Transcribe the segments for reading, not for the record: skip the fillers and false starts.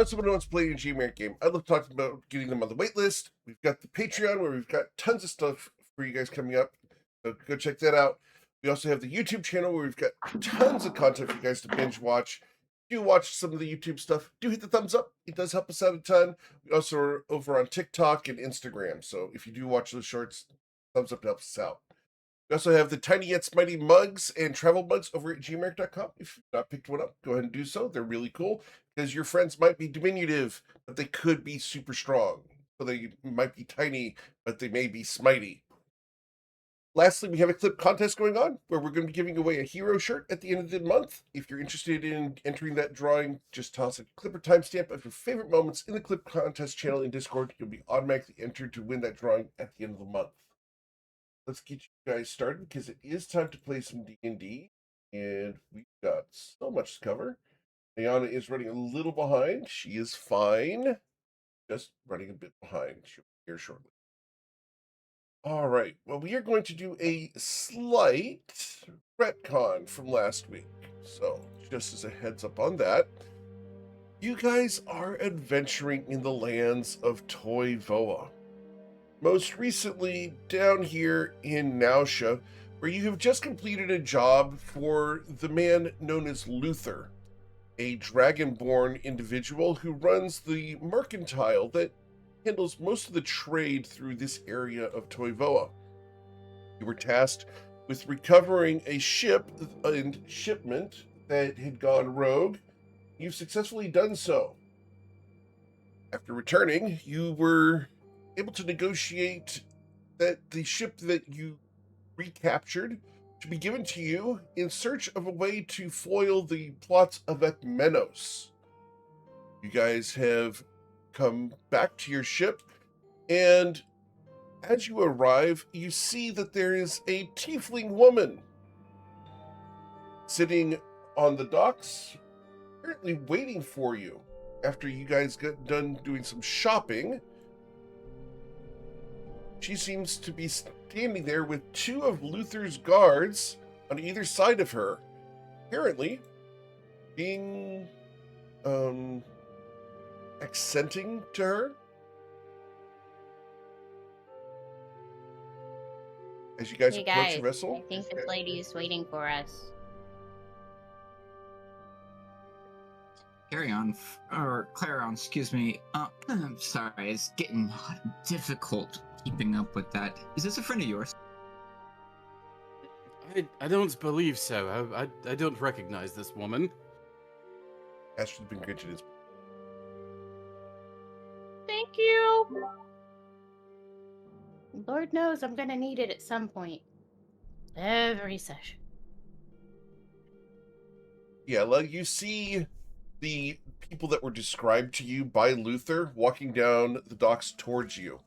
know someone who wants to play a Gmare game, I'd love to talk about getting them on the wait list. We've got the Patreon where we've got tons of stuff for you guys coming up. So go check that out. We also have the YouTube channel where we've got tons of content for you guys to binge watch. Do watch some of the YouTube stuff. Do hit the thumbs up. It does help us out a ton. We also are over on TikTok and Instagram. So if you do watch those shorts, thumbs up helps us out. We also have the Tiny Yet Mighty mugs and travel mugs over at gmark.com. If you've not picked one up, go ahead and do so. They're really cool because your friends might be diminutive, but they could be super strong. So they might be tiny, but they may be smitey. Lastly, we have a clip contest going on where we're going to be giving away a hero shirt at the end of the month. If you're interested in entering that drawing, just toss a clip or timestamp of your favorite moments in the clip contest channel in Discord. You'll be automatically entered to win that drawing at the end of the month. Let's get you guys started because it is time to play some D&D, and we've got so much to cover. Ayana is running a little behind. She is fine, just running a bit behind. She'll be here shortly. All right. Well, we are going to do a slight retcon from last week. So, just as a heads up on that, you guys are adventuring in the lands of Toivoa. Most recently, down here in Nausea, where you have just completed a job for the man known as Luther, a dragonborn individual who runs the mercantile that handles most of the trade through this area of Toivoa. You were tasked with recovering a ship and shipment that had gone rogue. You've successfully done so. After returning, you were able to negotiate that the ship that you recaptured should be given to you in search of a way to foil the plots of Ekmenos. You guys have come back to your ship, and as you arrive, you see that there is a tiefling woman sitting on the docks, apparently waiting for you. After you guys got done doing some shopping, she seems to be standing there with two of Luther's guards on either side of her, apparently being accenting to her. As you guys Hey approach guys, the vessel, I think this lady is waiting for us. Carry on, or Clarion, excuse me. I'm sorry, it's getting difficult keeping up with that. Is this a friend of yours? I don't believe so. I don't recognize this woman. Astrid's been granted his. Thank you. Lord knows I'm gonna need it at some point. Every session. Yeah, like you see the people that were described to you by Luther walking down the docks towards you.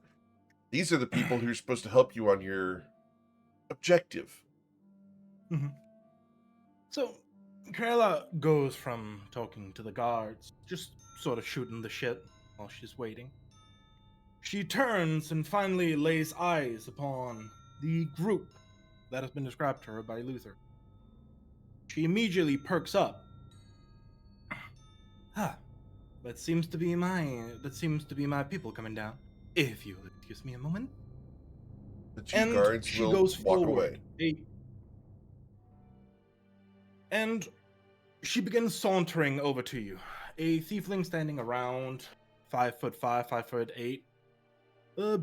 These are the people who are supposed to help you on your objective. Mm-hmm. So, Karela goes from talking to the guards, just sort of shooting the shit while she's waiting. She turns and finally lays eyes upon the group that has been described to her by Luther. She immediately perks up. That seems to be my people coming down. If you'll excuse me a moment. The two And guards she will goes walk forward. away. And she begins sauntering over to you. A tiefling standing around 5'5", 5'8".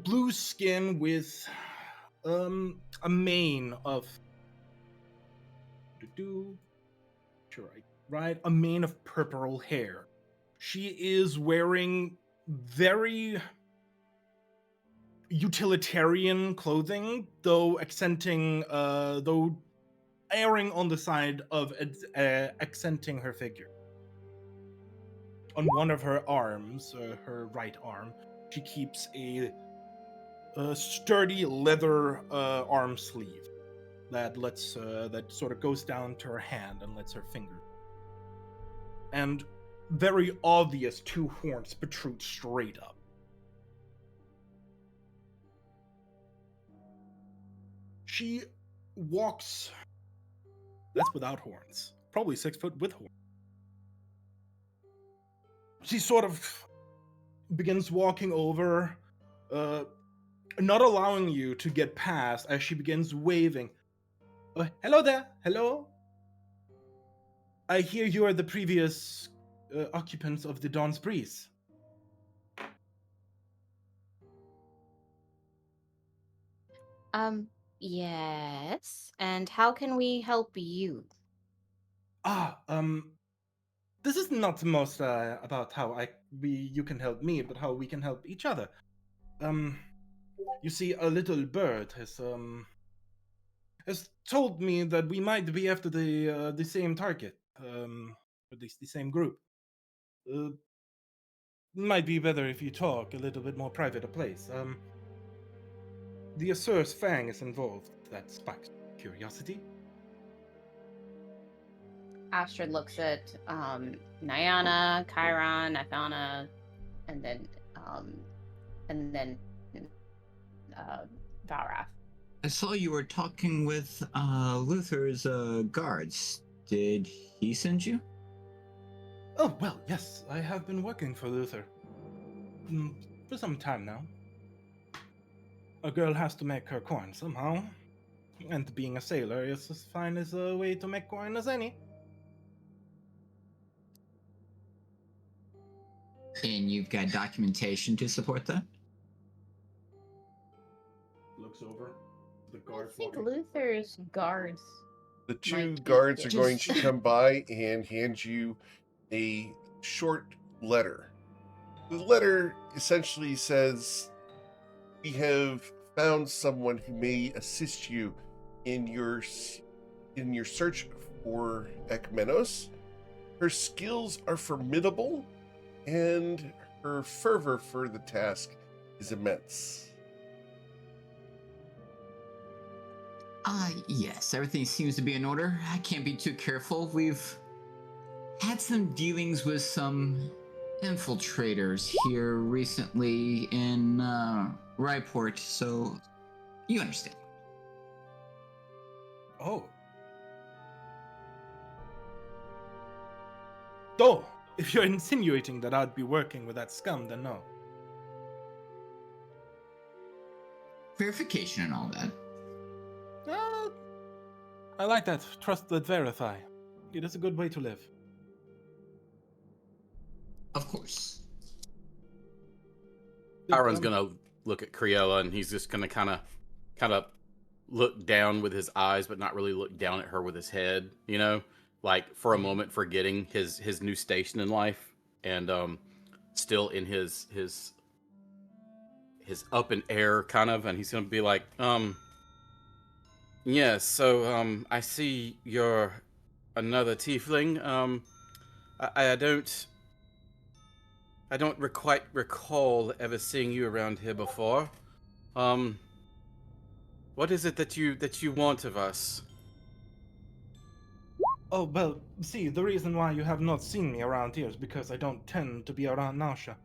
Blue skin with a mane of a mane of purple hair. She is wearing very utilitarian clothing, though erring on the side of accenting her figure. On one of her arms, her right arm, she keeps a sturdy leather arm sleeve that that sort of goes down to her hand and lets her finger. And very obvious two horns protrude straight up. She walks. That's without horns. Probably 6 foot with horns. she sort of begins walking over, not allowing you to get past as she begins waving. Hello there. Hello. I hear you are the previous occupants of the Dawn's Breeze. Yes. And how can we help you? This is not the most about how you can help me, but how we can help each other. You see, a little bird has told me that we might be after the same target, at least the same group. Might be better if you talk a little bit more private a place. The Assur's Fang is involved. That sparks curiosity. Astrid looks at Nyana, Chiron, Ithana, and then Valrath. I saw you were talking with Luther's guards. Did he send you? Oh, well, yes. I have been working for Luther. For some time now. A girl has to make her coin somehow. And being a sailor is as fine as a way to make coin as any. And you've got documentation to support that? Looks over. The I guard think walking. Luther's guards. The two Might be guards are good. going to come by and hand you a short letter. The letter essentially says, "We have found someone who may assist you in your search for Ekmenos. Her skills are formidable, and her fervor for the task is immense." Yes, everything seems to be in order. I can't be too careful. We've had some dealings with some infiltrators here recently in Ryport, so you understand. Oh, if you're insinuating that I'd be working with that scum, then no. Verification and all that. I like that. Trust but verify. It is a good way to live. Of course. Chiron's gonna look at Criolla, and he's just gonna kind of look down with his eyes, but not really look down at her with his head. You know, like for a moment, forgetting his new station in life, and still in his up in air kind of, and he's gonna be like, yes. So I see you're another tiefling. I don't quite recall ever seeing you around here before. What is it that you want of us? Oh, well, see, the reason why you have not seen me around here is because I don't tend to be around Nasha.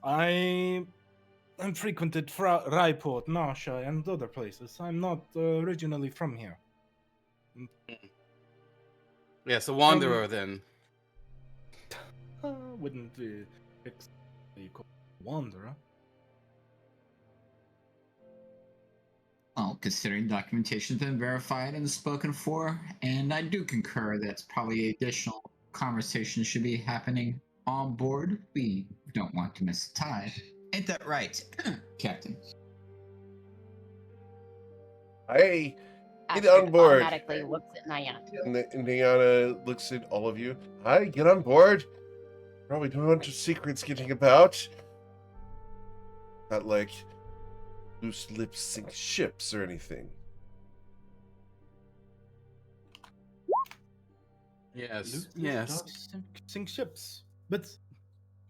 I'm frequented Ryport, Nasha, and other places. I'm not originally from here. Yes, a wanderer then. Wouldn't you call wanderer? Well, considering documentation's been verified and spoken for, and I do concur that's probably additional conversation should be happening on board. We don't want to miss the tide. Ain't that right, Captain? Hey, get Astrid on board. automatically looks at Nyana. And Niana looks at all of you. Hi, get on board. Probably don't want your secrets getting about. Not like loose lips sink ships or anything. Yes, yes. Sink ships. But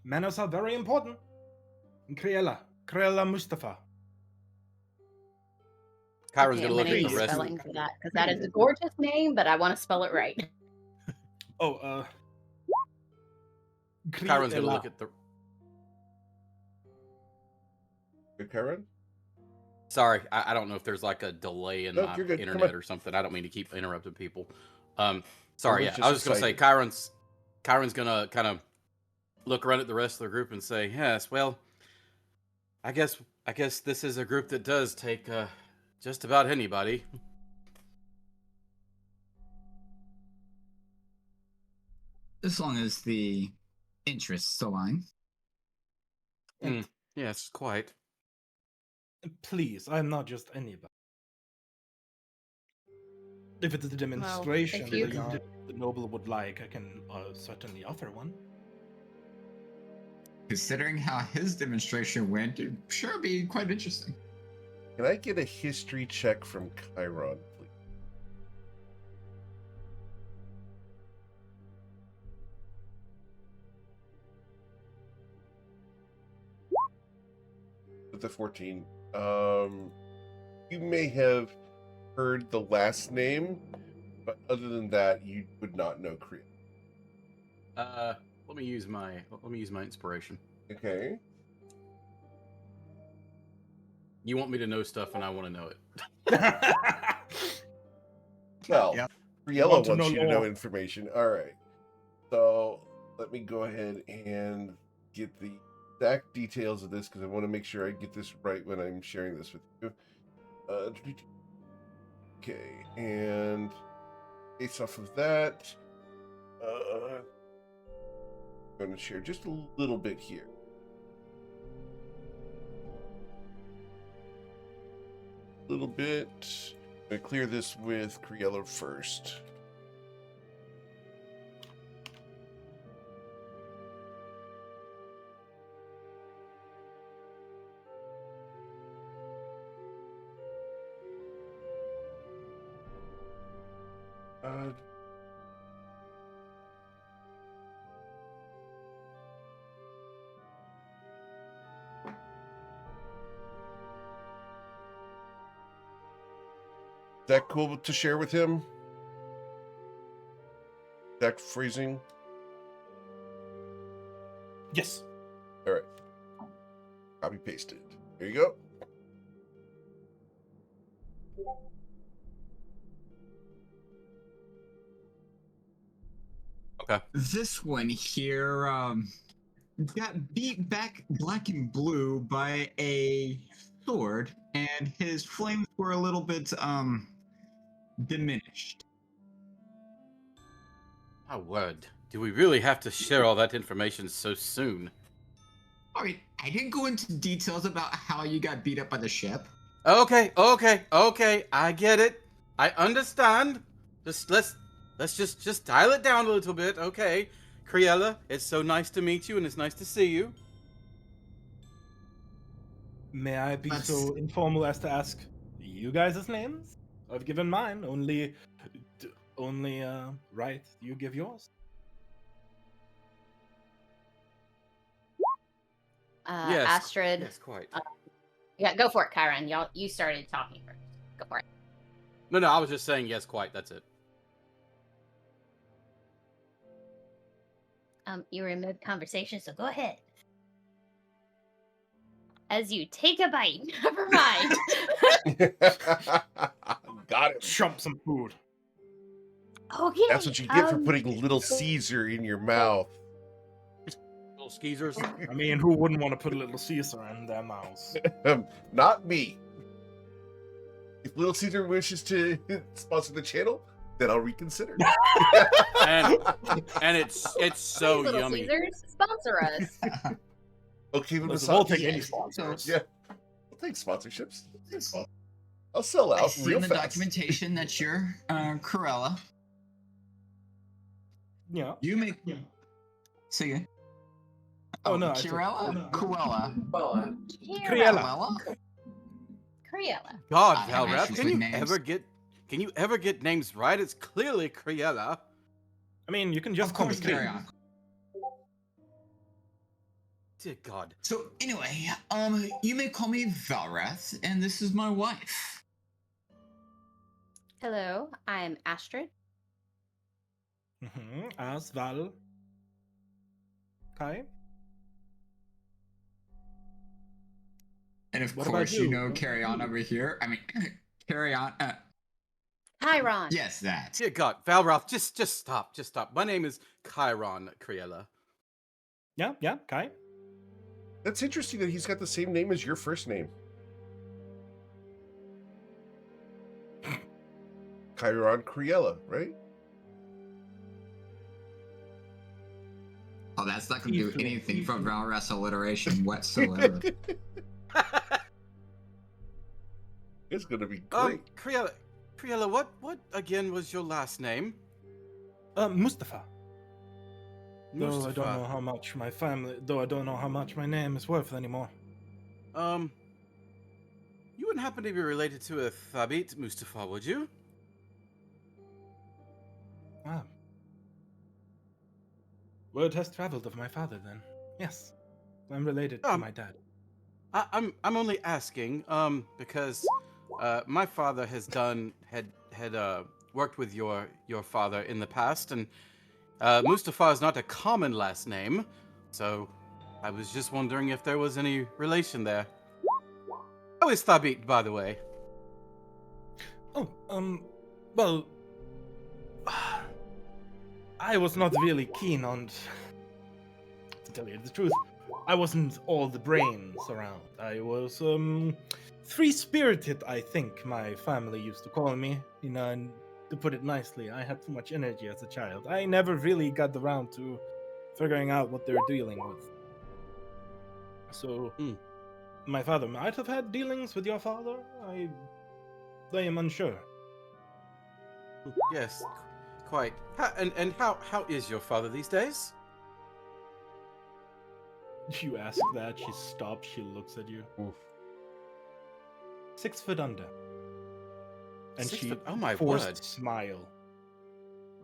manners are very important. Kriella Mustafa. Chiron's Okay, gonna I'm look gonna at need the rest. spelling for that because that is a gorgeous name, but I want to spell it right. Oh, Chiron's gonna look at the. Good, Karen? Sorry, I don't know if there's like a delay in No, my you're good. Come internet on. or something. I don't mean to keep interrupting people. Sorry, was yeah, just I was just gonna say excited. Chiron's gonna kind of look around at the rest of the group and say, "Yes, well, I guess this is a group that does take just about anybody." As long as the interests align. Yes, quite. Please, I'm not just anybody. If it's a demonstration you that the noble would like, I can certainly offer one. Considering how his demonstration went, it'd sure be quite interesting. Can I get a history check from Chiron, please? With the 14. You may have heard the last name, but other than that, you would not know Korea. Let me use my inspiration. Okay. You want me to know stuff, and I want to know it. Well, Yep. Riella Want wants to know you to know lore. information. All right. So let me go ahead and get the exact details of this because I want to make sure I get this right when I'm sharing this with you. Okay, and based off of that, I'm going to share just a little bit here. A little bit. I'm going to clear this with Criello first. Is that cool to share with him? That phrasing? Yes. All right. Copy pasted. There you go. Okay. This one here got beat back black and blue by a sword, and his flames were a little bit diminished. My word. Do we really have to share all that information so soon? All right, I didn't go into details about how you got beat up by the ship. Okay. I get it. I understand. Let's just dial it down a little bit, okay? Criella, it's so nice to meet you, and it's nice to see you. May I be so informal as to ask you guys' names? I've given mine. Only right. You give yours. Yes. Astrid. Yes, quite. Yeah, go for it, Chiron. You started talking first. Go for it. No, I was just saying yes, quite. That's it. You were in mid conversation, so go ahead. As you take a bite, never mind. Got it. Chomp some food. Okay. That's what you get for putting Little Caesar in your mouth. Little skeezers. I mean, who wouldn't want to put a little Caesar in their mouths? Not me. If Little Caesar wishes to sponsor the channel, then I'll reconsider. and it's so Little yummy. Caesars, sponsor us. Okay, but Listen, we'll take yeah, any so- sponsors. Yeah, I'll take sponsorships. I'll sell I out see real in the fast. documentation that you're Corella. Yeah. You make. So you. Oh, no, I said- Corella? Corella. Criella. Criella. God, I have Valrath, issues can with you names. ever get names right? It's clearly Criella. I mean, you can just Of call me course, carry Clee. on. Dear God. So anyway, you may call me Valrath, and this is my wife. Hello, I'm Astrid. As Val. Kai. And of What about course, you you? know, carry on over here. I mean, carry on. Chiron. Yes, that. Dear God, Valrath, just stop. My name is Chiron Criella. Yeah, Kai. That's interesting that he's got the same name as your first name. Chiron Criella, right? Oh, that's not going to do Easily, anything for easily. Valras alliteration whatsoever. It's gonna be great. Criella, what again was your last name? Mustafa. Though I Mustafa. don't know how much my family, though I don't know how much my name is worth anymore. You wouldn't happen to be related to a Thabit Mustafa, would you? Ah. Word has traveled of my father, then. Yes, I'm related to my dad. I'm only asking, because my father had worked with your father in the past, and Mustafa is not a common last name, so I was just wondering if there was any relation there. How is Thabit, by the way? Oh, well, I was not really keen on, to tell you the truth, I wasn't all the brains around. I was, free-spirited, I think my family used to call me, you know, and to put it nicely, I had too much energy as a child. I never really got around to figuring out what they're dealing with. So, my father might have had dealings with your father. I am unsure. Yes, quite. How is your father these days? You ask that, she stops, she looks at you. Oof. 6 foot under. And 6 she foot- oh my forced word. smile.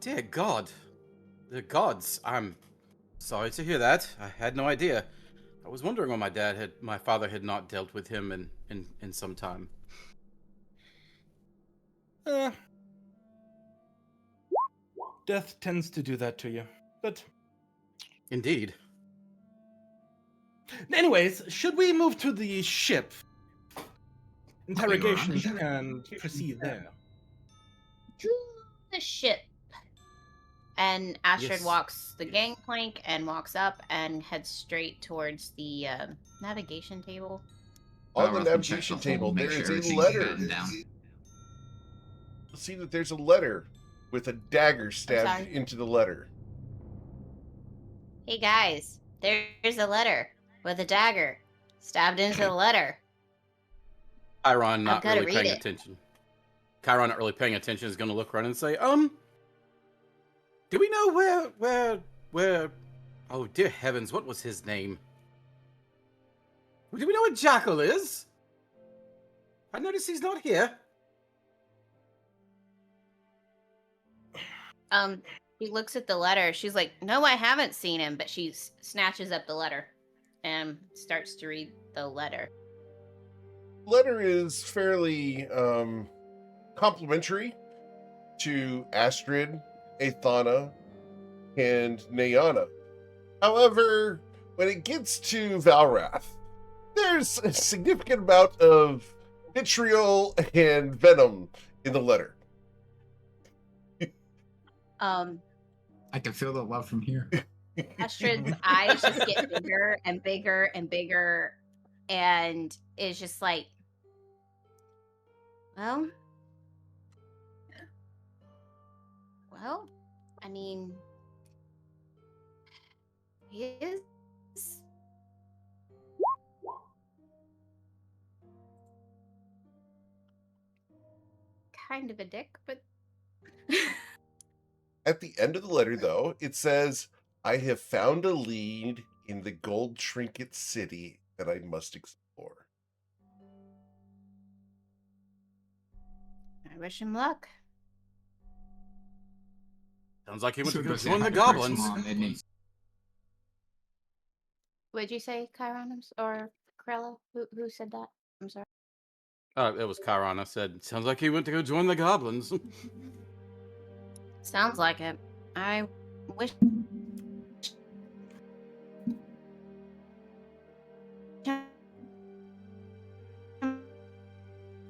Dear God, the gods! I'm sorry to hear that. I had no idea. I was wondering why my father had not dealt with him in some time. Death tends to do that to you. But Indeed. anyways, should we move to the ship? Interrogation Alright. can proceed there. To the ship. And Astrid Yes. walks the gangplank and walks up and heads straight towards the navigation table. On the Valras will check navigation the table, hold, make there is sure a everything's letter. battened down. You'll see that there's a letter with a dagger stabbed sorry? into the letter. Hey guys, there's a letter with a dagger stabbed into the letter. Chiron not gotta really read paying it. attention. Chiron not really paying attention is going to look around and say, do we know where? Oh dear heavens, what was his name? Do we know where Jackal is? I notice he's not here. She looks at the letter. She's like, "No, I haven't seen him." But she snatches up the letter and starts to read the letter. Letter is fairly complimentary to Astrid, Athana, and Nayana. However, when it gets to Valrath, there's a significant amount of vitriol and venom in the letter. I can feel the love from here. Astrid's eyes just get bigger and bigger and bigger, and is just like, well, I mean, he is kind of a dick, but At the end of the letter, though, it says, "I have found a lead in the gold trinket city that I must explore." I wish him luck. Sounds like he went to go Super join the happy goblins. person, isn't he? What'd you say, Chiron or Corella? Who said that? I'm sorry. It was Chiron. I said, sounds like he went to go join the goblins. Sounds like it. I wish.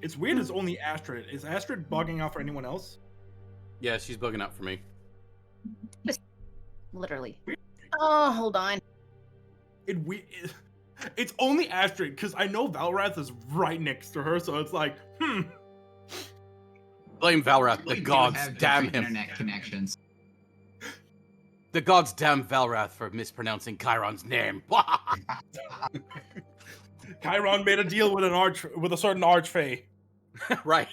It's weird it's only Astrid. Is Astrid bugging out for anyone else? Yeah, she's bugging out for me. Literally. Oh, hold on. It's only Astrid because I know Valrath is right next to her, so it's like, Blame Valrath. We The do gods have damn different him. internet connections. The gods damn Valrath for mispronouncing Chiron's name. Chiron made a deal with a certain archfey. Right.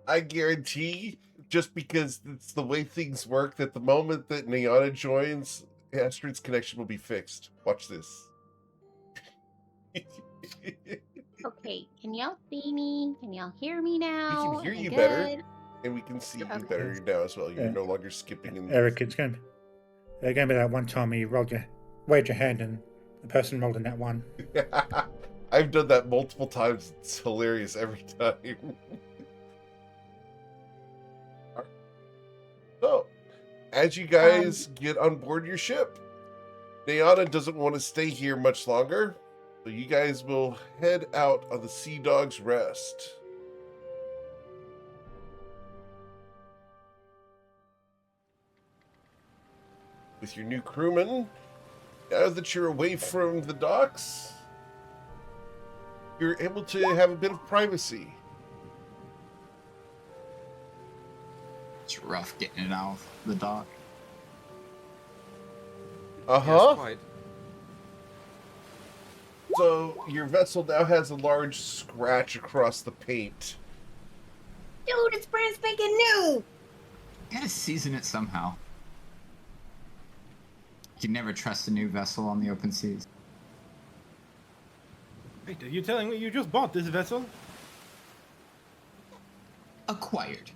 I guarantee, just because it's the way things work, that the moment that Niana joins, Astrid's connection will be fixed. Watch this. Okay, can y'all see me? Can y'all hear me now? We can hear Am I you better, good? and we can see you Okay. better now as well. You're Yeah. no longer skipping in. Eric, it's going to be that one time you waved your hand and the person rolled in that one. I've done that multiple times. It's hilarious every time. So, as you guys get on board your ship, Niana doesn't want to stay here much longer, so you guys will head out on the Sea Dogs Rest. With your new crewmen, now that you're away from the docks, you're able to have a bit of privacy. It's rough getting it off the dock. Uh-huh. quite. So your vessel now has a large scratch across the paint. Dude, it's brand spanking new! Gotta season it somehow. You can never trust a new vessel on the open seas. Wait, are you telling me you just bought this vessel? Acquired.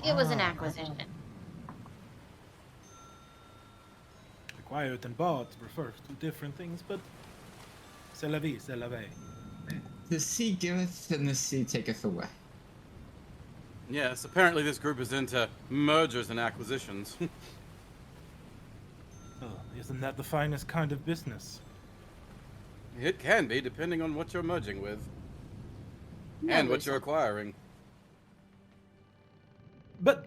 It was an acquisition. Acquired and bought refers to different things, but c'est la vie, c'est la vie. The sea giveth and the sea taketh away. Yes, apparently this group is into mergers and acquisitions. Oh, isn't that the finest kind of business? It can be, depending on what you're merging with. No, And what there's you're acquiring. But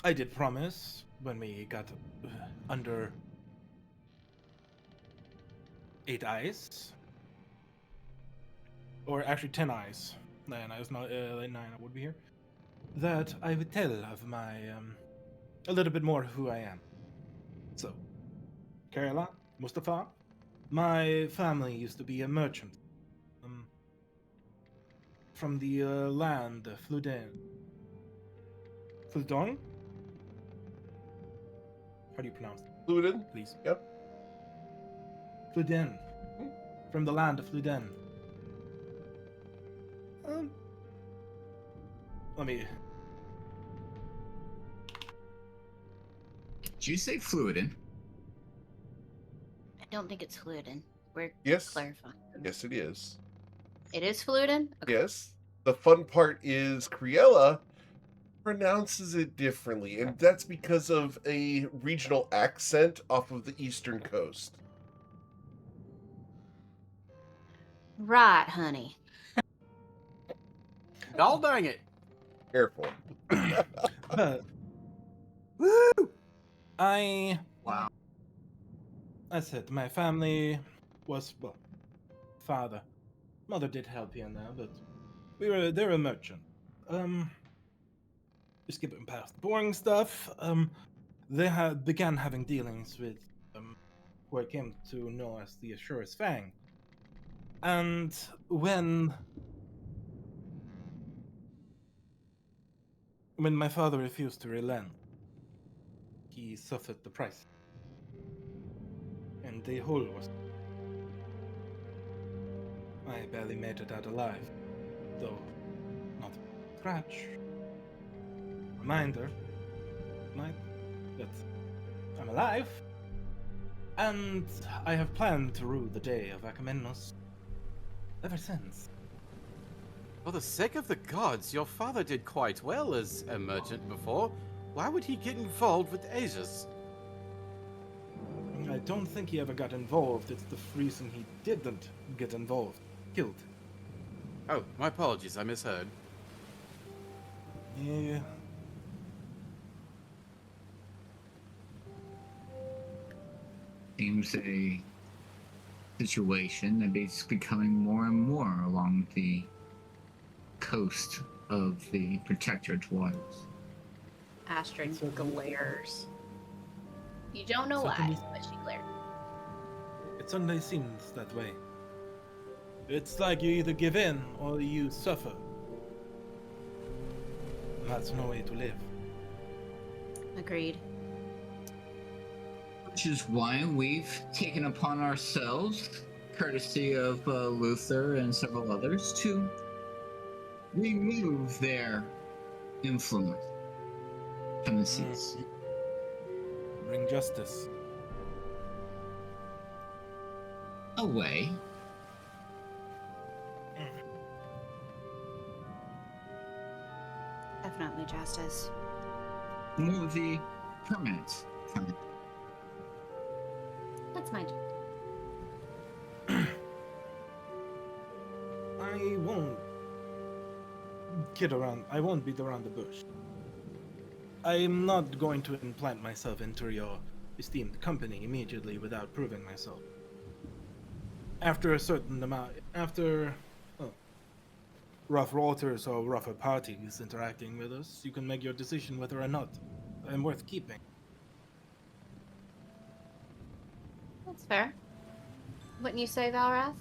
I did promise when we got under 8 eyes, or actually 10 eyes. 9 eyes, not 9. I would be here. That I would tell of my a little bit more of who I am. So, Kerala, Mustafa, my family used to be a merchant from the land Fluden. Fludon? How do you pronounce it, Fluden? please? Yep. Fluden. From the land of Fluden. Let me. Did you say Fluidin? I don't think it's Fluden. We're Yes. clarifying. Yes, it is. It is Fluden? Okay. Yes. The fun part is Criella pronounces it differently, and that's because of a regional accent off of the eastern coast. Right, honey. God dang it. Careful. But Woo! Wow. I said my family was father, mother did help here and there, but they're a merchant. Skipping past the boring stuff. They began having dealings with who I came to know as the Assurus Fang, and when my father refused to relent, he suffered the price. And the whole was. I barely made it out alive, though not a scratch. Reminder, that I'm alive, and I have planned to rue the day of Agamemnos ever since. For the sake of the gods, your father did quite well as a merchant before. Why would he get involved with Aegis? I don't think he ever got involved. It's the reason he didn't get involved. Killed. Oh, my apologies, I misheard. Yeah. Seems a situation that is becoming more and more along the coast of the Protectorate waters. Astrid So- glares. You don't know So why, can you- but she glares. It suddenly seems that way. It's like you either give in or you suffer. And that's no way to live. Agreed. Which is why we've taken upon ourselves, courtesy of Luther and several others, to remove their influence from the seas. Bring justice. Away. Definitely justice. More of the permanent kind. That's my job. I won't I won't beat around the bush. I'm not going to implant myself into your esteemed company immediately without proving myself. After a certain amount, rough waters or rougher parties interacting with us, you can make your decision whether or not I'm worth keeping. That's fair. Wouldn't you say, Valrath?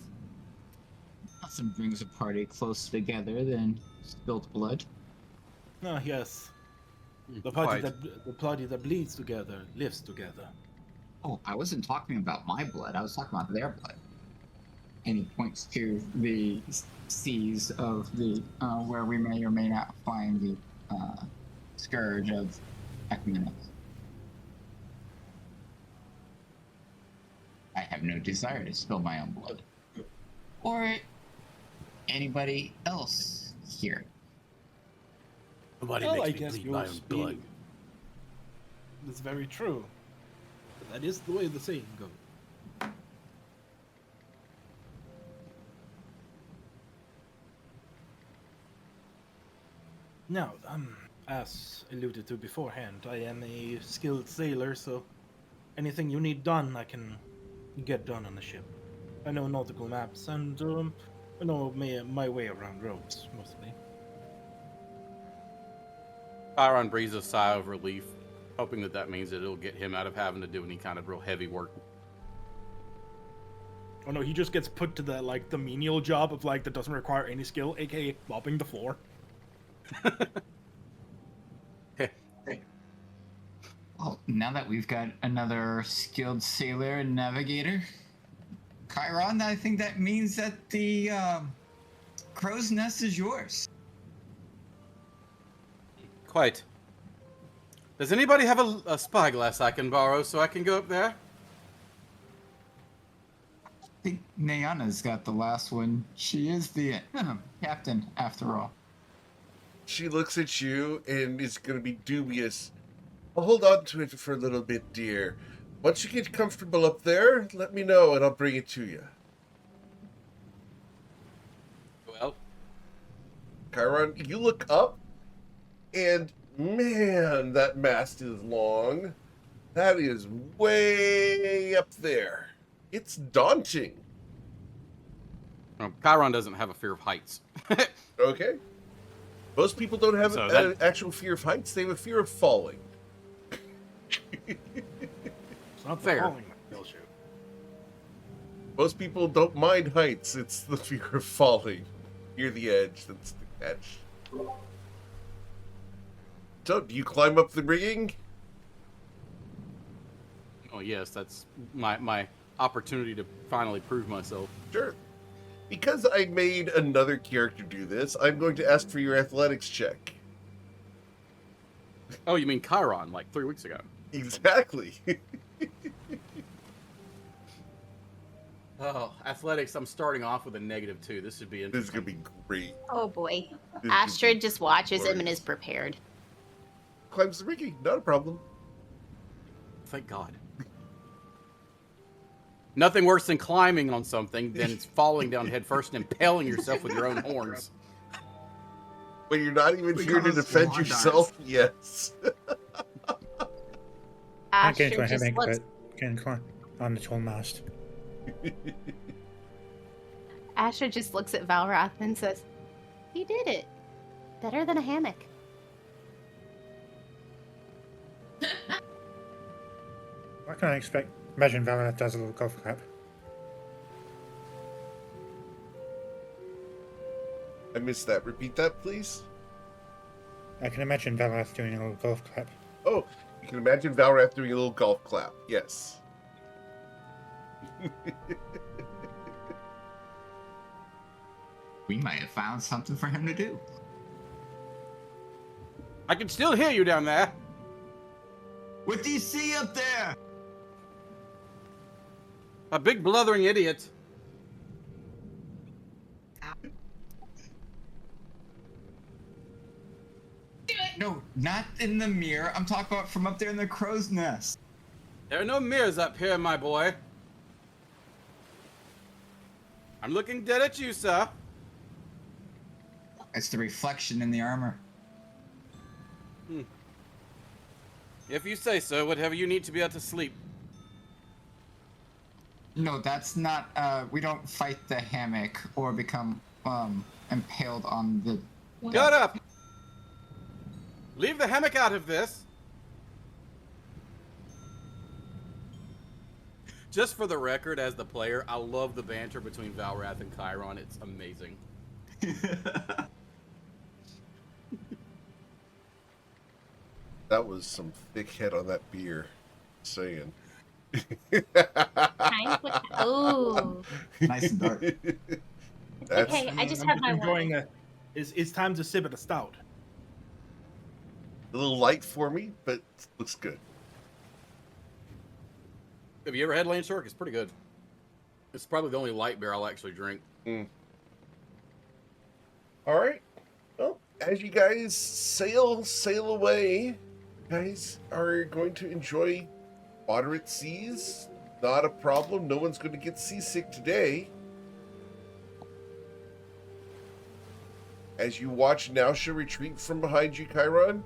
Nothing brings a party closer together than spilt blood. Ah, yes. The Quite. party that bleeds together lives together. Oh, I wasn't talking about my blood. I was talking about their blood. And he points to the seas of the where we may or may not find the scourge of Ecumenics. I have no desire to spill my own blood, or anybody else here. Nobody Well, I makes me guess bleed you'll my own blood. speak. That's very true. But that is the way the saying goes. Now, as alluded to beforehand, I am a skilled sailor, so anything you need done, I can get done on the ship. I know nautical maps, and I know my way around roads, mostly. Chiron breathes a sigh of relief, hoping that means that it'll get him out of having to do any kind of real heavy work. Oh no, he just gets put to the menial job of that doesn't require any skill, aka mopping the floor. Well, now that we've got another skilled sailor and navigator, Chiron, I think that means that the crow's nest is yours. Quite. Does anybody have a spyglass I can borrow so I can go up there? I think Nayana's got the last one. She is the captain, after all. She looks at you and is going to be dubious. I'll hold on to it for a little bit, dear. Once you get comfortable up there, let me know and I'll bring it to you. Well, Chiron, you look up and man, that mast is long. That is way up there. It's daunting. Chiron doesn't have a fear of heights. Okay. Most people don't have So an actual fear of heights. They have a fear of falling. It's not Fair. the falling that kills you. Most people don't mind heights. It's the fear of falling. Near the edge. That's the catch. So, do you climb up the rigging? Oh yes, that's my opportunity to finally prove myself. Sure. Because I made another character do this, I'm going to ask for your athletics check. Oh, you mean Chiron, like 3 weeks ago? Exactly. Oh, athletics, I'm starting off with a -2. This should be This is interesting. going to be great. Oh boy. This is Astrid gonna just watches him and glorious. is prepared. Climbs the rigging, not a problem. Thank God. Nothing worse than climbing on something than falling down headfirst and impaling yourself with your own horns. When you're not even We here to call it defend swan yourself, yes. Can't get Astrid into a just headache, looks. but can climb. on the tall mast. Asher just looks at Valrath and says, "He did it. Better than a hammock." What can I expect? Imagine Valor does a little golf clap. I missed that. Repeat that, please. I can imagine Valor doing a little golf clap. Oh, you can imagine Valrath doing a little golf clap. Yes. We might have found something for him to do. I can still hear you down there. What do you see up there? A big blithering idiot. No, not in the mirror. I'm talking about from up there in the crow's nest. There are no mirrors up here, my boy. I'm looking dead at you, sir. It's the reflection in the armor. If you say so, whatever you need to be able to sleep. No, that's not, we don't fight the hammock or become, impaled on the... Shut up! Leave the hammock out of this. Just for the record, as the player, I love the banter between Valrath and Chiron. It's amazing. That was some thick head on that beer. Saying. Oh. Nice and dark. That's Okay, I just I'm have my enjoying wine. It's time to sip at a stout. a little light for me, but looks good. Have you ever had Land Shark? It's pretty good. It's probably the only light beer I'll actually drink. All right. Well, as you guys sail away, you guys are going to enjoy moderate seas. Not a problem. No one's going to get seasick today. As you watch Nausha retreat from behind you, Chiron,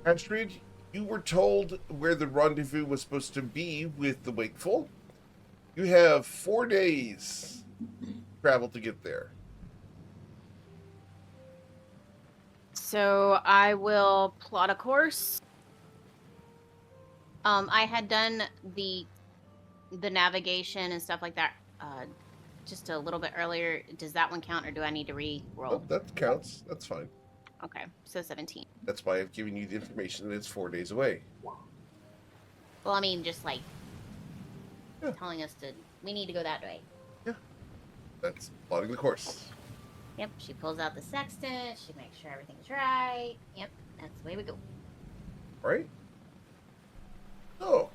Astrid, you were told where the rendezvous was supposed to be with the Wakeful. You have 4 days travel to get there. So I will plot a course. I had done the navigation and stuff like that just a little bit earlier. Does that one count, or do I need to re-roll? Oh, that counts. That's fine. Okay, so 17. That's why I've given you the information that it's 4 days away. Well, I mean, just like Yeah. telling us we need to go that way. That's plotting the course. Yep, she pulls out the sextant. She makes sure everything's right. Yep, that's the way we go. Right? So,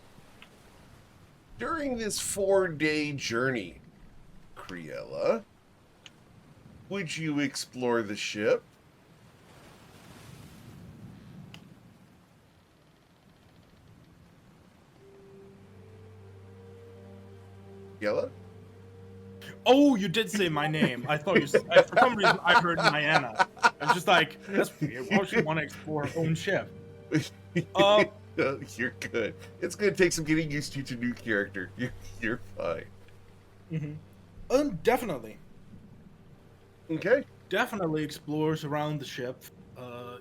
during this 4-day journey, Criella, would you explore the ship? Criella? Oh, you did say my name. I thought for some reason I heard Diana. I was just like, that's weird. Why would she want to explore her own ship? You're good. It's going to take some getting used to new character. You're fine. Definitely. Okay. Definitely explores around the ship,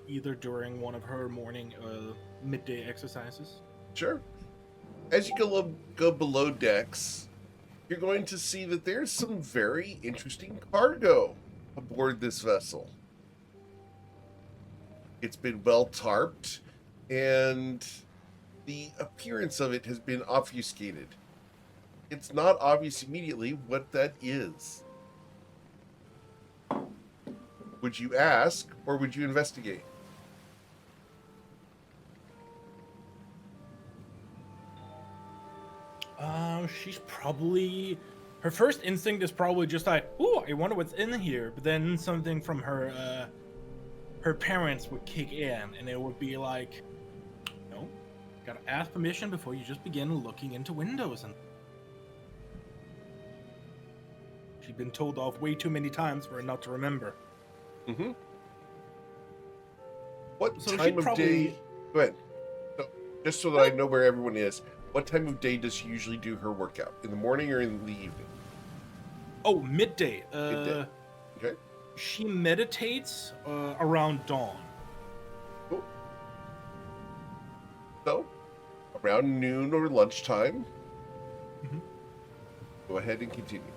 either during one of her morning midday exercises. Sure. As you go below decks, you're going to see that there's some very interesting cargo aboard this vessel. It's been well tarped, and the appearance of it has been obfuscated. It's not obvious immediately what that is. Would you ask, or would you investigate? She's probably... Her first instinct is probably just like, ooh, I wonder what's in here. But then something from her parents would kick in, and it would be like, no, gotta ask permission before you just begin looking into windows. And she'd been told off way too many times for her not to remember. Mm-hmm. What So time she of probably- day? Go ahead. So, just so that I know where everyone is. What time of day does she usually do her workout? In the morning or in the evening? Oh, midday. Midday. Okay. She meditates around dawn. Cool. So, around noon or lunchtime, Mhm. go ahead and continue.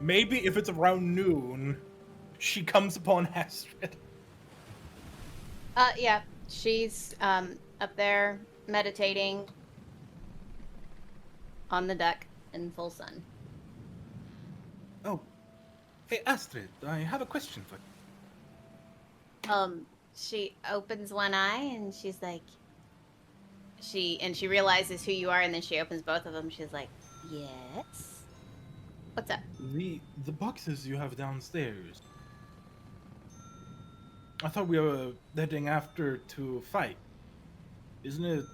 Maybe if it's around noon, she comes upon Astrid. Yeah, she's up there meditating on the deck in full sun. Oh, hey Astrid, I have a question for you. She opens one eye and she's like, she realizes who you are, and then she opens both of them. She's like, yes. What's up? The boxes you have downstairs. I thought we were heading after to fight. Isn't it?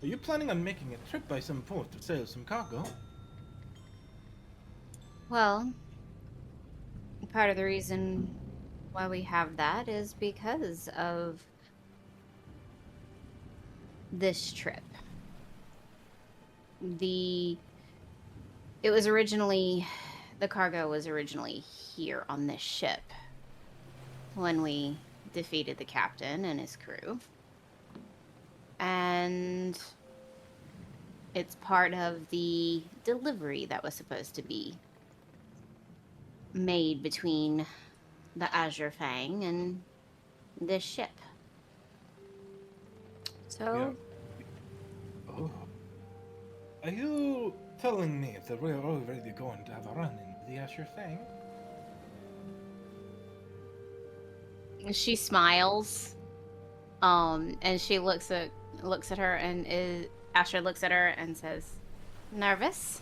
Are you planning on making a trip by some port to sell some cargo? Well, part of the reason why we have that is because of this trip. The cargo was originally here on this ship when we defeated the captain and his crew. And it's part of the delivery that was supposed to be made between the Azure Fang and this ship. So, Oh. Are you telling me that we're already going to have a run in the Asher Fang? she smiles, and she looks at her, and Astrid looks at her and says, "Nervous?"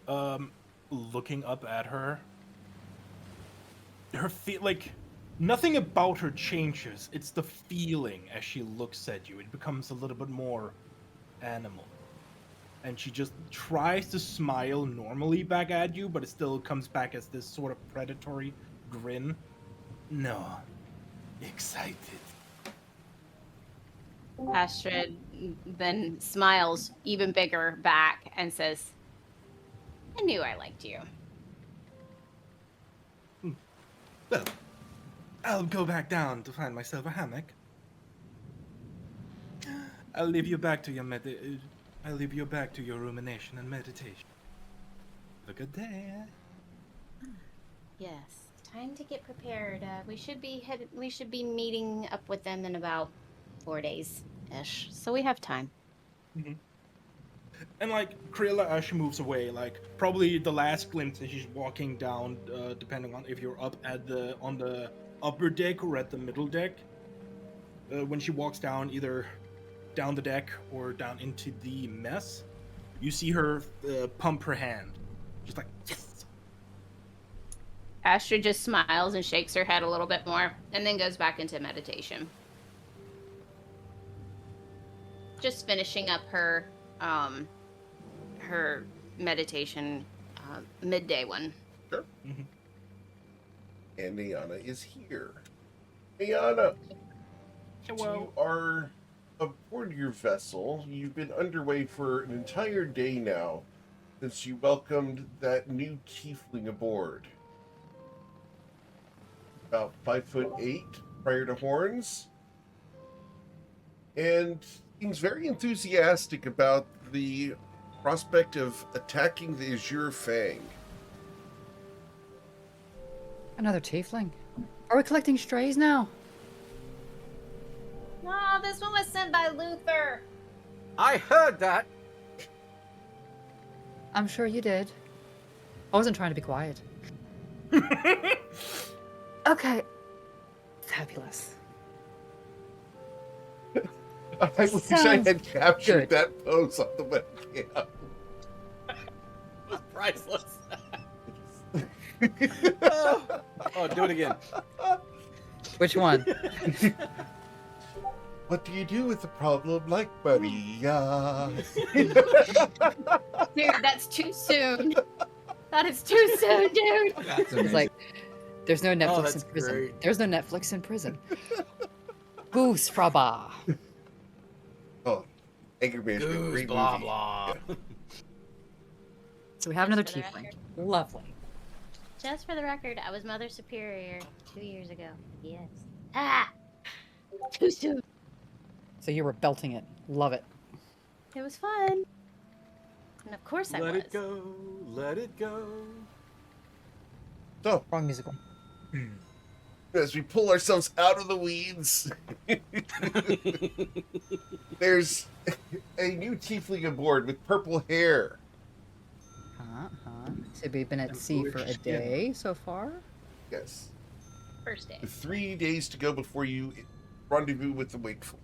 Looking up at her, like nothing about her changes. It's the feeling as she looks at you. It becomes a little bit more animal. And she just tries to smile normally back at you, but it still comes back as this sort of predatory grin. No. Excited. Astrid then smiles even bigger back and says, "I knew I liked you." Well, I'll go back down to find myself a hammock. I'll leave you back to your rumination and meditation. Have a good day. Yes, time to get prepared. We should be meeting up with them in about 4 days ish. So we have time. Mm-hmm. And like Krilla, as she moves away, like probably the last glimpse as she's walking down, depending on if you're up on the upper deck or at the middle deck. When she walks down, either down the deck or down into the mess, you see her pump her hand, just like yes. Astrid just smiles and shakes her head a little bit more, and then goes back into meditation. Just finishing up her meditation, midday one. Sure. Mm-hmm. And Ayana is here. Ayana, Hello. you are aboard your vessel. You've been underway for an entire day now since you welcomed that new tiefling aboard. About 5'8" prior to horns. And seems very enthusiastic about the prospect of attacking the Azure Fang. Another tiefling. Are we collecting strays now? No, this one was sent by Luther. I heard that. I'm sure you did. I wasn't trying to be quiet. Okay. Fabulous. I wish I Sounds had captured good. that pose on the webcam. It's priceless. Oh, do it again. Which one? What do you do with a problem like Maria? Dude, that's too soon. That is too soon, dude. That's It's like, There's no Netflix that's in prison. great. There's no Netflix in prison. Goose fraba. Oh, Anger Management, Goose, great blah movie. blah. Yeah. So we have another Just for the tiefling. record. Lovely. Just for the record, I was Mother Superior 2 years ago. Yes. Ah! Too soon. So you were belting it. Love it. It was fun. And of course I Let was. it go. Let it go. So, Wrong musical. as we pull ourselves out of the weeds, there's a new tiefling aboard with purple hair. So we've been at sea for a day so far? Yes. First day. With 3 days to go before you rendezvous with the Wakeful.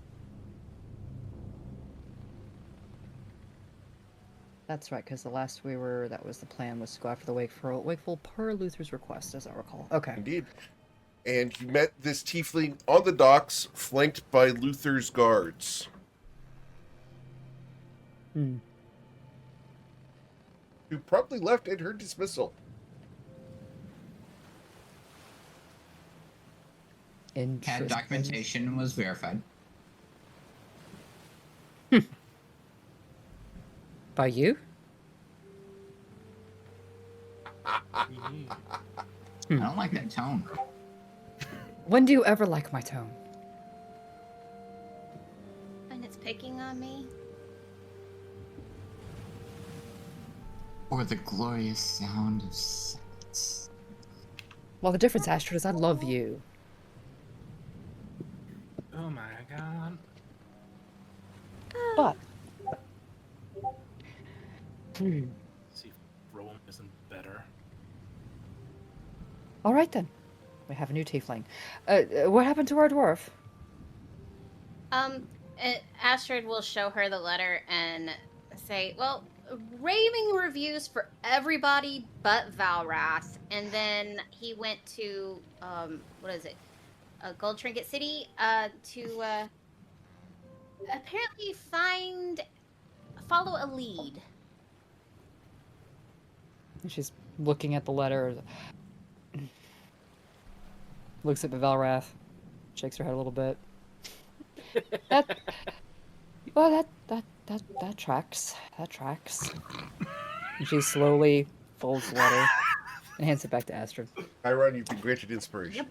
That's right, because the last that was the plan, was to go after the Wakeful per Luther's request, as I recall. Okay. Indeed. And you met this tiefling on the docks, flanked by Luther's guards, Hmm. who promptly left at her dismissal. Interesting. Had documentation was verified. By you? I don't like that tone. When do you ever like my tone? And it's picking on me. Or the glorious sound of silence. Well, the difference, Astrid, is I love you. Oh my god. But See if Rome isn't better. all right then, we have a new tiefling. What happened to our dwarf? Astrid will show her the letter and say, well, raving reviews for everybody but Valras. And then he went to, what is it? Gold Trinket City, to, apparently follow a lead. She's looking at the letter. Looks at the Valrath. Shakes her head a little bit. That tracks. That tracks. And she slowly folds the letter and hands it back to Astrid. Chiron, you've been granted inspiration.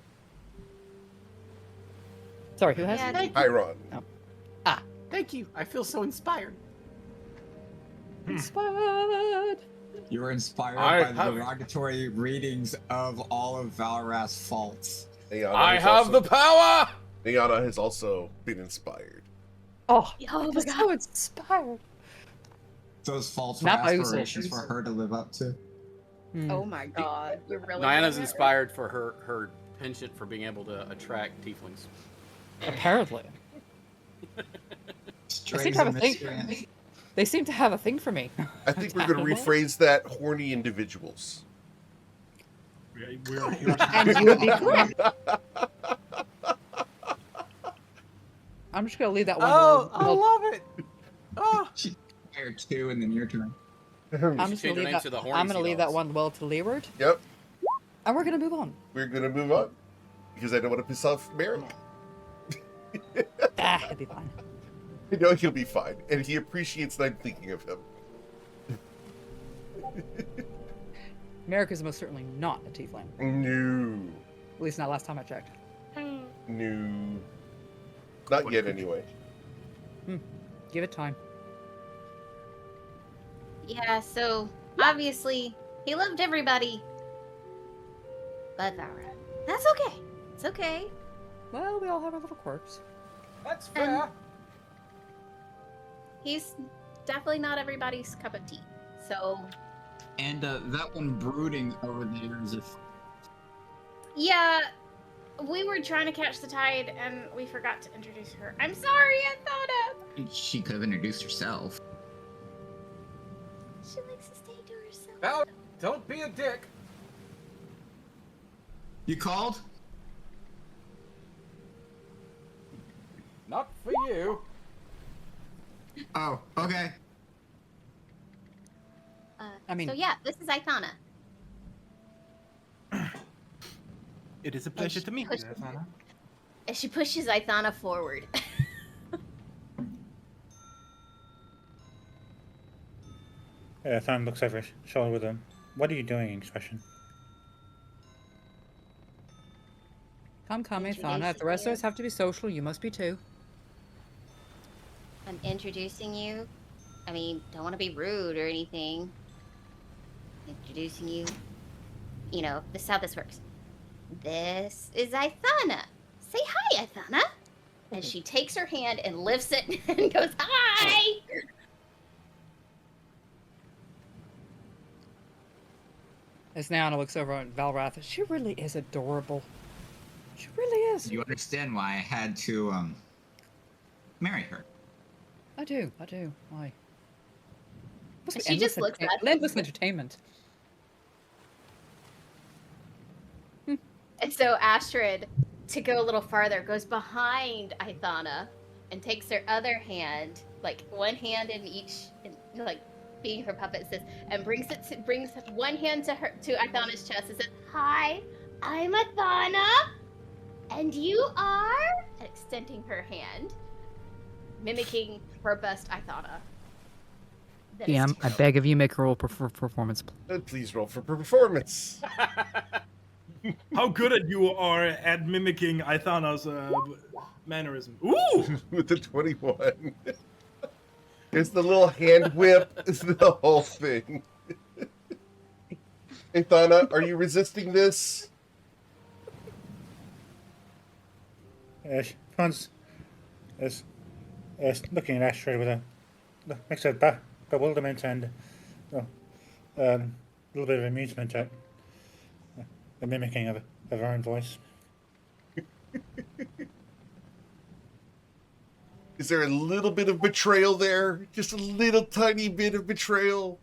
Sorry, who has Yeah, it? Chiron. Thank you. I feel so inspired. Inspired. You were inspired I by the have- derogatory readings of all of Valras' faults. Ayana I has have also, the power. Ayana has also been inspired. Oh, Oh I'm my so inspired. Those faults were Not my aspirations usual. for her to live up to. Oh my god. You're really Diana's doing that? inspired for her penchant for being able to attract tieflings. Apparently. Strays to have of a thing- miscreants. They seem to have a thing for me. I think we're going to rephrase that: horny individuals. We're here. And you would be correct. I'm just gonna leave that one. love it. Oh. She hired two in the near term. I'm just Change her gonna leave name that. to the Horny I'm gonna Sea leave that Dogs. one well to leeward, Yep, and we're gonna move on. we're going to move on because I don't want to piss off Merrick. It'll be fine. I know he'll be fine, and he appreciates that I'm thinking of him. America's most certainly not a tiefling. No, At least not last time I checked. no, not yet anyway. Give it time. Yeah, so obviously he loved everybody but Valra. That's okay. It's okay. Well, we all have our little quirks. That's fair. He's definitely not everybody's cup of tea. So And that one brooding over there is a yeah, we were trying to catch the tide and we forgot to introduce her. I'm sorry, I thought of. She could have introduced herself. She likes to stay to herself. Val, don't be a dick. You called? Not for you. Oh, okay. I mean- so yeah, this is Ithana. It is a pleasure to meet you, Ithana. And she pushes Ithana forward. Thorn looks over his shoulder with a "What are you doing?" expression. Come, Ithana. If the Introducing rest of you. us have to be social, you must be too. I'm introducing you. I mean, don't want to be rude or anything. Introducing you. You know, this is how this works. This is Ithana. Say hi, Ithana. And she takes her hand and lifts it and goes, hi! As Nana looks over at Valrath, she really is adorable. She really is. You understand why I had to marry her? I do. Why? Must be She just looks at you. endless entertainment. And so Astrid, to go a little farther, goes behind Ithana and takes her other hand, like one hand in each, like being her puppet, says, and brings one hand to Ithana's chest and says, "Hi, I'm Ithana, and you are," extending her hand, mimicking her best Ithana. That is DM, I terrible. beg of you, make a roll for performance. Please roll for performance. How good at you are at mimicking Ithana's mannerism. Ooh! With the 21. There's the little hand whip. It's the whole thing. Ithana, are you resisting this? Franz is looking at Astrid with a mix of bewilderment and a little bit of amusement at the mimicking of her own voice. Is there a little bit of betrayal there? Just a little tiny bit of betrayal?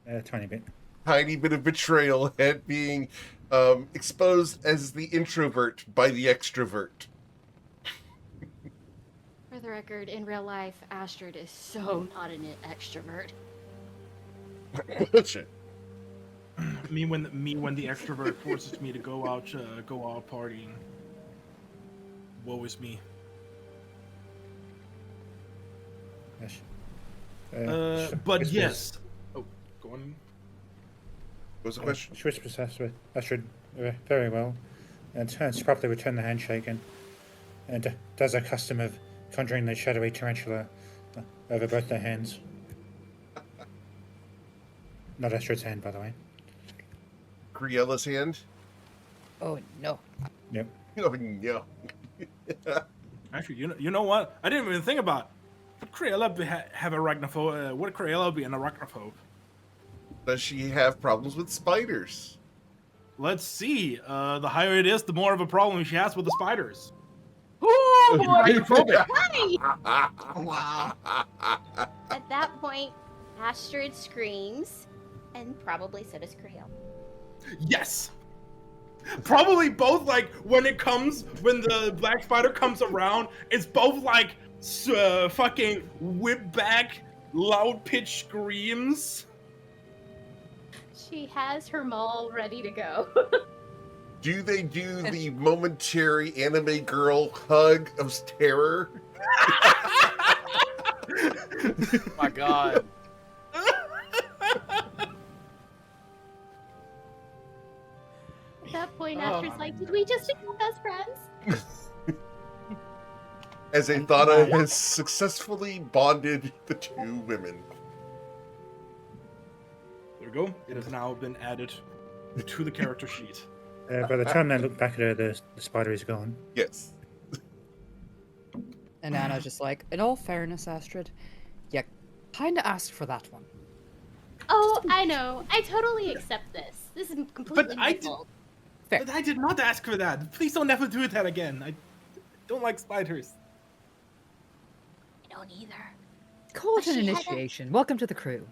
A tiny bit. Tiny bit of betrayal at being exposed as the introvert by the extrovert. For the record, in real life, Astrid is so not an extrovert. Shit. me when the extrovert forces me to go out partying. Woe is me. Yes. But whispers- yes. Oh, go on. What's the question? She whispers Astrid very well, and turns to properly return the handshake and does a custom of conjuring the shadowy tarantula over both their hands. Not Astrid's hand, by the way. Griella's hand? Oh no. Yep. Oh, no. Actually, you know what? I didn't even think about it. Would Craella have arachnophobe? Would Craella be an arachnophobe? Does she have problems with spiders? Let's see. The higher it is, the more of a problem she has with the spiders. Oh Arachnophobic. Wow. At that point, Astrid screams, and probably so does Creel. Yes. Probably both. Like when the black spider comes around, it's both like fucking whip back, loud pitch screams. She has her maul ready to go. Do they do the momentary anime girl hug of terror? My God. At that point, Astrid's like, "Did we just become best friends?" As Ithana has successfully bonded the two women. There we go. It has now been added to the character sheet. By the time I look back at her, the spider is gone. Yes. And Anna's just like, in all fairness, Astrid, you kinda asked for that one. Oh, I know. I totally accept this. This is completely my fault. Fair. But I did not ask for that. Please don't ever do that again. I don't like spiders. I don't either. Call it But an she had a- initiation. Welcome to the crew.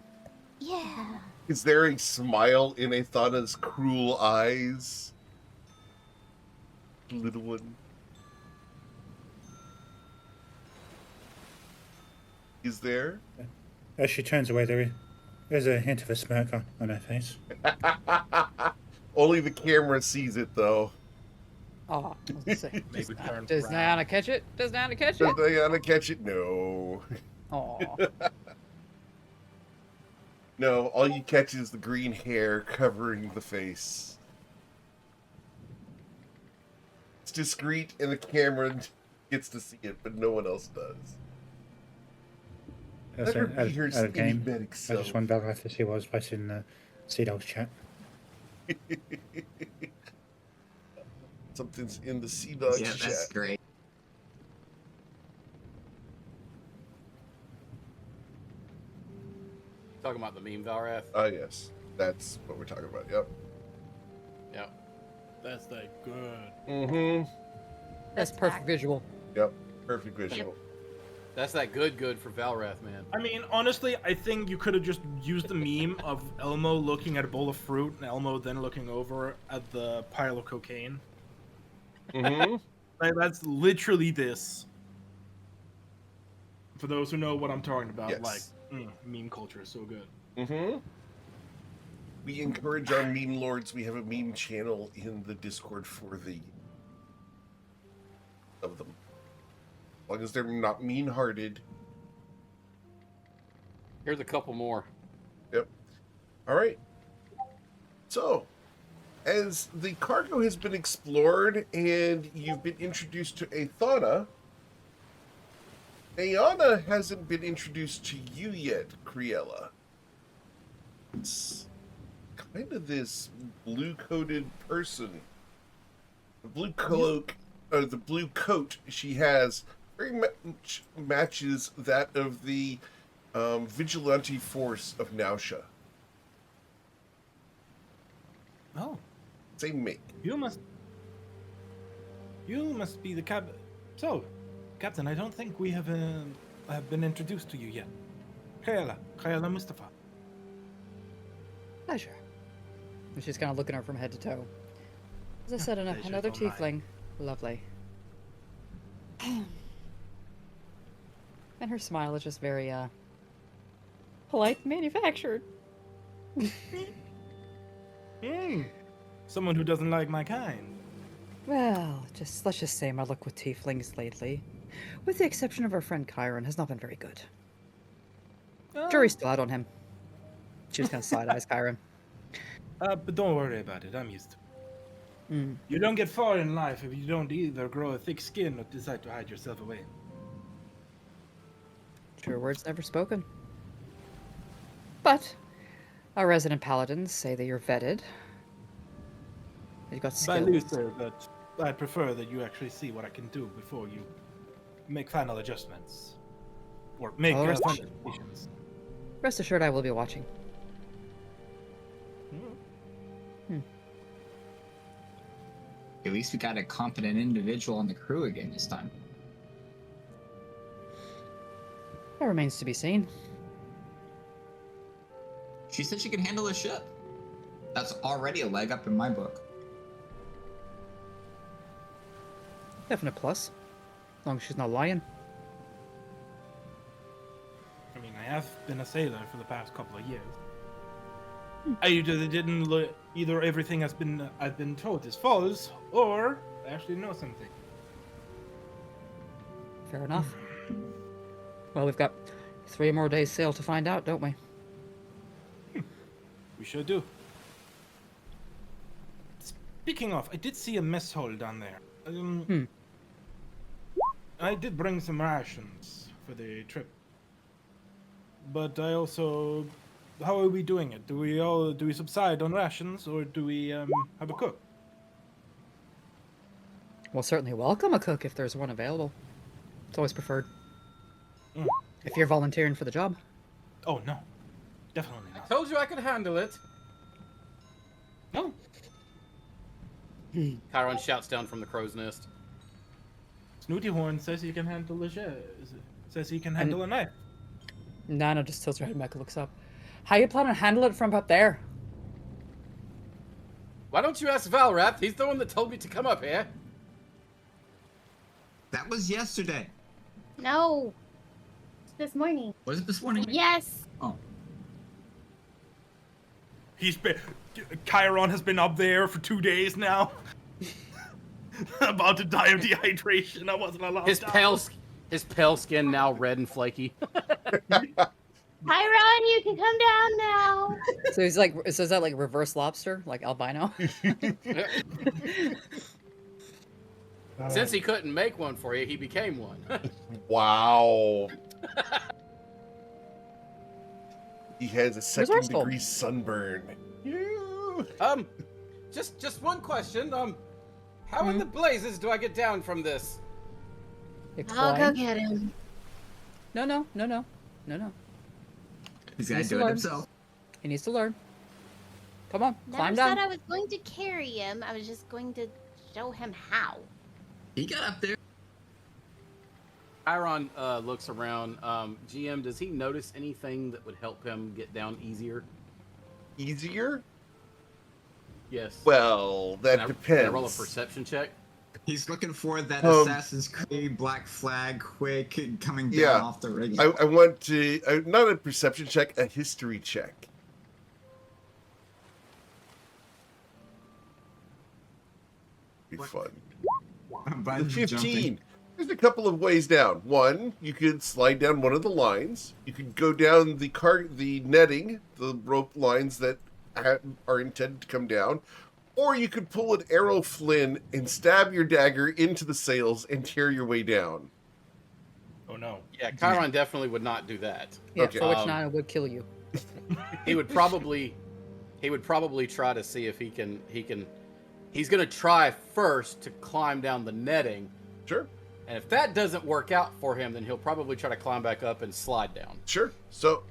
Yeah. Is there a smile in Ithana's cruel eyes? Little one. Is there? As she turns away, there is a hint of a smirk on her face. Only the camera sees it, though. Oh, Maybe turn does around. Diana catch it? Does Diana catch Does it? Diana catch it? No. Oh, No, all you catch is the green hair covering the face. It's discreet, and the camera gets to see it, but no one else does. Let her be her At a game, enigmatic I self. just went back after she was watching the Sea Dogs chat. Something's in the Sea Dogs Yeah, chat. that's great. Talking about the meme, Valrath. Ah, yes. That's what we're talking about. Yep. Yep. That's like good. Mm-hmm. that's perfect visual. Yep. Perfect visual. That's that good for Valrath, man. I mean, honestly, I think you could have just used the meme of Elmo looking at a bowl of fruit and Elmo then looking over at the pile of cocaine. Mm-hmm. Like, that's literally this. For those who know what I'm talking about, Yes. like, meme culture is so good. Mm-hmm. We encourage our meme lords. We have a meme channel in the Discord for the of them. As long as they're not mean-hearted. Here's a couple more. Yep. All right. So, as the cargo has been explored and you've been introduced to Athana, Ayana hasn't been introduced to you yet, Criella. It's kind of this blue-coated person. The blue cloak, or the blue coat she has very much matches that of the vigilante force of Nausha. Oh, Same make. you must be the captain. So, Captain, I don't think we have been introduced to you yet. Kayla Mustafa. Pleasure. And she's kind of looking at her from head to toe. As I said, pleasure's another all mine. tiefling. Lovely. And her smile is just very, polite, manufactured. Someone who doesn't like my kind. Well, let's just say my luck with tieflings lately, with the exception of our friend Chiron, has not been very good. Jury's still out on him. She was kind of side-eyes Chiron. But don't worry about it. I'm used to it. You don't get far in life if you don't either grow a thick skin or decide to hide yourself away. True words never spoken. But our resident paladins say that you're vetted. You've got By skills. Luther, but I prefer that you actually see what I can do before you make final adjustments. Or make Oh, final sure. decisions. Rest assured, I will be watching. At least we got a competent individual on the crew again this time. That remains to be seen. She said she could handle a ship. That's already a leg up in my book. Definite plus. As long as she's not lying. I mean, I have been a sailor for the past couple of years. I either didn't either everything I've been told is false, or I actually know something. Fair enough. Well, we've got 3 more days sail to find out, don't we? We sure do. Speaking of, I did see a mess hall down there. I did bring some rations for the trip. But I also... How are we doing it? Do we subside on rations, or do we have a cook? We'll certainly welcome a cook if there's one available. It's always preferred. If you're volunteering for the job. Oh, no. Definitely not. Told you I could handle it. No. Chiron shouts down from the crow's nest. Snooty Horn says he can handle says he can handle a knife. Nana just tilts her head back and looks up. How you plan on handling it from up there? Why don't you ask Valrath? He's the one that told me to come up here. That was yesterday. No. It's this morning. Was it this morning? Yes. Oh. Chiron has been up there for 2 days now. About to die of dehydration. I wasn't allowed down. His pale skin now red and flaky. Chiron, you can come down now. So he's like, so is that like reverse lobster, like albino? Since he couldn't make one for you, he became one. Wow. He has a second Resourceful. degree sunburn. You. Just one question. How in the blazes do I get down from this? I'll go Explain. get him. No. He's He gonna needs do to it learn. himself. He needs to learn. Come on, Never climb said down. I was going to carry him. I was just going to show him how. He got up there. Chiron looks around. GM, does he notice anything that would help him get down easier? Easier? Yes. Well, that Can depends. I roll a perception check? He's looking for that Um, Assassin's Creed Black Flag quick coming down Yeah. off the regular. I want to not a perception check, a history check. Be fun. Bungee 15. jumping. There's a couple of ways down. One, you could slide down one of the lines. You could go down the netting, the rope lines that are intended to come down. Or you could pull an arrow flint and stab your dagger into the sails and tear your way down. Oh no. Yeah, Chiron definitely would not do that. Yeah, Okay. for which Nana would kill you. He would probably try to see if he can. He's gonna try first to climb down the netting, Sure. and if that doesn't work out for him, then he'll probably try to climb back up and slide down. Sure. So,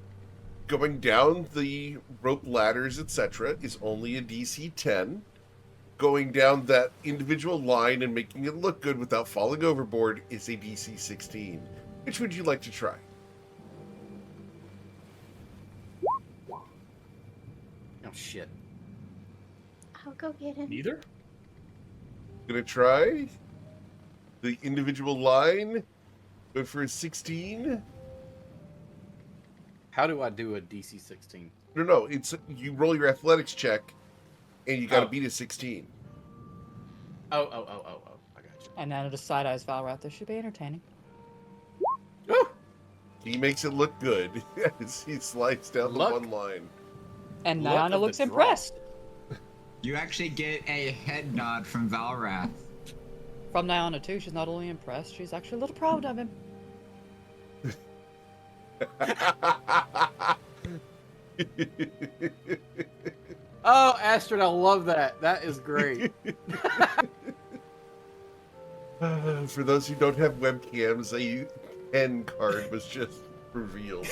going down the rope ladders, etc., is only a DC 10. Going down that individual line and making it look good without falling overboard is a DC 16. Which would you like to try? Oh shit! I'll go get him. Neither? Gonna try the individual line. Go for a 16. How do I do a DC 16? No. It's you roll your athletics check, and you got to Oh. beat a 16. Oh! I got you. And Nana just side eyes Valrath. This should be entertaining. Woo! He makes it look good as he slides down Luck. the one line. And Luck Nana of the looks draw. impressed. You actually get a head nod from Valrath. From Nyana too, she's not only impressed, she's actually a little proud of him. Oh, Astrid, I love that. That is great. For those who don't have webcams, a pen card was just revealed.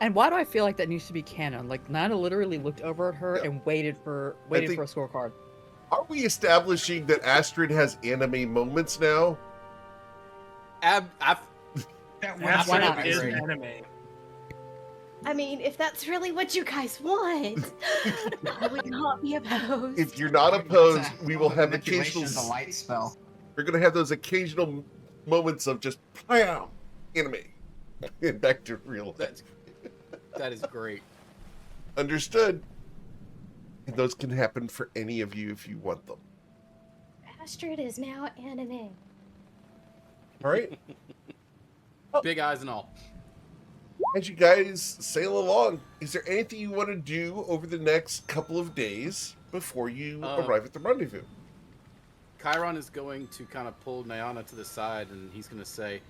And why do I feel like that needs to be canon? Like Nana literally looked over at her Yeah. and waited for think- a scorecard. Are we establishing that Astrid has anime moments now? That That's why why not? it is Great. anime. I mean, if that's really what you guys want, I would not be opposed. If you're not opposed, It's a- we will have manipulation occasional. of the light spell. We're gonna have those occasional moments of just pow, anime, and back to real life. That is great. Understood. And those can happen for any of you if you want them. Astrid is now anime. All right. Big eyes and all. As you guys sail along, is there anything you want to do over the next couple of days before you arrive at the rendezvous? Chiron is going to kind of pull Nyana to the side, and he's going to say,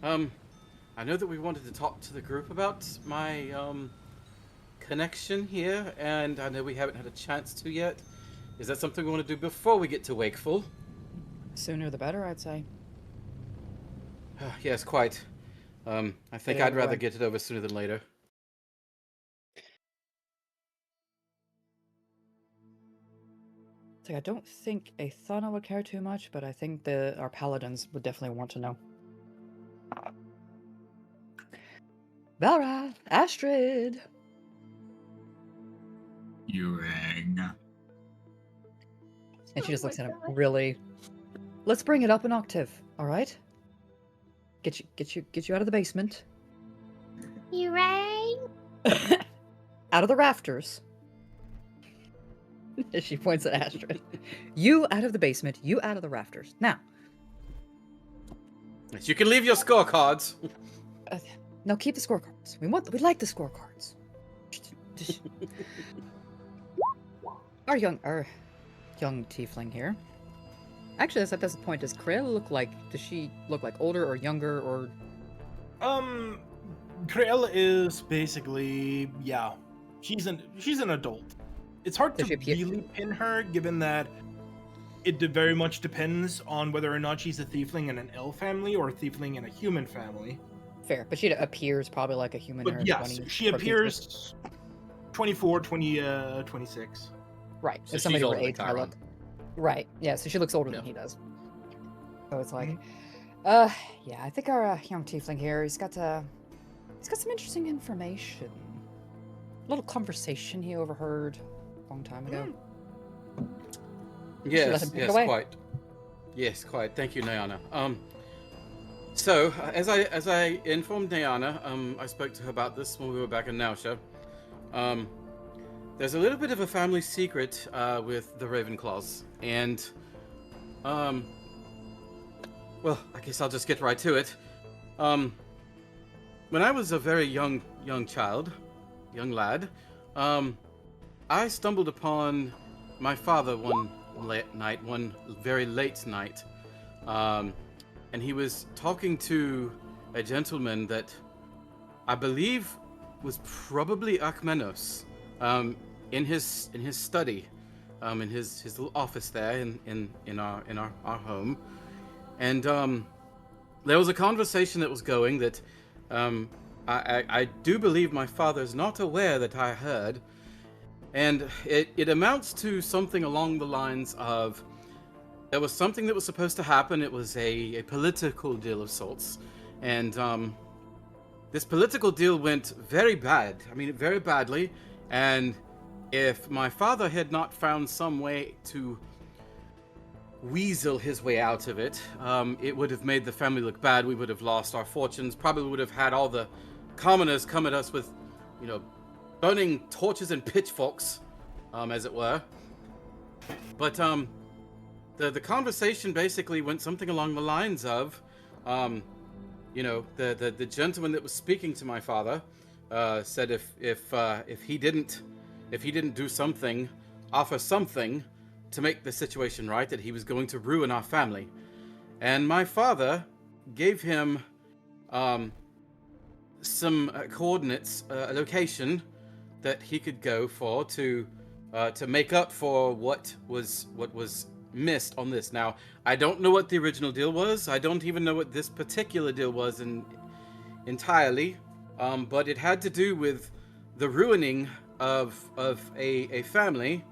I know that we wanted to talk to the group about my connection here, and I know we haven't had a chance to yet. Is that something we want to do before we get to Wakeful? Sooner the better, I'd say. Yes, quite. I think Yeah, I'd rather right. get it over sooner than later. It's like I don't think Athana would care too much, but I think our paladins would definitely want to know. Valrath, Astrid. Urang. And she just Oh looks my at him God. really. Let's bring it up an octave, all right? Get you out of the basement, You rang? out of the rafters, As she points at Astrid. You out of the basement, you out of the rafters. Now. Yes, you can leave your scorecards. No, keep the scorecards. We like the scorecards. Our young tiefling here. Actually, that's at this point. Does she look like older or younger or? Kriel is basically, yeah, she's an adult. It's hard to really pin her, given that it very much depends on whether or not she's a tiefling in an elf family or a tiefling in a human family. Fair, but she appears probably like a human. But yes, she appears 24, 26. Right. So if somebody she's were older than age, I Chiron. look. Right. Yeah. So she looks older Yeah. than he does. So it's like, yeah. I think our young tiefling here, he's got some interesting information. A little conversation he overheard a long time ago. Yes, quite. Yes, quite. Thank you, Nyana. So as I informed Nyana, I spoke to her about this when we were back in Nausha. There's a little bit of a family secret with the Ravenclaws, and well, I guess I'll just get right to it. When I was a very young lad, I stumbled upon my father one very late night, and he was talking to a gentleman that I believe was probably Akmenos, in his study, in his little office there in our home, and there was a conversation that was going that I do believe my father's not aware that I heard, and it amounts to something along the lines of there was something that was supposed to happen. It was a political deal of sorts, and this political deal went very bad. I mean, very badly, and if my father had not found some way to weasel his way out of it, it would have made the family look bad. We would have lost our fortunes, probably would have had all the commoners come at us with, burning torches and pitchforks, as it were. But the conversation basically went something along the lines of, the gentleman that was speaking to my father said if he didn't do something, offer something to make the situation right, that he was going to ruin our family. And my father gave him some coordinates, a location that he could go for to make up for what was missed on this. Now, I don't know what the original deal was. I don't even know what this particular deal was entirely, but it had to do with the ruining of a family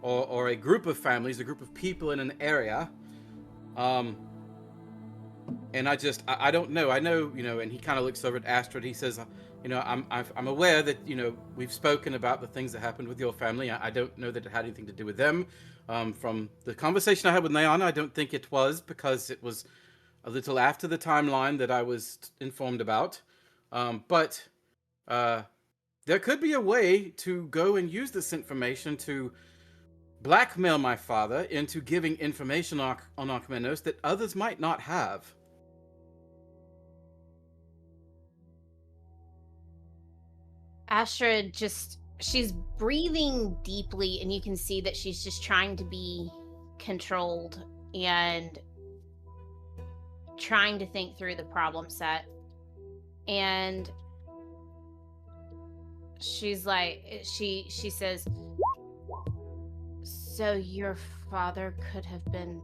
or a group of families, a group of people in an area. And I don't know. I know, and he kind of looks over at Astrid. He says, I'm aware that, we've spoken about the things that happened with your family. I don't know that it had anything to do with them. From the conversation I had with Nyana, I don't think it was, because it was a little after the timeline that I was informed about. But there could be a way to go and use this information to blackmail my father into giving information on Akmenos that others might not have. Astrid she's breathing deeply, and you can see that she's just trying to be controlled and trying to think through the problem set. And she's like, she says, so your father could have been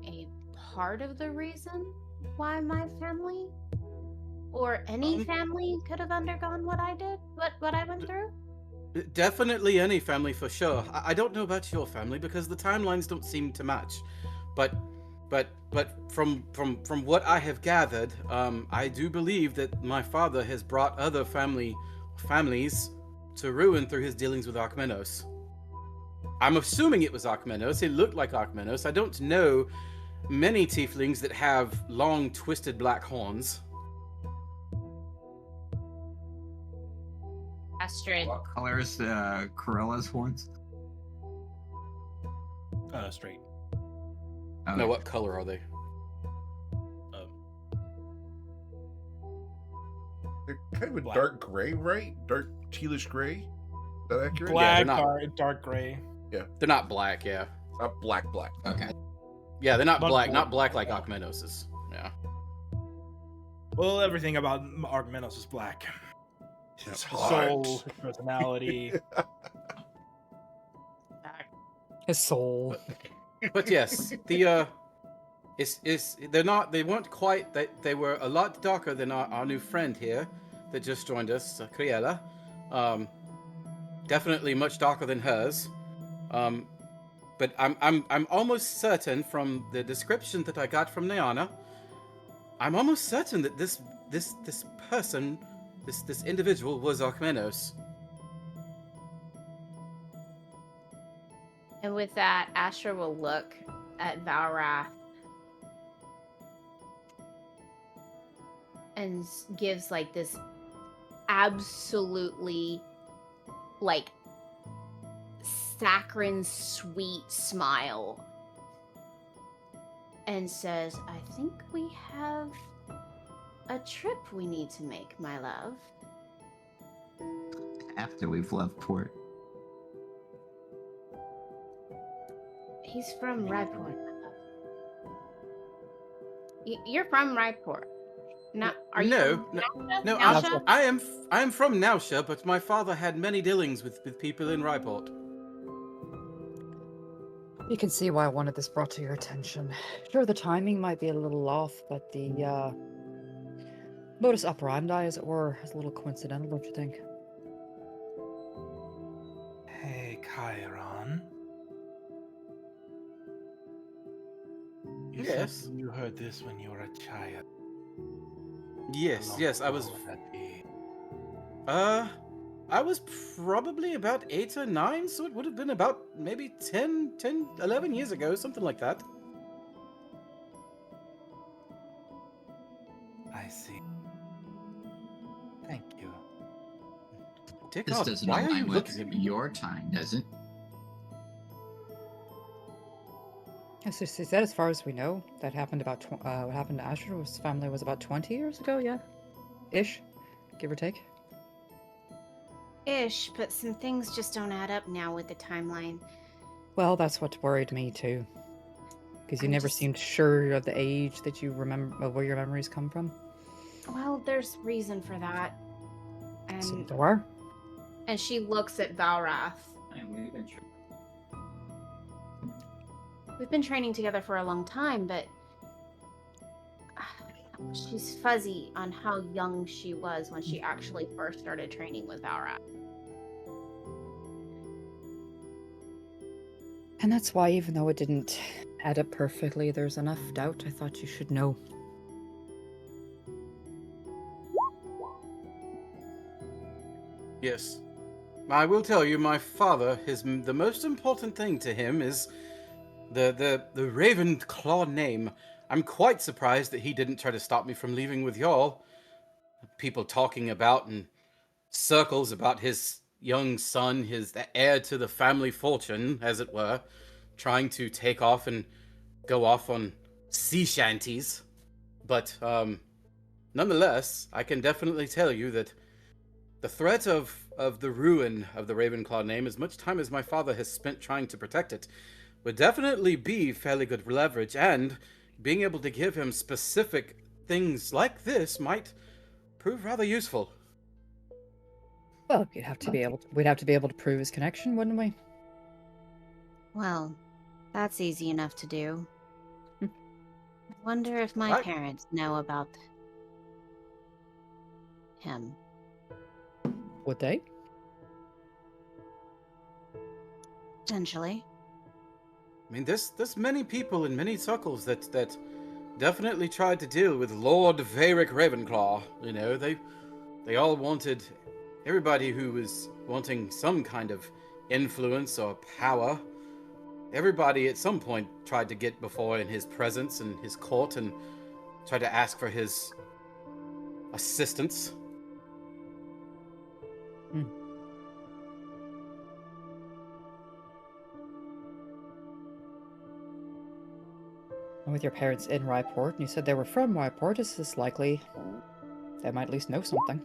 a part of the reason why my family or any family could have undergone what I did, what I went through? Definitely any family, for sure. I don't know about your family because the timelines don't seem to match, but from what I have gathered, I do believe that my father has brought other families to ruin through his dealings with Akmenos. I'm assuming it was Akmenos. It looked like Akmenos. I don't know many tieflings that have long, twisted black horns. Astrid. What color is Corella's horns? Straight. Okay. No, what color are they? They're kind of a Black. dark gray, right? Dark tealish gray. Is that accurate? Yeah, they're Black, not- dark gray. They're not black, yeah. Not black. Okay. Yeah, they're not Not black. black. Not black like Akmenos'. Yeah. Well, everything about Argmenos is black. His His heart. soul, his personality. His soul. But yes, the they weren't quite, they were a lot darker than our new friend here that just joined us, Criella. Definitely much darker than hers. But I'm almost certain from the description that I got from Niana, I'm almost certain that this person, this individual was Archmenos. And with that, Astra will look at Valrath and gives like this absolutely like saccharine sweet smile and says, I think we have a trip we need to make, my love. After we've left port. He's from Raiport, my love. You're from Raiport. No, are you? No, from no, Nausea? no. Nausea? I am from Nausea, but my father had many dealings with people in Ryport. You can see why I wanted this brought to your attention. Sure, the timing might be a little off, but the modus operandi, as it were, is a little coincidental, don't you think? Hey, Chiron. You said Yes. you heard this when you were a child. Yes, How yes, I long was. ago would that be? I was probably about 8 or 9, so it would have been about maybe 10, 11 years ago, something like that. I see. Thank you. Dick This off, doesn't why are you align with looking at me? your time, does it? Yes, so she said, as far as we know, that happened about what happened to Asher's family was about 20 years ago, yeah? Ish, give or take. Ish, but some things just don't add up now with the timeline. Well, that's what worried me too. Because you I'm never just- seemed sure of the age that you remember, where your memories come from. Well, there's reason for that. So And there are. and she looks at Valrath. We've been training together for a long time, but she's fuzzy on how young she was when she actually first started training with Valrath. And that's why, even though it didn't add up perfectly, there's enough doubt I thought you should know. Yes. I will tell you, my father, the most important thing to him is the Ravenclaw name. I'm quite surprised that he didn't try to stop me from leaving with y'all. People talking about in circles about his young son, the heir to the family fortune, as it were, trying to take off and go off on sea shanties. But nonetheless, I can definitely tell you that the threat of the ruin of the Ravenclaw name, as much time as my father has spent trying to protect it, would definitely be fairly good leverage, and being able to give him specific things like this might prove rather useful. Well, we'd have to be able to prove his connection, wouldn't we? Well, that's easy enough to do. Hmm. I wonder if my Right. parents know about him. Would they? Potentially. I mean, there's many people in many circles that definitely tried to deal with Lord Varric Ravenclaw. You know, they all wanted, everybody who was wanting some kind of influence or power, everybody at some point tried to get before in his presence and his court and tried to ask for his assistance. And with your parents in Ryport, and you said they were from Ryport, is this likely they might at least know something?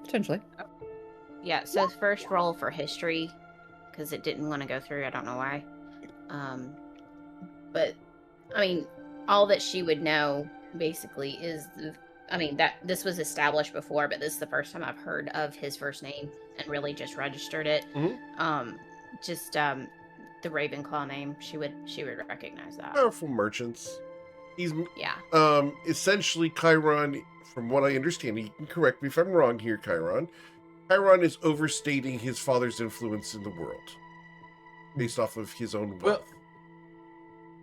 Potentially. Yeah, so first roll for history, because it didn't want to go through. I don't know why. But I mean, all that she would know basically is that this was established before, but this is the first time I've heard of his first name and really just registered it. Just the Ravenclaw name, she would recognize that. Powerful merchants. He's Yeah. essentially Chiron, from what I understand. You can correct me if I'm wrong here, Chiron. Chiron is overstating his father's influence in the world based off of his own wealth.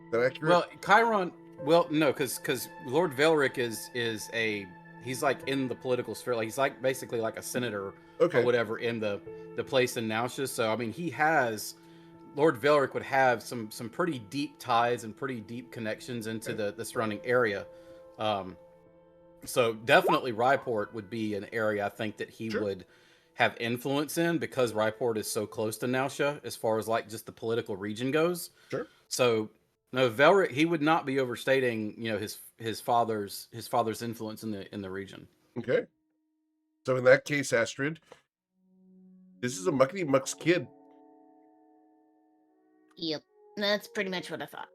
Is that accurate? Well, Chiron. Well, no, because Lord Velric is he's like in the political sphere. Like he's like basically like a senator or whatever in the place in Nausea. So I mean, Lord Velric would have some pretty deep ties and pretty deep connections into the surrounding area. So definitely Ryport would be an area I think that he would have influence in, because Ryport is so close to Nausea as far as like just the political region goes. Sure. So no, Velric, he would not be overstating, his father's influence in the region. Okay. So in that case, Astrid, this is a muckety muck's kid. Yep. That's pretty much what I thought.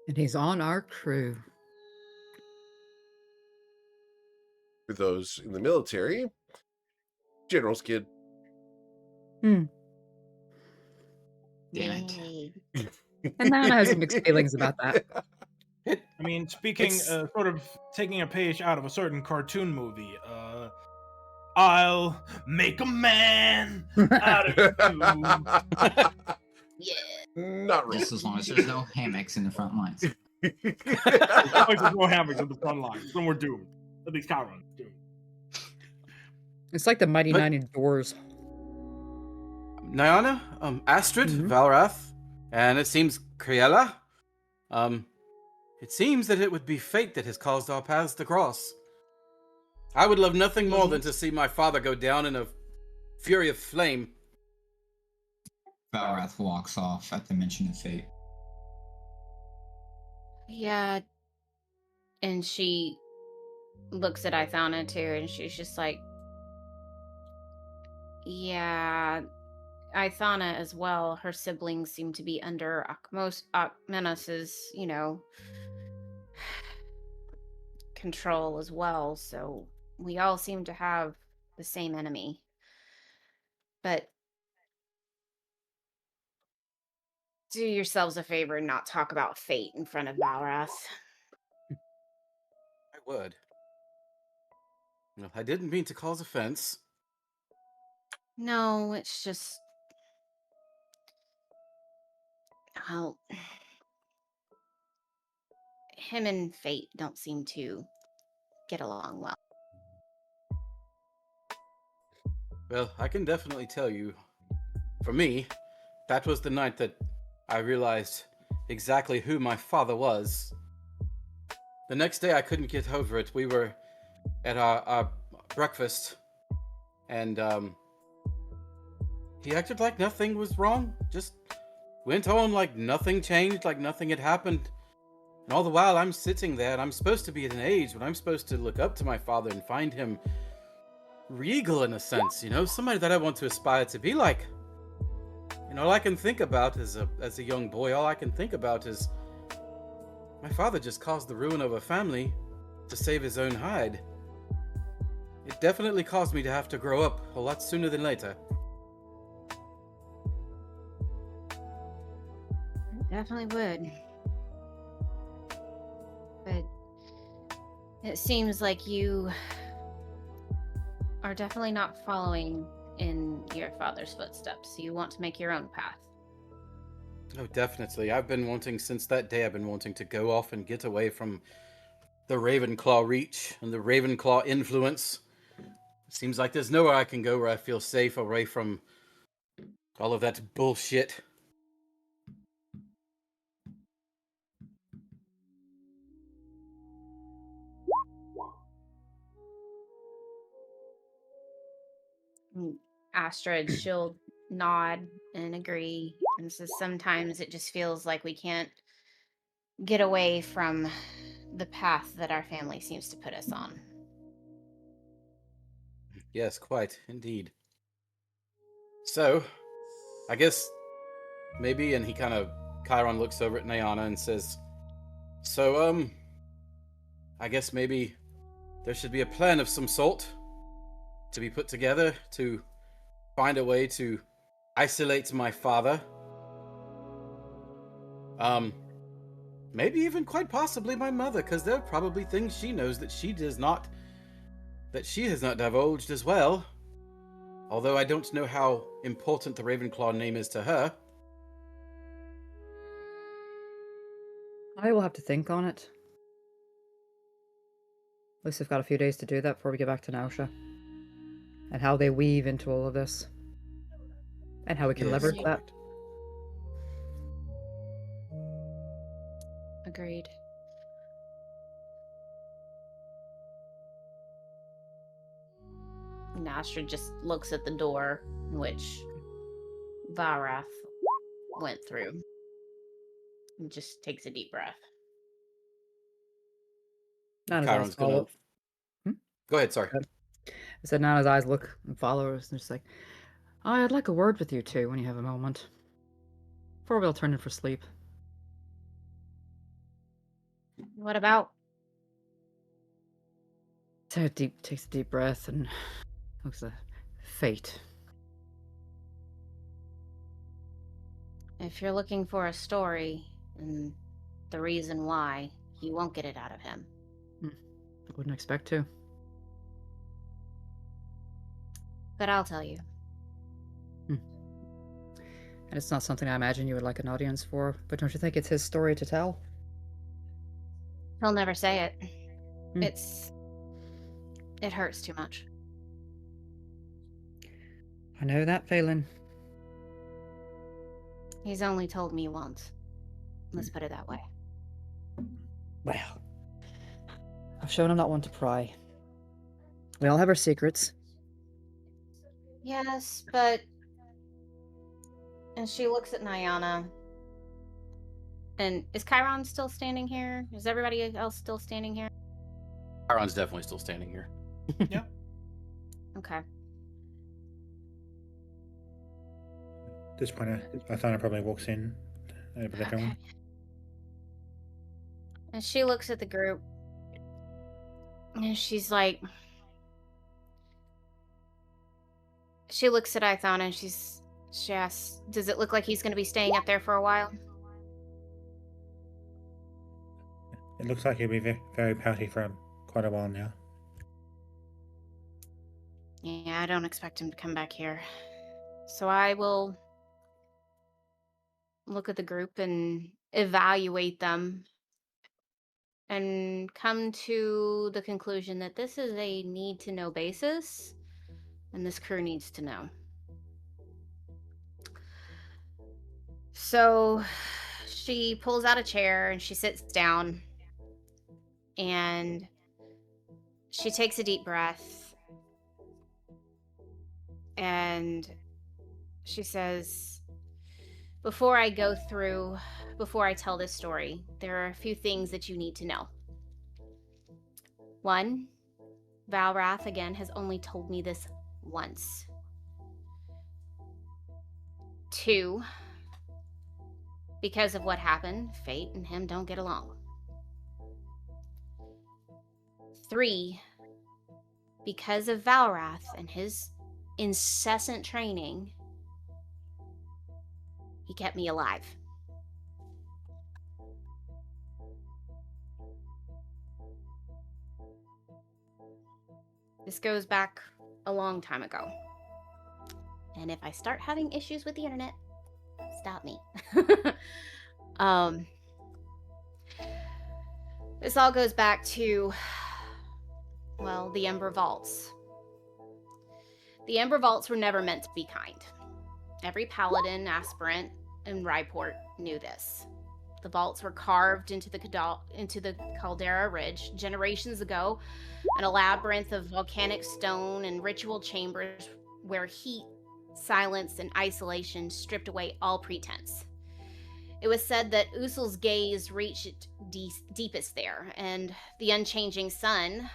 And he's on our crew. For those in the military, general's kid. Damn it. Yay. And Nana has some mixed feelings about that. I mean, speaking, sort of taking a page out of a certain cartoon movie, I'll make a man out of you. Yeah. Not really. Just as long as there's no hammocks in the front lines. As long as there's no hammocks on the front lines, then we're doomed. At least Chiron's doomed. It's like the Mighty Nine indoors. Nyana, Astrid, Valrath, and it seems Criella. It seems that it would be fate that has caused our paths to cross. I would love nothing more than to see my father go down in a fury of flame. Valrath walks off at the mention of fate. Yeah. And she looks at Ithana too, and she's just like, yeah, Ithana as well. Her siblings seem to be under Akmenos's, control as well. So we all seem to have the same enemy. But do yourselves a favor and not talk about fate in front of Valrath. I would. Well, I didn't mean to cause offense. No, it's just... Well, him and Fate don't seem to get along well. Well, I can definitely tell you, for me, that was the night that I realized exactly who my father was. The next day I couldn't get over it. We were at our breakfast, and he acted like nothing was wrong. Just went on like nothing changed, like nothing had happened. And all the while I'm sitting there, and I'm supposed to be at an age when I'm supposed to look up to my father and find him regal in a sense, somebody that I want to aspire to be like. All I can think about as a young boy, all I can think about is my father just caused the ruin of a family to save his own hide. It definitely caused me to have to grow up a lot sooner than later. Definitely would. But it seems like you are definitely not following in your father's footsteps. You want to make your own path. Oh, definitely. I've been wanting, since that day, I've been wanting to go off and get away from the Ravenclaw reach and the Ravenclaw influence. It seems like there's nowhere I can go where I feel safe away from all of that bullshit. Astrid, she'll nod and agree, and says sometimes it just feels like we can't get away from the path that our family seems to put us on. Yes, quite, indeed. So, I guess maybe, and he kind of, Chiron looks over at Nyana and says, so, I guess maybe there should be a plan of some sort to be put together to find a way to isolate my father. Maybe even quite possibly my mother, because there are probably things she knows that she has not divulged as well. Although I don't know how important the Ravenclaw name is to her. I will have to think on it. At least I've got a few days to do that before we get back to Nausea. And how they weave into all of this. And how we can Yes. leverage that. Agreed. And Astrid just looks at the door, which Varath went through, and just takes a deep breath. Nana's Chiron's eyes follow. Go ahead, sorry. I said Nana's eyes look and follow us, and just like, oh, I'd like a word with you two when you have a moment. Before we all turn in for sleep. What about? Takes a deep breath and looks at fate. If you're looking for a story and the reason why, you won't get it out of him. I wouldn't expect to. But I'll tell you. And it's not something I imagine you would like an audience for, but don't you think it's his story to tell? He'll never say it. Hmm. It hurts too much. I know that feeling. He's only told me once. Let's put it that way. Well, I've shown him not one to pry. We all have our secrets. Yes, but... And she looks at Nyana. And is Chiron still standing here? Is everybody else still standing here? Chiron's definitely still standing here. Yeah. Okay. At this point, Athana probably walks in with everyone. And she looks at the group. And she's like... She looks at Athana and she asks, does it look like he's going to be staying up there for a while? It looks like he'll be very pouty for quite a while now. Yeah, I don't expect him to come back here. So I will look at the group and evaluate them and come to the conclusion that this is a need-to-know basis, and this crew needs to know. So she pulls out a chair and she sits down and she takes a deep breath and she says, before I tell this story, there are a few things that you need to know. One, Valrath, again, has only told me this once. Two, because of what happened, Fate and him don't get along. 3, because of Valrath and his incessant training, he kept me alive. This goes back a long time ago. And if I start having issues with the internet, stop me. This all goes back to, well, the Ember Vaults. The Ember Vaults were never meant to be kind. Every paladin, aspirant, and Ryport knew this. The vaults were carved into the Caldera Ridge generations ago, and a labyrinth of volcanic stone and ritual chambers where heat, silence, and isolation stripped away all pretense. It was said that Usul's gaze reached deepest there, and the unchanging sun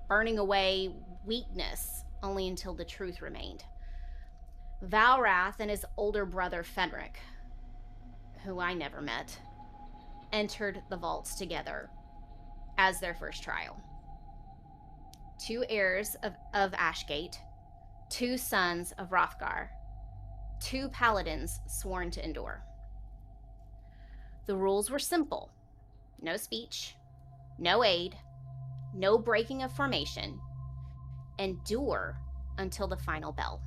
burning away weakness only until the truth remained. Valrath and his older brother Fenric, who I never met, entered the vaults together as their first trial. 2 heirs of Ashgate, 2 sons of Hrothgar, 2 paladins sworn to endure. The rules were simple: no speech, no aid, no breaking of formation, endure until the final bell.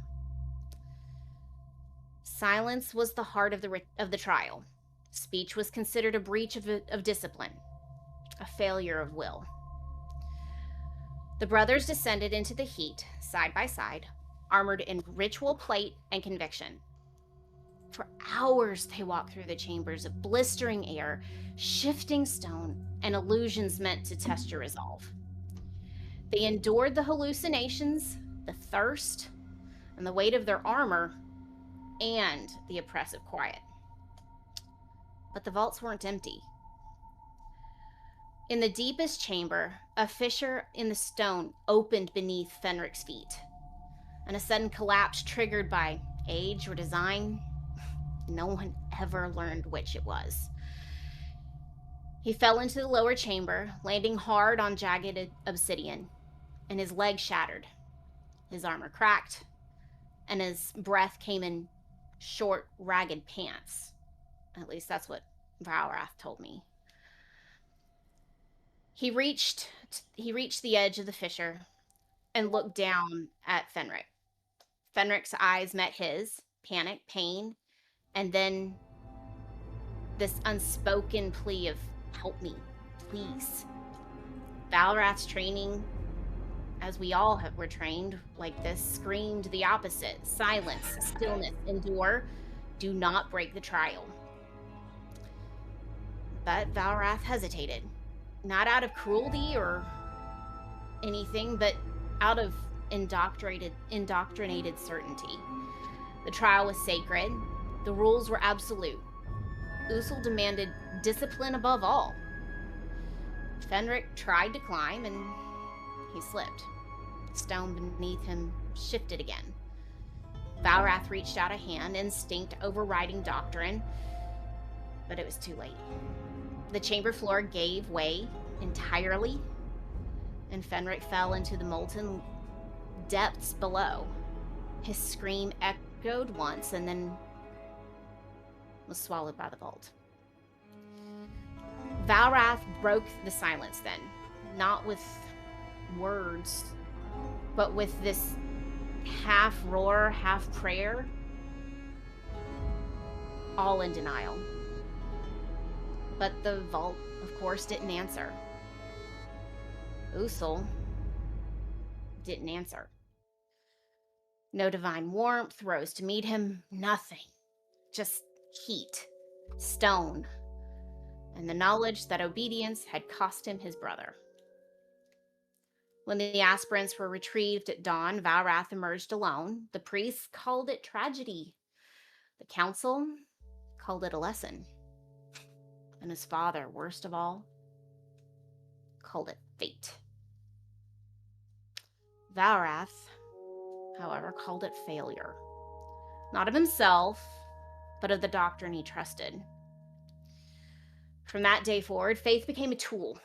Silence was the heart of the trial. Speech was considered a breach of discipline, a failure of will. The brothers descended into the heat, side by side, armored in ritual plate and conviction. For hours they walked through the chambers of blistering air, shifting stone, and illusions meant to test your resolve. They endured the hallucinations, the thirst, and the weight of their armor, and the oppressive quiet. But the vaults weren't empty. In the deepest chamber, a fissure in the stone opened beneath Fenric's feet, and a sudden collapse triggered by age or design. No one ever learned which it was. He fell into the lower chamber, landing hard on jagged obsidian, and his leg shattered. His armor cracked, and his breath came in short, ragged pants. At least that's what Valrath told me. He reached the edge of the fissure and looked down at Fenric. Fenric's eyes met his, panic, pain, and then this unspoken plea of, "Help me, please." Valrath's training, as we all were trained like this, screamed the opposite: silence, stillness, endure, do not break the trial. But Valrath hesitated, not out of cruelty or anything, but out of indoctrinated certainty. The trial was sacred. The rules were absolute. Usul demanded discipline above all. Fenric tried to climb, and he slipped. The stone beneath him shifted again. Valrath reached out a hand, instinct overriding doctrine, but it was too late. The chamber floor gave way entirely, and Fenric fell into the molten depths below. His scream echoed once and then was swallowed by the vault. Valrath broke the silence then, not with words, but with this half roar, half prayer, all in denial. But the vault, of course, didn't answer. Usul didn't answer. No divine warmth rose to meet him, nothing. Just heat, stone, and the knowledge that obedience had cost him his brother. When the aspirants were retrieved at dawn, Valrath emerged alone. The priests called it tragedy. The council called it a lesson. And his father, worst of all, called it fate. Valrath, however, called it failure. Not of himself, but of the doctrine he trusted. From that day forward, faith became a tool,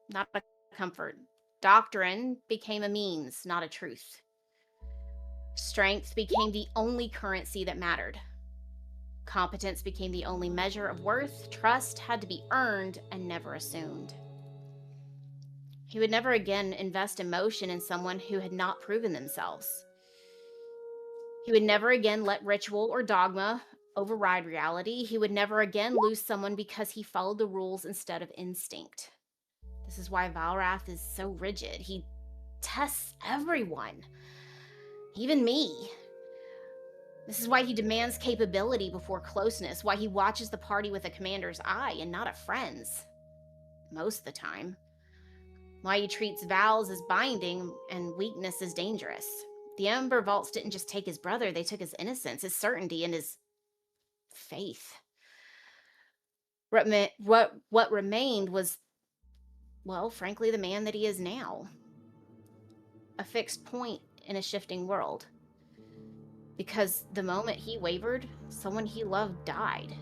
not a comfort. Doctrine became a means, not a truth. Strength became the only currency that mattered. Competence became the only measure of worth. Trust had to be earned and never assumed. He would never again invest emotion in someone who had not proven themselves. He would never again let ritual or dogma override reality. He would never again lose someone because he followed the rules instead of instinct. This is why Valrath is so rigid. He tests everyone, even me. This is why he demands capability before closeness, why he watches the party with a commander's eye and not a friend's, most of the time. Why he treats vows as binding and weakness as dangerous. The Ember Vaults didn't just take his brother, they took his innocence, his certainty, and his faith. what remained was, well, frankly, the man that he is now. A fixed point in a shifting world. Because the moment he wavered, someone he loved died.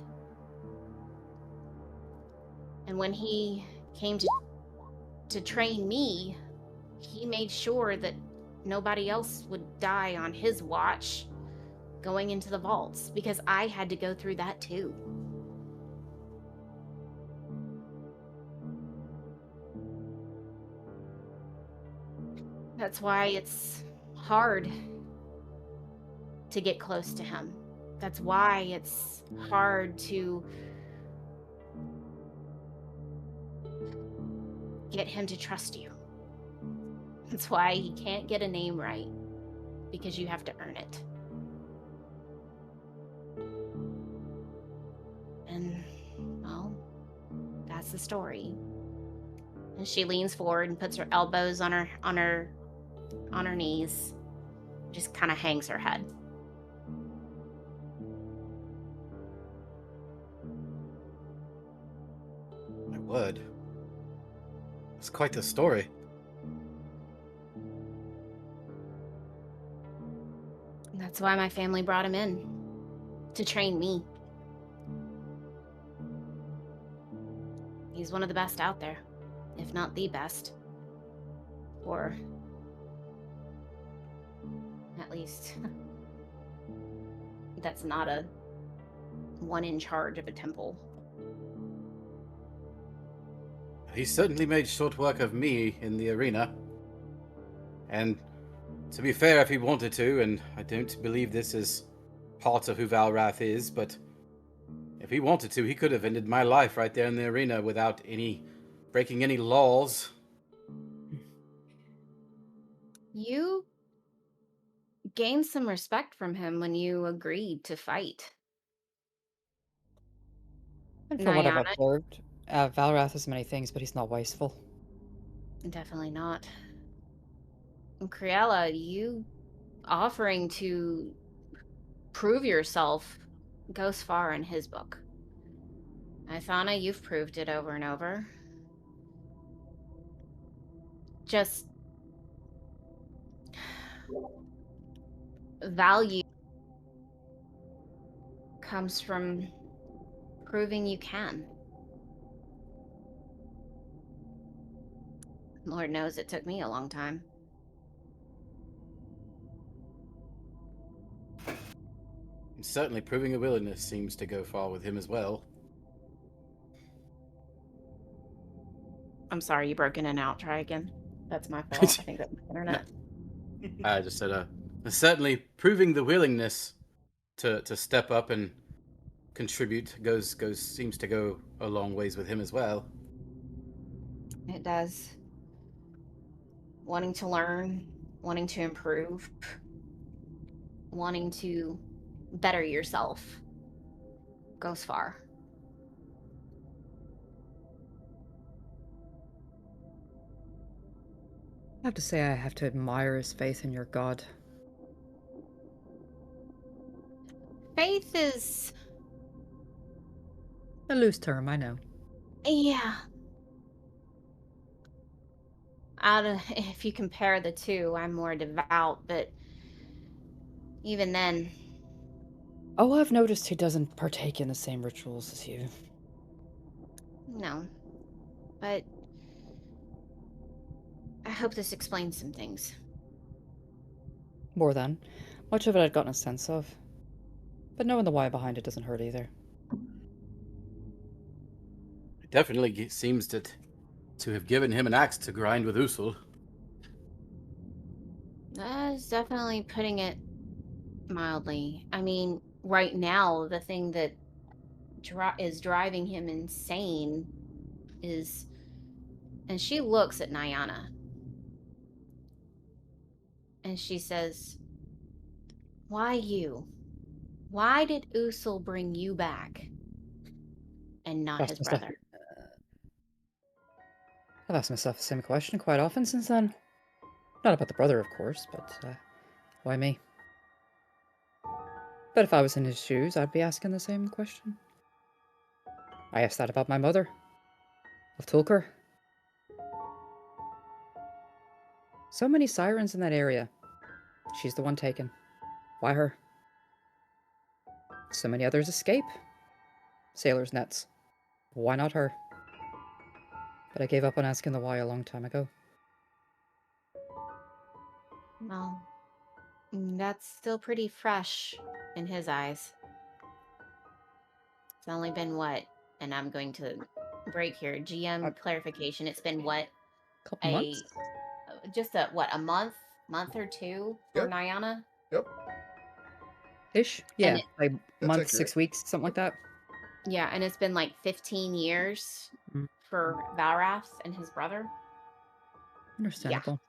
And when he came to train me, he made sure that nobody else would die on his watch going into the vaults, because I had to go through that too. That's why it's hard to get close to him. That's why it's hard to get him to trust you. That's why he can't get a name right, because you have to earn it. And, well, that's the story. And she leans forward and puts her elbows on her knees, just kind of hangs her head. My word. It's quite the story. And that's why my family brought him in, to train me. He's one of the best out there, if not the best. Or at least that's not a one in charge of a temple. He certainly made short work of me in the arena. And to be fair, if he wanted to, and I don't believe this is part of who Valrath is, but if he wanted to, he could have ended my life right there in the arena without breaking any laws. You gained some respect from him when you agreed to fight. And from what I've Nyana, observed, Valrath is many things, but he's not wasteful. definitely not. And Criella, you offering to prove yourself goes far in his book. Ithana, you've proved it over and over. Just value comes from proving you can. Lord knows it took me a long time. And certainly proving a willingness seems to go far with him as well. I'm sorry, you broke in and out. Try again. That's my fault. I think that's my internet. I just said, certainly proving the willingness to step up and contribute seems to go a long ways with him as well. It does. Wanting to learn, wanting to improve, wanting to better yourself goes far. I have to say I have to admire his faith in your god. Faith is, A loose term, I know. yeah. If you compare the two, I'm more devout, but even then. Oh, I've noticed he doesn't partake in the same rituals as you. No. But I hope this explains some things. More than. Much of it I'd gotten a sense of. But knowing the why behind it doesn't hurt either. It definitely seems to have given him an axe to grind with Usul. That's definitely putting it mildly. I mean, right now, the thing that is driving him insane is... And she looks at Nyana. And she says, "Why you? Why did Usul bring you back and not his brother?" I've asked myself the same question quite often since then. Not about the brother, of course, but why me? But if I was in his shoes, I'd be asking the same question. I asked that about my mother, of Tulkur. So many sirens in that area. She's the one taken. Why her? So many others escape. Sailors' nets. Why not her? But I gave up on asking the why a long time ago. Well, that's still pretty fresh in his eyes. It's only been what? And I'm going to break here. GM clarification. It's been what? Couple months? Just a month or two for Yep. Nyana? Yep. Ish? Yeah, it- like month, accurate. 6 weeks, something like that. Yeah, and it's been like 15 years Mm. for Valrath and his brother. Understandable.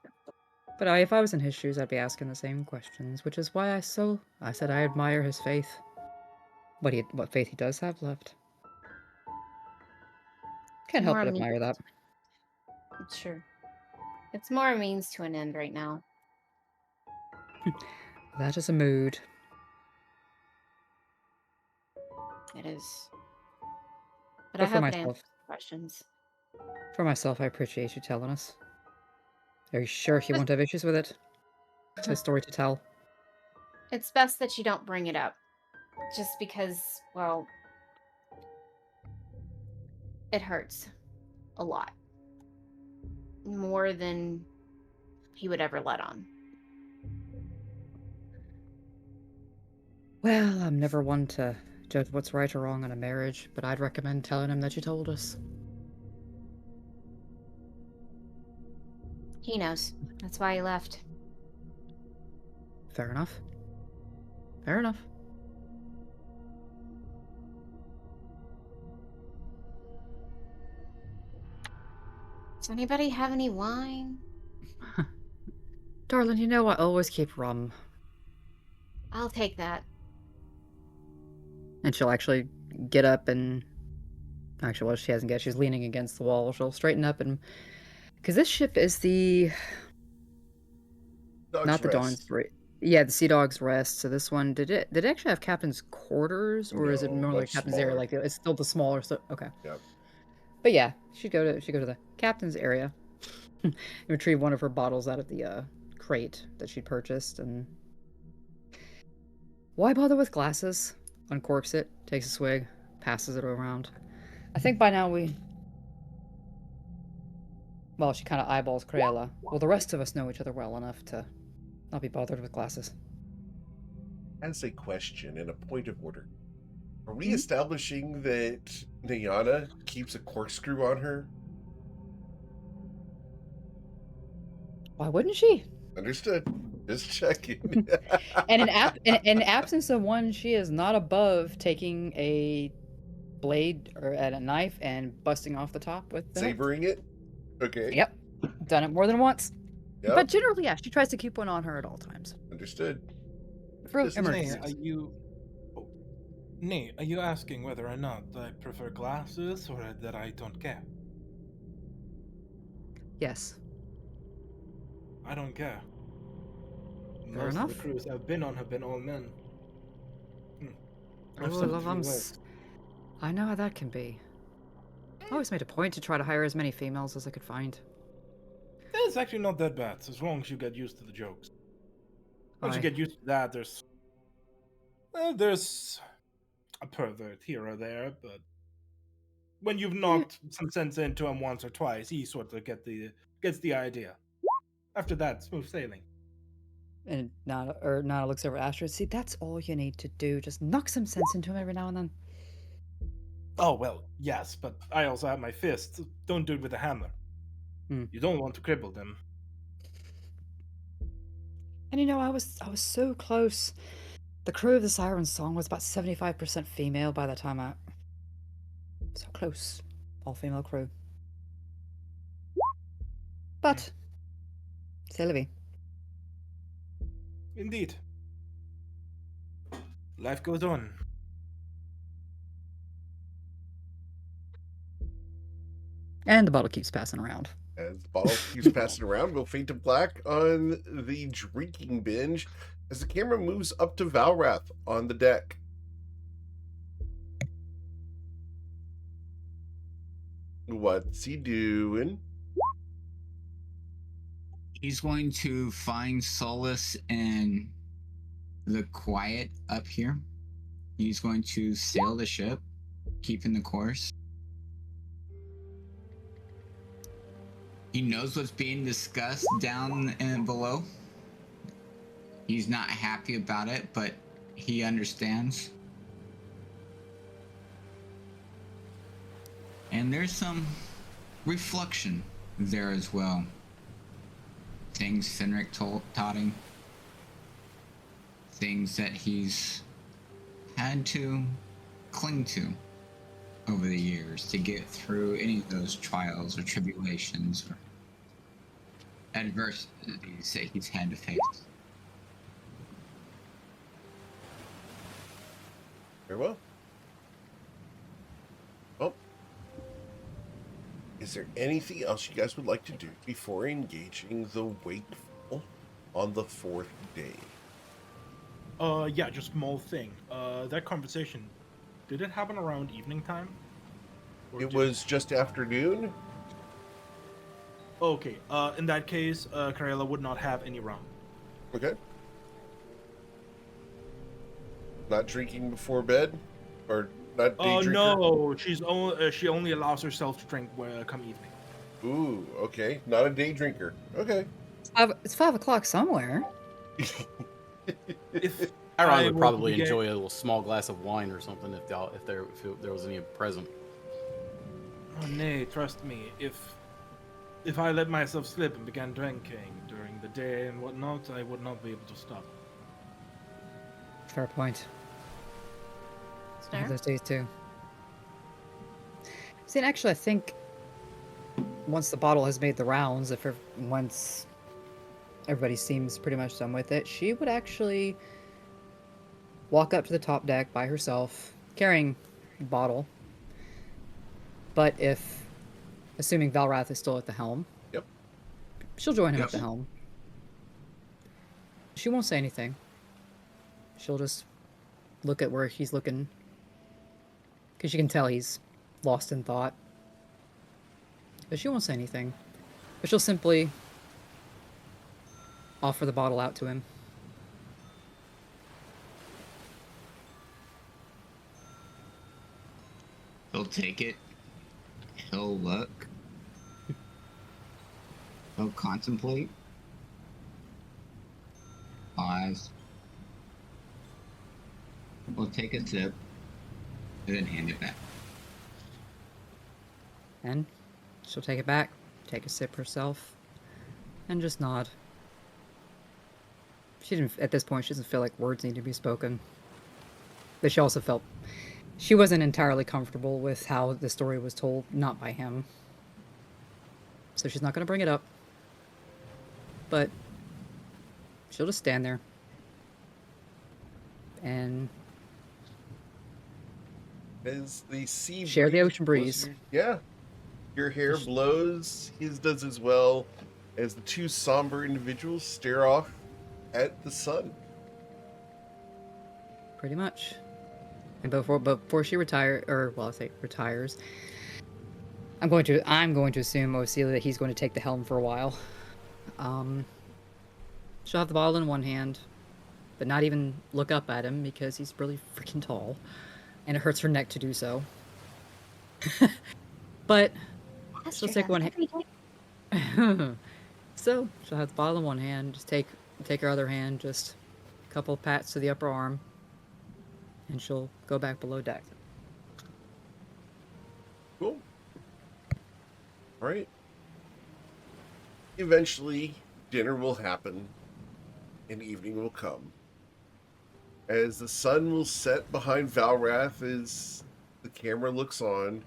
But if I was in his shoes, I'd be asking the same questions, which is why I said I admire his faith. What faith he does have left. Can't help More but a means- admire that. Sure. It's more a means to an end right now. That is a mood. It is. But But I for hope it myself, answers questions. I appreciate you telling us. Are you sure he won't have issues with it? It's his story to tell. It's best that you don't bring it up. Just because, well, it hurts a lot. More than he would ever let on. Well, I'm never one to judge what's right or wrong in a marriage, but I'd recommend telling him that you told us. He knows. That's why he left. Fair enough. Fair enough. Does anybody have any wine? Darling, you know I always keep rum. I'll take that. And she'll actually get up and... Actually, well, she hasn't got. She's leaning against the wall. She'll straighten up and... Because this ship is the... Dog's Not the Rest. Dawn's... Yeah, the Sea Dogs Rest. So this one, did it actually have captain's quarters? Or is it No, more like much captain's area? smaller. Like, it's still the smaller... So, okay. Yep. But yeah, she'd go to the captain's area and retrieve one of her bottles out of the crate that she'd purchased. And why bother with glasses? Uncorks it, takes a swig, passes it around. I think by now well, she kind of eyeballs Craella. Well, the rest of us know each other well enough to not be bothered with glasses. As a question and a point of order, are we Mhm. establishing that Nyana keeps a corkscrew on her? Why wouldn't she? Understood. Just checking. And in absence of one, she is not above taking a blade or at a knife and busting off the top with the hilt. Savoring it? Okay. Yep. Done it more than once. Yep. But generally, yeah, she tries to keep one on her at all times. Understood. For This is- Nay, emergencies. are you asking whether or not I prefer glasses or that I don't care? Yes. I don't care. Fair Most of enough. the crews I've been on have been all men. Oh, I've suffered love, few words. I know how that can be. I always made a point to try to hire as many females as I could find. It's actually not that bad, as long as you get used to the jokes. Once you Aye. get used to that, there's a pervert here or there, but when you've knocked some sense into him once or twice, he sort of gets the idea. After that, smooth sailing. And Nana looks over at Astrid. See, that's all you need to do. Just knock some sense into him every now and then. Oh well, yes, but I also have my fists. Don't do it with a hammer. Hmm. You don't want to cripple them. And you know, I was so close. The crew of the Siren Song was about 75% female by the time I... So close. All female crew. But... C'est la vie. Indeed. Life goes on. And the bottle keeps passing around. As the bottle keeps passing around, we'll fade to black on the drinking binge as the camera moves up to Valrath on the deck. What's he doing? He's going to find solace in the quiet up here. He's going to sail the ship, keeping the course. He knows what's being discussed down and below. He's not happy about it, but he understands. And there's some reflection there as well. Things Fenric taught him. Things that he's had to cling to over the years to get through any of those trials or tribulations or adversities that he's had to face. Very well. Well, is there anything else you guys would like to do before engaging the wakeful on the 4th day? Yeah, just small thing. That conversation, did it happen around evening time? Or It did was just afternoon. Okay, in that case, Karela would not have any rum. Okay. Not drinking before bed, or not day Oh drinker. no, she only allows herself to drink come evening. Ooh, okay. Not a day drinker. Okay. It's 5 o'clock somewhere. If Iron I would were probably to get- enjoy a little small glass of wine or something if there was any present. Oh nay, trust me. If I let myself slip and began drinking during the day and whatnot, I would not be able to stop. Fair point. I have Sir? those days too. See, and actually, I think once the bottle has made the rounds, once everybody seems pretty much done with it, she would actually walk up to the top deck by herself, carrying the bottle. But assuming Valrath is still at the helm, Yep. she'll join him Yep. at the helm. She won't say anything. She'll just look at where he's looking, because you can tell he's lost in thought. But she won't say anything. But she'll simply offer the bottle out to him. He'll take it. He'll look. He'll contemplate. Pause. We'll take a sip and then hand it back. And she'll take it back, take a sip herself, and just nod. At this point, she doesn't feel like words need to be spoken. But she also felt she wasn't entirely comfortable with how the story was told, not by him. So she's not going to bring it up. But she'll just stand there. And As the sea share the breeze ocean breeze. blows yeah. Your hair blows, his does as well, as the two somber individuals stare off at the sun. Pretty much. And before she retires, I'm going to assume Ocelia that he's going to take the helm for a while. She'll have the bottle in one hand, but not even look up at him because he's really freaking tall, and it hurts her neck to do so. But she'll take one hand. So she'll have the bottle in one hand, just take her other hand, just a couple of pats to the upper arm, and she'll go back below deck. Cool. All right. Eventually, dinner will happen and evening will come. As the sun will set behind Valrath as the camera looks on,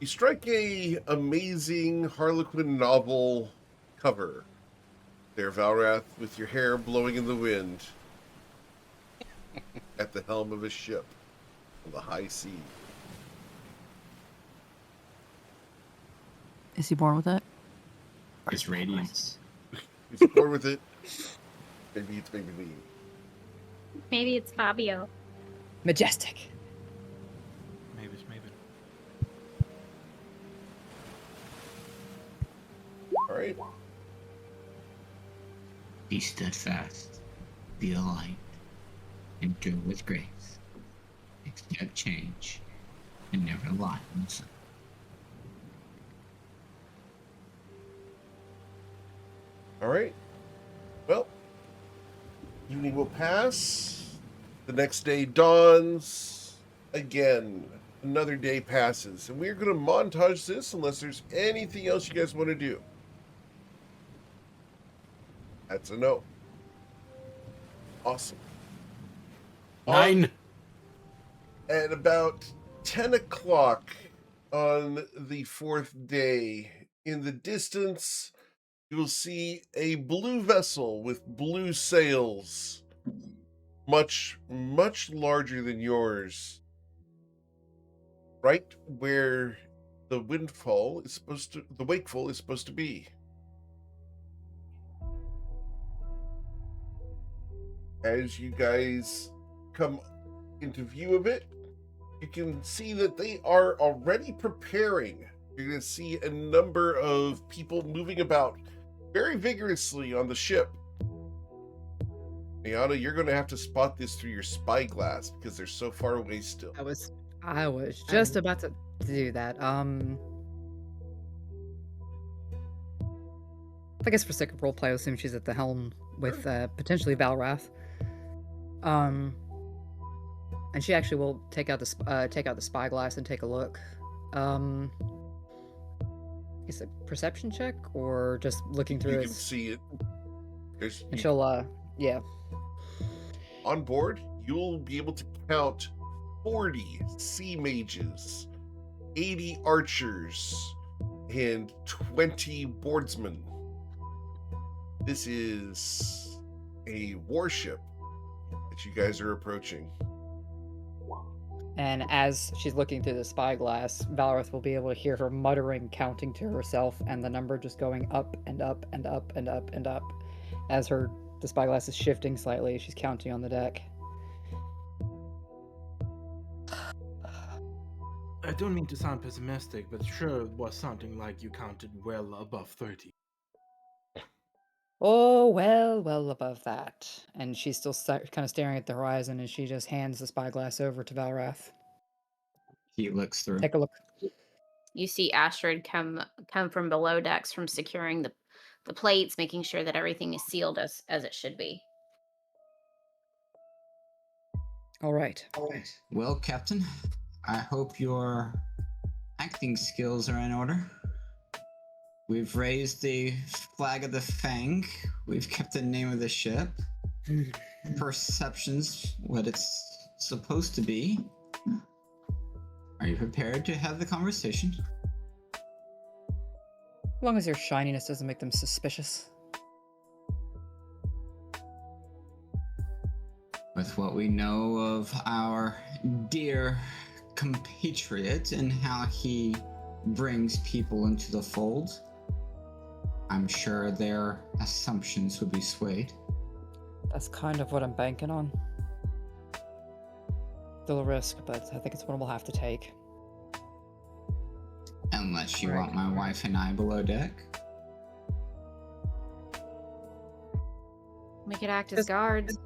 you strike a amazing Harlequin novel cover. There, Valrath, with your hair blowing in the wind at the helm of a ship on the high sea. Is he born with it? His radiance. Is he bored with it? Maybe it's me. Maybe it's Fabio. Majestic. Maybe. right. Be steadfast, be a light, endure with grace, accept change, and never lie in the sun. All right. Well, evening will pass. The next day dawns. Again, another day passes. And we're going to montage this unless there's anything else you guys want to do. That's a no. Awesome. 9. At about 10 o'clock on the 4th day, in the distance, you will see a blue vessel with blue sails, much, much larger than yours, right where the wakeful is supposed to be. As you guys come into view of it, you can see that they are already preparing. You're going to see a number of people moving about very vigorously on the ship. Ayana, you're going to have to spot this through your spyglass because they're so far away still. I was just about to do that. I guess for sake of roleplay, I assume she's at the helm with potentially Valrath. And she actually will take out the spyglass and take a look. Is it perception check or just looking through You it? can see it. And she'll yeah. On board, you'll be able to count 40 sea mages, 80 archers, and 20 boardsmen. This is a warship that you guys are approaching. And as she's looking through the spyglass, Valrath will be able to hear her muttering, counting to herself, and the number just going up and up and up and up and up. As the spyglass is shifting slightly, she's counting on the deck. I don't mean to sound pessimistic, but sure it was something like you counted well above 30. Oh, well above that. And she's still kind of staring at the horizon, and she just hands the spyglass over to Valrath. He looks through. Take a look. You see Astrid come from below decks from securing the plates, making sure that everything is sealed as it should be. All right. Well, Captain, I hope your acting skills are in order. We've raised the flag of the Fang. We've kept the name of the ship. Perception's what it's supposed to be. Are you prepared to have the conversation? As long as your shininess doesn't make them suspicious. With what we know of our dear compatriot and how he brings people into the fold, I'm sure their assumptions would be swayed. That's kind of what I'm banking on. Still a risk, but I think it's one we'll have to take. Unless you Right. want my wife and I below deck. We could act as Just- guards.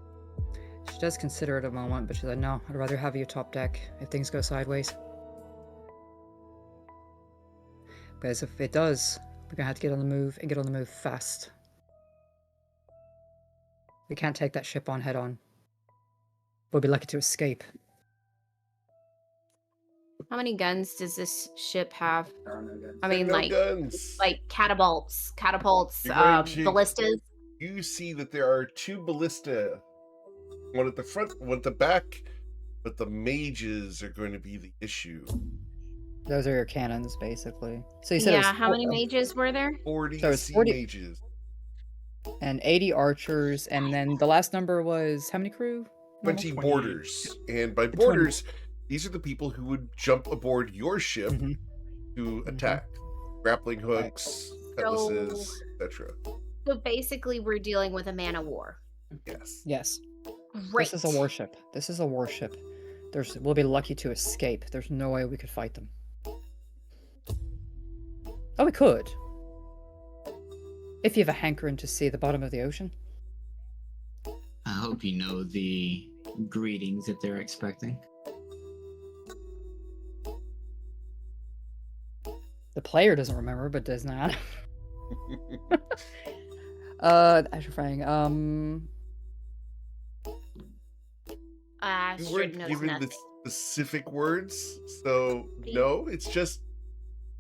She does consider it a moment, but she's like, no, I'd rather have you top deck if things go sideways. Because if it does, we're gonna have to get on the move and get on the move fast. We can't take that ship on head on. We'll be lucky to escape. How many guns does this ship have? I mean, No like guns. catapults, You're going to- ballistas. You see that there are 2 ballista, one at the front, one at the back, but the mages are going to be the issue. Those are your cannons, basically. So you said it was Yeah, how many mages were there? 40 So it's sea 40 mages. and 80 archers, and then the last number was how many crew? 20 20. boarders. And by 20. boarders, these are the people who would jump aboard your ship Mhm. to attack. Grappling hooks, cutlasses, etc. So basically, we're dealing with a man of war. Yes. Yes. Great. This is a warship. This is a warship. We'll be lucky to escape. There's no way we could fight them. Oh, we could. If you have a hankering to see the bottom of the ocean. I hope you know the greetings that they're expecting. The player doesn't remember, but does not. Azure Fang. We Astrid weren't knows given nothing. the specific words, so no, it's just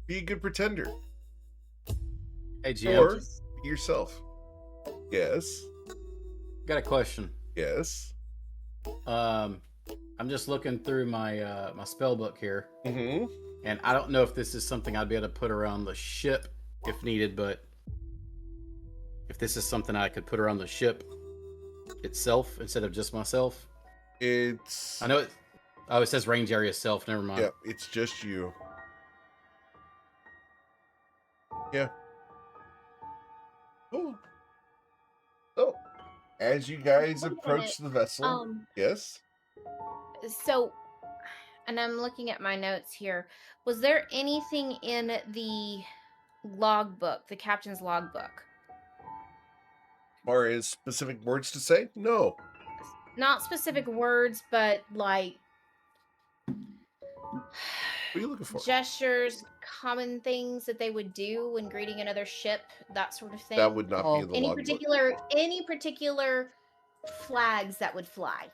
be a good pretender. Hey, GM, Or be yourself. Yes. got a question. Yes. I'm just looking through my my spell book here, Mm-hmm. and I don't know if this is something I'd be able to put around the ship if needed, but if this is something I could put around the ship itself instead of just myself. It's I know it. Oh, it says range area self. Never mind. yeah, it's just you. Yeah. Cool. So, as you guys Wait a approach the vessel, yes. So, and I'm looking at my notes here. Was there anything in the logbook, the captain's logbook? As far as specific words to say, no. Not specific words, but like What are you looking for? gestures, common things that they would do when greeting another ship, that sort of thing. That would not be in the any logbook. particular flags that would fly.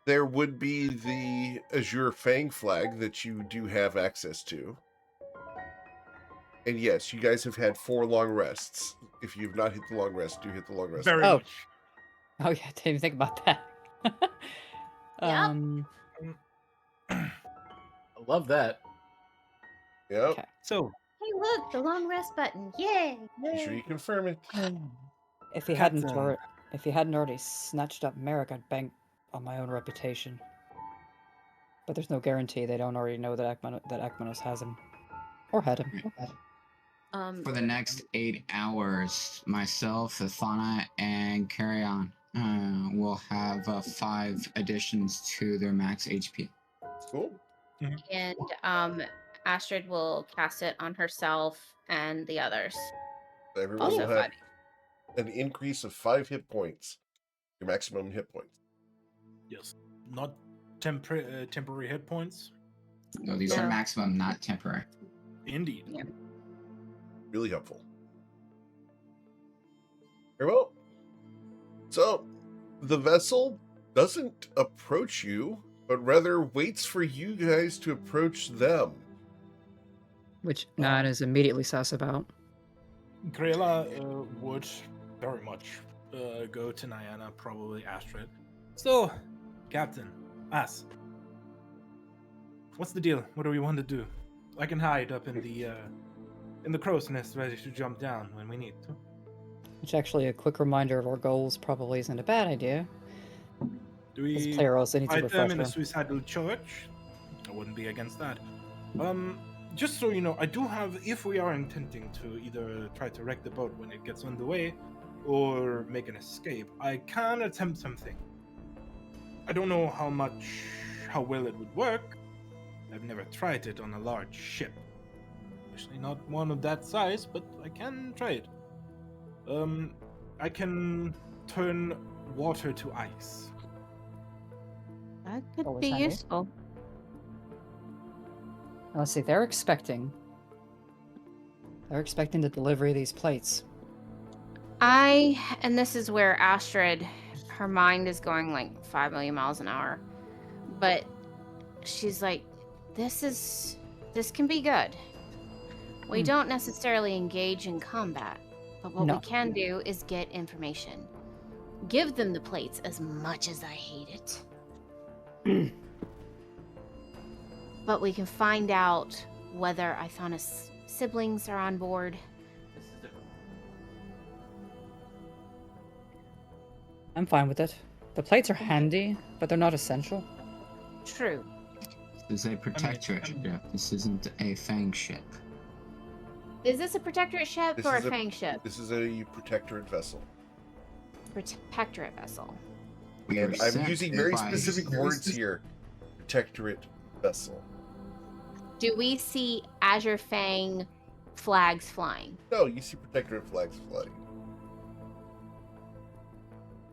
There would be the Azure Fang flag that you do have access to. And yes, you guys have had 4 long rests. If you've not hit the long rest, do hit the long rest. Very Oh. much. Oh yeah, didn't even think about that. I love that. Yep. Okay. So, Hey, look, the long rest button. Yay! Be sure you confirm it. If he hadn't Captain. if he hadn't already snatched up Merrick, I'd bank on my own reputation. But there's no guarantee they don't already know that Akmanos has him. Or had him. For the next 8 hours, myself, Athana, and Carrion will have 5 additions to their max HP. Cool. And Astrid will cast it on herself and the others. Everyone Also will have 5. an increase of 5 hit points. Your maximum hit points. yes, not temporary hit points. No, these are Yeah. maximum, not temporary. Indeed. Yeah. Really helpful. Very well. So, the vessel doesn't approach you, but rather waits for you guys to approach them. Which Nan is immediately sus about. Grela would very much go to Nyana, probably Astrid. So, Captain, us. What's the deal? What do we want to do? I can hide up in the crow's nest, ready to jump down when we need to. Which actually a quick reminder of our goals probably isn't a bad idea. Do This we player also needs a fight them in a refresher. suicidal church? I wouldn't be against that. Just so you know, I do have, if we are intending to either try to wreck the boat when it gets underway or make an escape, I can attempt something. I don't know how well it would work. I've never tried it on a large ship. Especially not one of that size, but I can try it. I can turn water to ice. That could Always be handy. useful. Now, let's see, they're expecting the delivery of these plates. And this is where Astrid, her mind is going like 5 million miles an hour. But she's like, this can be good. We don't necessarily engage in combat, but what No. we can do is get information. Give them the plates as much as I hate it. But we can find out whether Ithana's siblings are on board. I'm fine with it. The plates are handy, but they're not essential. True. This is a protectorate ship. This isn't a Fang ship. Is this a protectorate ship This or a is a- Fang ship? This is a protectorate vessel. Protectorate vessel. We And are I'm sent using very by- specific words here. Protectorate vessel. Do we see Azure Fang flags flying. No, you see Protectorate flags flying.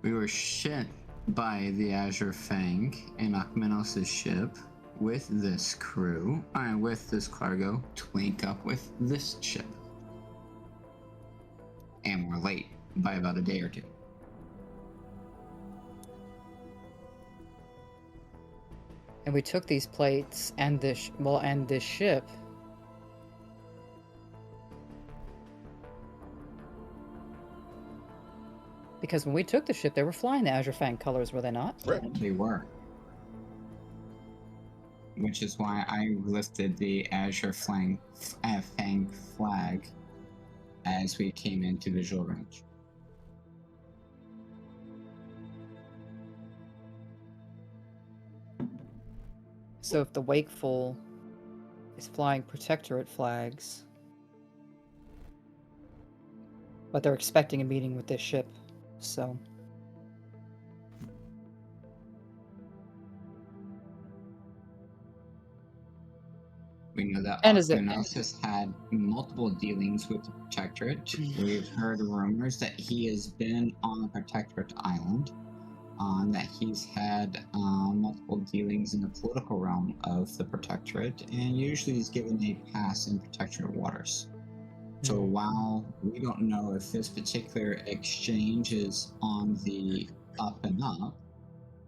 We were sent by the Azure Fang in Akmenos' ship with this crew, and with this cargo, to link up with this ship. And we're late by about a day or two. And we took these plates and this ship. Because when we took the ship, they were flying the Azure Fang colors, were they not? Right. They were. Which is why I listed the Azure Fang flag as we came into visual range. So if the Wakeful is flying Protectorate flags, but they're expecting a meeting with this ship, so... We know that And is it- Akmenos has had multiple dealings with the Protectorate. We've heard rumors that he has been on the Protectorate Island, that he's had multiple dealings in the political realm of the Protectorate, and usually he's given a pass in Protectorate waters. So while we don't know if this particular exchange is on the up and up,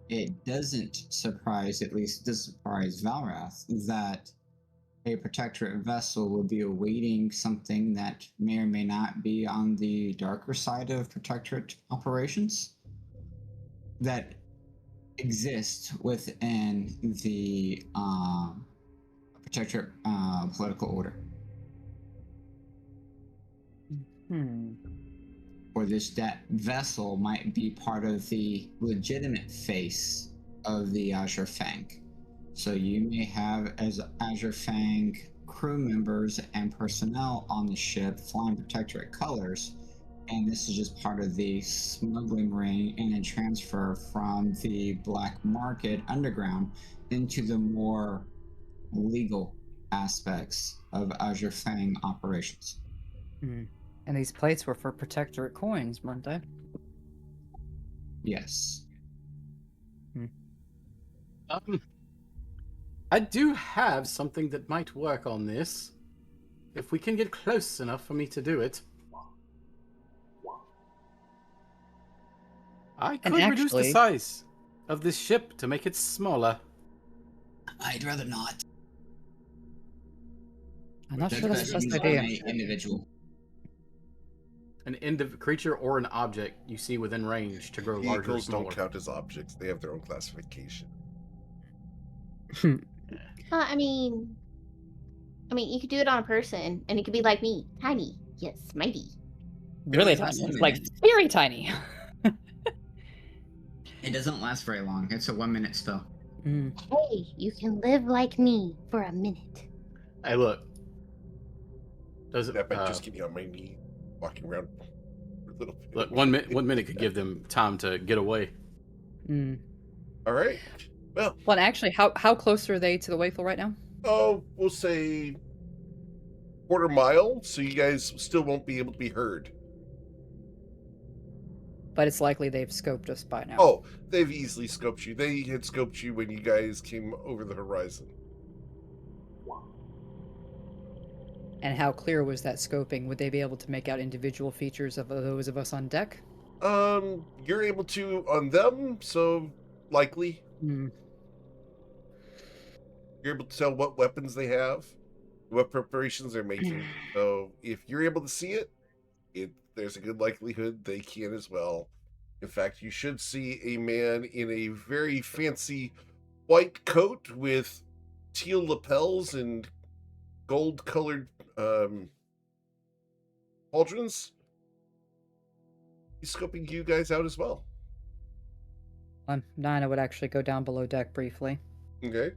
it doesn't surprise, at least it doesn't surprise Valrath, that a Protectorate vessel would be awaiting something that may or may not be on the darker side of Protectorate operations that exist within the Protectorate political order. Or that vessel might be part of the legitimate face of the Azure Fang. So you may have as Azure Fang crew members and personnel on the ship flying Protectorate colors, and this is just part of the smuggling ring and a transfer from the black market underground into the more legal aspects of Azure Fang operations. And these plates were for Protectorate coins, weren't they? Yes. I do have something that might work on this, if we can get close enough for me to do it. I could reduce the actually- size of this ship to make it smaller. I'd rather not. I'm not sure that's the best on idea. a individual. An creature or an object you see within range to grow larger or Vehicles smaller. don't count as objects. They have their own classification. I mean, you could do it on a person, and it could be like me, tiny, yes, mighty. Really It tiny. doesn't Like, last very tiny. It doesn't last very long. It's a 1-minute spell. Hey, you can live like me for a minute. Hey, look. Does it? That might just get me on my knee, walking around for a little bit. Look, 1 minute could give them time to get away. All right. Well, Well, actually, how close are they to the Wakeful right now? oh, we'll say quarter mile, so you guys still won't be able to be heard. But it's likely they've scoped us by now. Oh, they've easily scoped you. They had scoped you when you guys came over the horizon. And how clear was that scoping? Would they be able to make out individual features of those of us on deck? You're able to on them, so likely. You're able to tell what weapons they have, what preparations they're making. So if you're able to see it, there's a good likelihood they can as well. In fact, you should see a man in a very fancy white coat with teal lapels and gold-colored pauldrons. He's scoping you guys out as well. Nina would actually go down below deck briefly. Okay.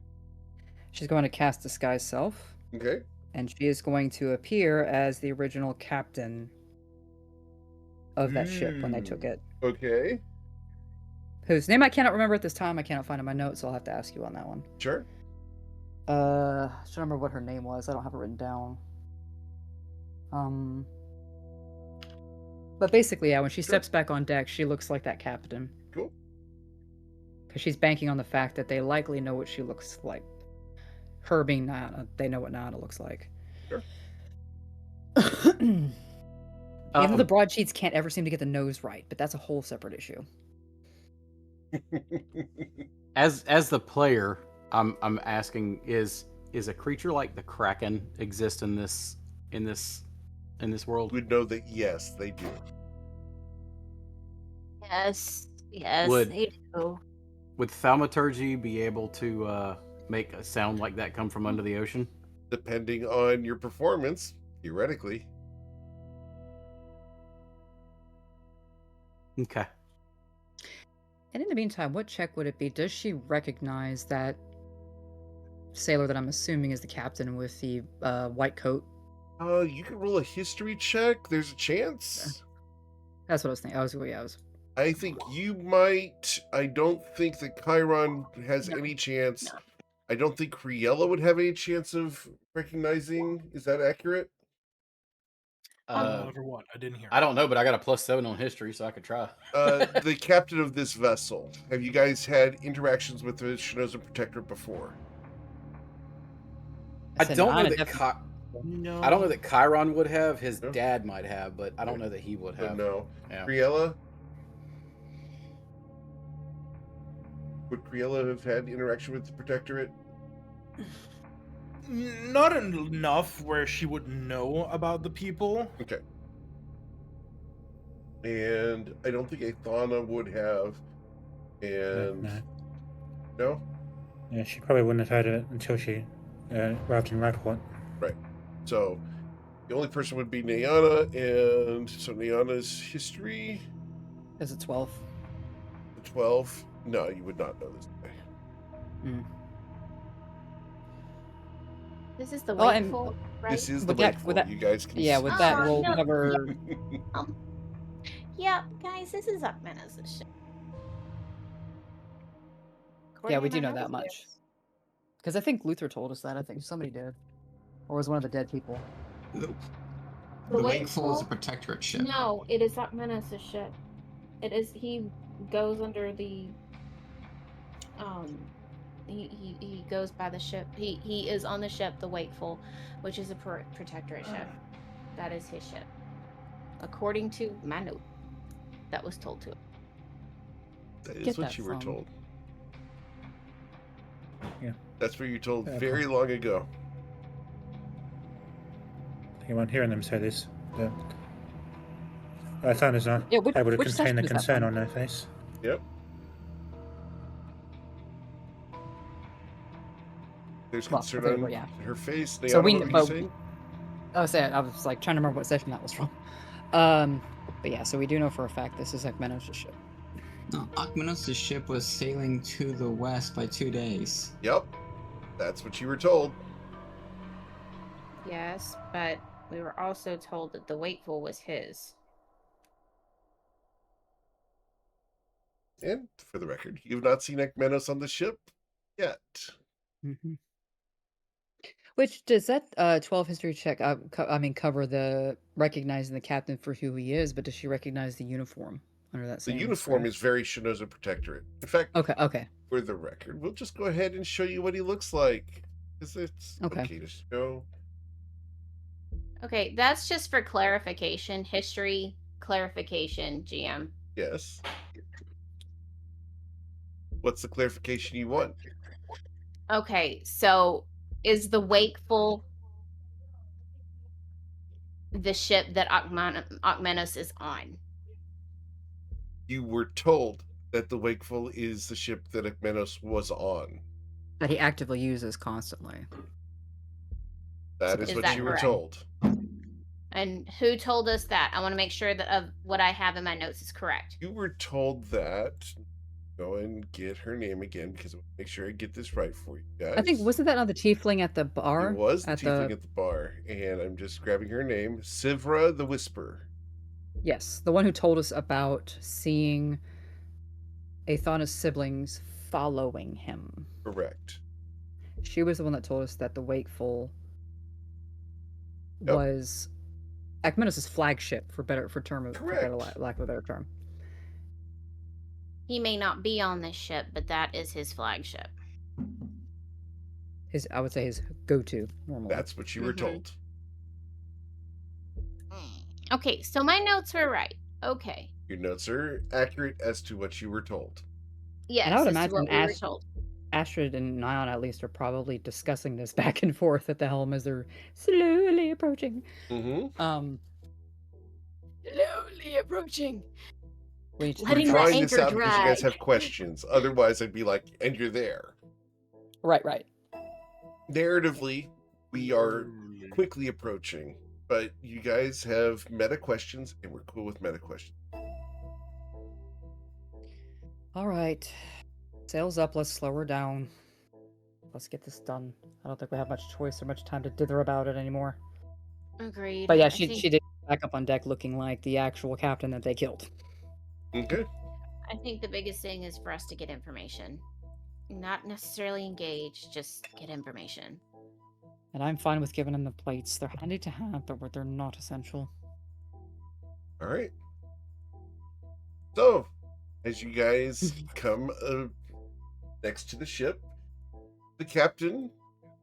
She's going to cast Disguise Self, Okay. and she is going to appear as the original captain of that ship when they took it. Okay. Whose name I cannot remember at this time. I cannot find in my notes, so I'll have to ask you on that one. Sure. I don't remember what her name was. I don't have it written down. But basically, yeah, when she Sure. steps back on deck, she looks like that captain. Cool. Because she's banking on the fact that they likely know what she looks like. Her being Nana, they know what Nana looks like. Sure. Even though the Um, broadsheets can't ever seem to get the nose right, but that's a whole separate issue. as the player, I'm asking, is a creature like the Kraken exist in this world? We'd know that yes, they do. Yes, Would- they do. Would thaumaturgy be able to make a sound like that come from under the ocean? Depending on your performance, theoretically. Okay. And in the meantime, what check would it be? Does she recognize that sailor that I'm assuming is the captain with the white coat? You can roll a history check. There's a chance. That's what I was thinking. I think you might. I don't think that Chiron has any chance. No. I don't think Criella would have any chance of recognizing. Is that accurate? For what? I didn't hear. I don't know, but I got a +7 on history, so I could try. The captain of this vessel. Have you guys had interactions with the Shinoza Protectorate before? I said don't know Nana that No. I don't know that Chiron would have. His No. dad might have, but I don't know that he would So have. no. Yeah. Criella? Would Criella have had interaction with the Protectorate? Not enough where she would know about the people. Okay. And I don't think Athana would have. And No. no? Yeah, she probably wouldn't have heard of it until she arrived in Radport. So the only person would be Nayana, and so Nayana's history, Is it 12? 12. No, you would not know this guy. This is the Well, and- wakeful, right? This is the With that- wakeful. with that- You guys can Yeah, with that, we'll no. cover. Yeah, guys, this is Akmenos' ship. Yeah, we According to do my know that notes, much. yes. Because I think Luther told us that. I think somebody did. Or was one of the dead people. The The Wakeful is a Wakeful? protectorate ship. No, it is Akmenos' ship. It is. He goes under the. He goes by the ship. He is on the ship, the Wakeful, which is a protectorate ship. That is his ship, according to my note. That was told to him. That is Get what that you were from? told. Yeah. That's what you told Yeah, very long ago. Anyone hearing them say this? Athana's not Yeah, which, able to which contain session the is that concern from? on their face. Yep. There's Well, concern okay, on well, yeah. her face. Nayana, So we- what were you but- saying? I was like trying to remember what session that was from. But yeah, so we do know for a fact this is Akmenos' ship. No, Akmenos' ship was sailing to the west by 2 days. Yep. That's what you were told. Yes, but we were also told that the Wakeful was his. And for the record, you've not seen Ekmenos on the ship yet. Mm-hmm. Which does that 12 history check? Cover the recognizing the captain for who he is, but does she recognize the uniform under that The same? uniform strap? is very Shinoza Protectorate. In fact, Okay. for the record, we'll just go ahead and show you what he looks like. Because it's Okay. okay to show. Okay, that's just for clarification. History clarification, GM. Yes. What's the clarification you want? Okay, so is the Wakeful the ship that Akmenos is on? You were told that the Wakeful is the ship that Ekmenos was on. That he actively uses constantly. That is Is what that you were correct? told. And who told us that? I want to make sure that of what I have in my notes is correct. You were told that. Go and get her name again because I want to make sure I get this right for you guys. I think wasn't that not the tiefling at the bar? It was the at tiefling at the bar, and I'm just grabbing her name, Sivra the Whisper. Yes, the one who told us about seeing Athana's siblings following him. Correct. She was the one that told us that the Wakeful Yep. was Akmenos' flagship, for better Correct. lack of a better term. He may not be on this ship, but that is his flagship. I would say his go-to normally. That's what you were told. Okay, so my notes were right. Okay. Your notes are accurate as to what you were told. Yes, And I would as to imagine what we were told. Astrid and Nyan at least are probably discussing this back and forth at the helm as they're slowly approaching. Mm-hmm. Slowly approaching. I'm Letting the drawing this anchor out because you guys drag. have questions. Otherwise, I'd be like, and you're there. Right. Narratively, we are quickly approaching, but you guys have meta questions, and we're cool with meta questions. All right. Sails up, let's slow her down. Let's get this done. I don't think we have much choice or much time to dither about it anymore. Agreed. But yeah, I she think- did back up on deck looking like the actual captain that they killed. Okay. I think the biggest thing is for us to get information. Not necessarily engage, just get information. And I'm fine with giving them the plates. They're handy to have, but they're not essential. All right. So, as you guys come next to the ship, the captain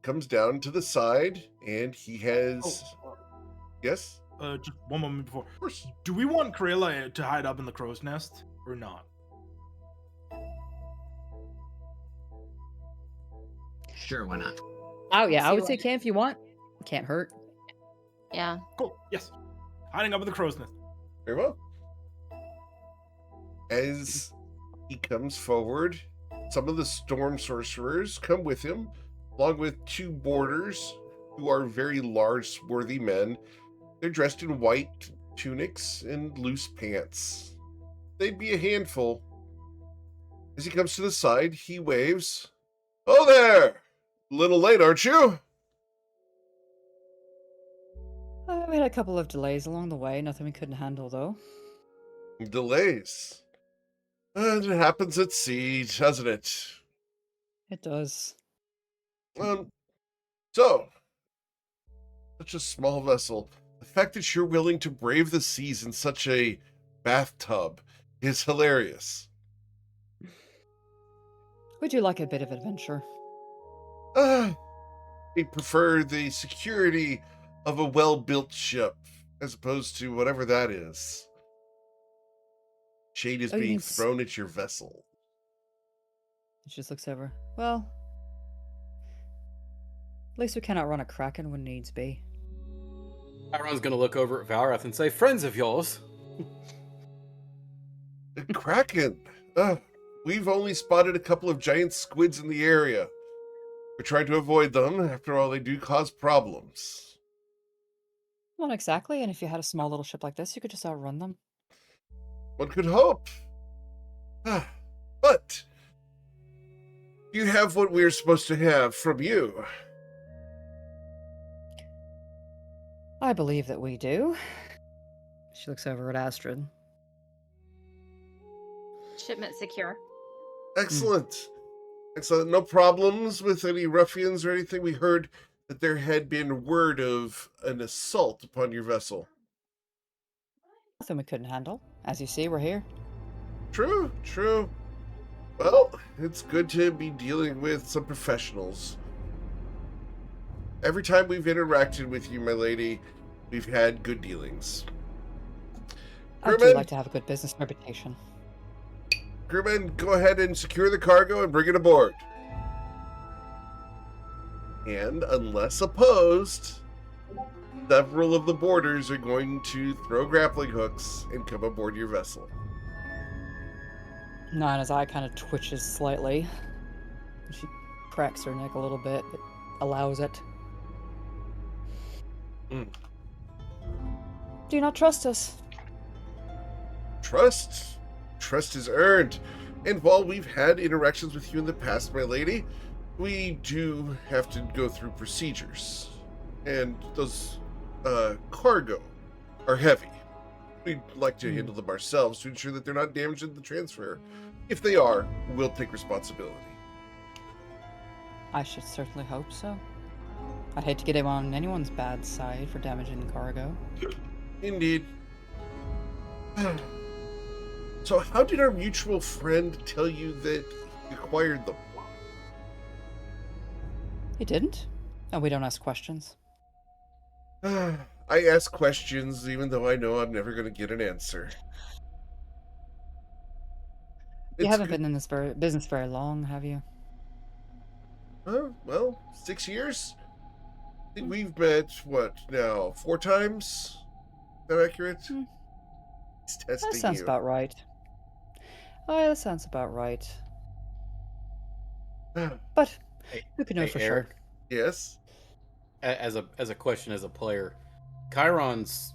comes down to the side, and he has... Yes? Just one moment before. Of course. Do we want Karela to hide up in the crow's nest or not? Sure, why not? Oh yeah, I See would say what- can if you want. Can't hurt. Yeah. Cool. Yes. Hiding up in the crow's nest. Very well. As he comes forward, some of the storm sorcerers come with him, along with two boarders who are very large, swarthy men. They're dressed in white tunics and loose pants. They'd be a handful. As he comes to the side, he waves. Oh there! A little late, aren't you? We had a couple of delays along the way. Nothing we couldn't handle, though. Delays. It happens at sea, doesn't it? It does. So, such a small vessel. The fact that you're willing to brave the seas in such a bathtub is hilarious. Would you like a bit of adventure? I prefer the security of a well-built ship as opposed to whatever that is. Shade is Oh, you being mean thrown at your vessel. She just looks over. Well, at least we can outrun a kraken when needs be. Chiron's gonna look over at Valrath and say, "Friends of yours." The Kraken! We've only spotted a couple of giant squids in the area. We're trying to avoid them. After all, they do cause problems. Not exactly, and if you had a small little ship like this, you could just outrun them. One could hope. But you have what we're supposed to have from you. I believe that we do. She looks over at Astrid. Shipment secure. Excellent. Excellent. No problems with any ruffians or anything. We heard that there had been word of an assault upon your vessel. Nothing we couldn't handle. As you see, we're here. True, true. Well, it's good to be dealing with some professionals. Every time we've interacted with you, my lady, we've had good dealings. I do Crewmen, like to have a good business reputation. crewmen, go ahead and secure the cargo and bring it aboard. And unless opposed, several of the boarders are going to throw grappling hooks and come aboard your vessel. Nana's eye kind of twitches slightly. She cracks her neck a little bit, but allows it. Mm. Do you not trust us? Trust? Trust is earned. And while we've had interactions with you in the past, my lady, we do have to go through procedures. And those cargo are heavy. We'd like to handle them ourselves to ensure that they're not damaged in the transfer. If they are, we'll take responsibility. I should certainly hope so. I'd hate to get him on anyone's bad side for damaging the cargo. Indeed. So how did our mutual friend tell you that he acquired them? He didn't? And we don't ask questions. I ask questions even though I know I'm never going to get an answer. You It's haven't good. been in this business very long, have you? Well, 6 years? I think we've met, what, now, 4 times? Is that accurate? Hmm. He's That testing sounds you. about right. Oh, yeah, that sounds about right. But Hey, who can know hey, for Eric, sure? Yes? as a question as a player, Chiron's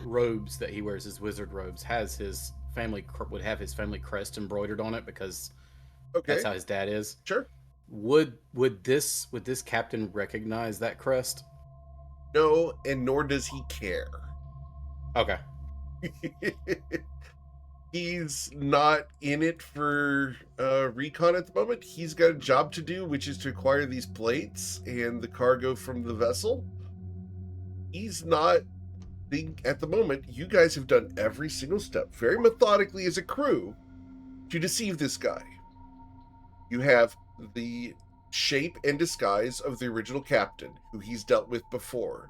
robes that he wears, his wizard robes, has his would have his family crest embroidered on it because Okay, that's how his dad is. sure. Would this captain recognize that crest? No, and nor does he care. Okay. He's not in it for recon at the moment. He's got a job to do, which is to acquire these plates and the cargo from the vessel. He's not at the moment. You guys have done every single step very methodically as a crew to deceive this guy. You have the shape and disguise of the original captain, who he's dealt with before.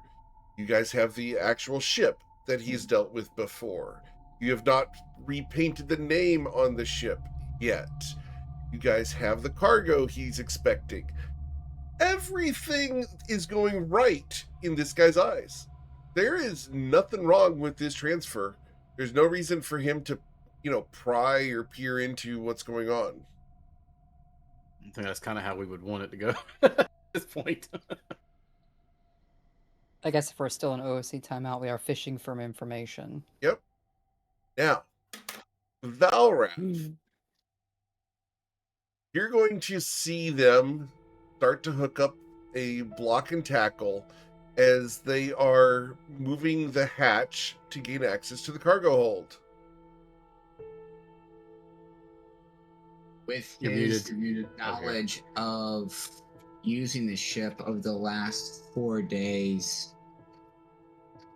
You guys have the actual ship that he's dealt with before. You have not repainted the name on the ship yet. You guys have the cargo he's expecting. Everything is going right in this guy's eyes. There is nothing wrong with this transfer. There's no reason for him to, pry or peer into what's going on. I think that's kind of how we would want it to go at this point. I guess if we're still in OOC timeout, we are fishing for information. Yep. Now, Valrath. You're going to see them start to hook up a block and tackle as they are moving the hatch to gain access to the cargo hold. With You're his muted. knowledge of using the ship of the last 4 days,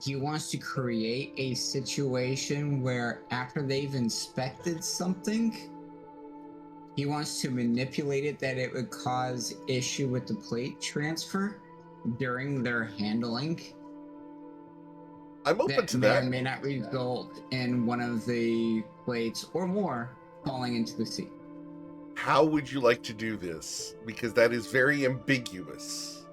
he wants to create a situation where after they've inspected something, he wants to manipulate it that it would cause issue with the plate transfer during their handling. I'm open to May that. or may not result in one of the plates or more falling into the sea. How would you like to do this? Because that is very ambiguous.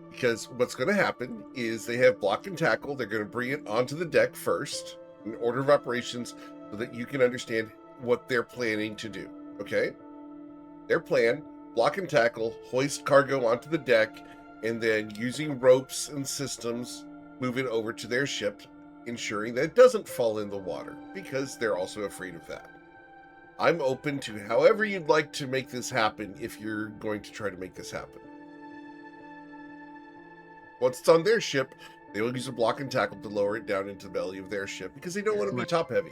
Because what's going to happen is they have block and tackle. They're going to bring it onto the deck first in order of operations so that you can understand what they're planning to do. Okay? Their plan, block and tackle, hoist cargo onto the deck, and then using ropes and systems, move it over to their ship, ensuring that it doesn't fall in the water, because they're also afraid of that. I'm open to however you'd like to make this happen if you're going to try to make this happen. Once it's on their ship, they will use a block and tackle to lower it down into the belly of their ship because they don't want to be top heavy.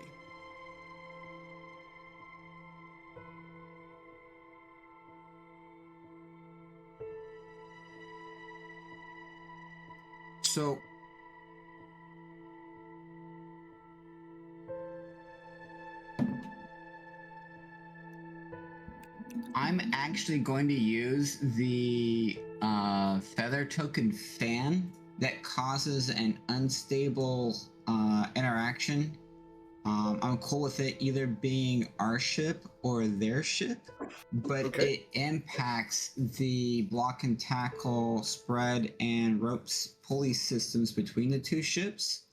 So I'm actually going to use the feather token fan that causes an unstable interaction. I'm cool with it either being our ship or their ship, but Okay. it impacts the block and tackle, spread, and ropes pulley systems between the two ships.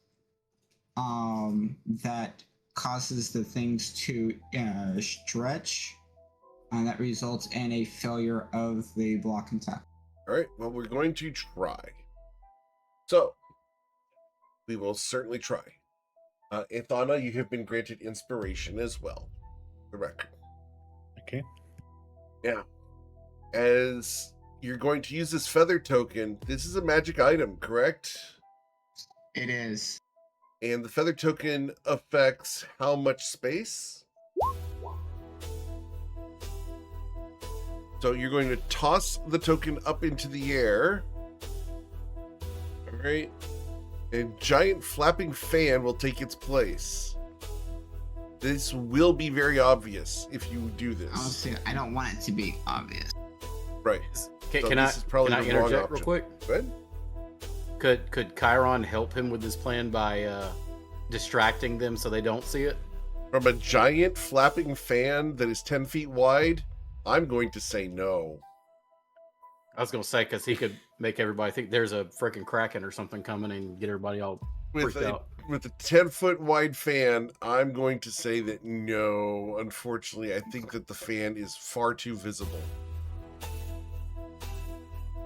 That causes the things to stretch, and that results in a failure of the block and tackle. All right, well, we're going to try. So, we will certainly try. Ithana, you have been granted inspiration as well. The record. Okay. Now, as you're going to use this feather token, this is a magic item, correct? It is. And the feather token affects how much space? So you're going to toss the token up into the air. All right. A giant flapping fan will take its place. This will be very obvious if you do this. Honestly, I don't want it to be obvious. Right. Can, So can I this is probably can I the wrong interject real option. quick? Go ahead. Could Chiron help him with his plan by distracting them so they don't see it? From a giant flapping fan that is 10 feet wide, I'm going to say no. I was gonna say because he could make everybody think there's a freaking kraken or something coming and get everybody all With freaked a, out. with a 10-foot wide fan, I'm going to say that no. Unfortunately, I think that the fan is far too visible.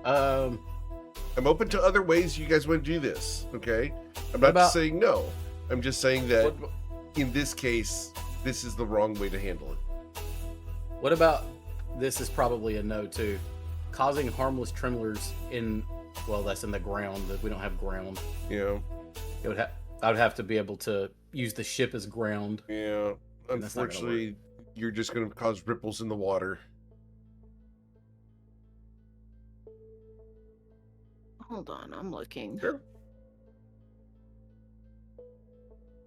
Um, I'm open to other ways you guys want to do this, okay? I'm not about- saying no. I'm just saying that what, in this case, this is the wrong way to handle it. what about this? Is probably a no too. Causing harmless tremblers in that's in the ground. That we don't have ground. You know? It would I would have to be able to use the ship as ground. Yeah. And that's not gonna Unfortunately, you're just going to cause ripples in the water. Hold on, I'm looking. Sure.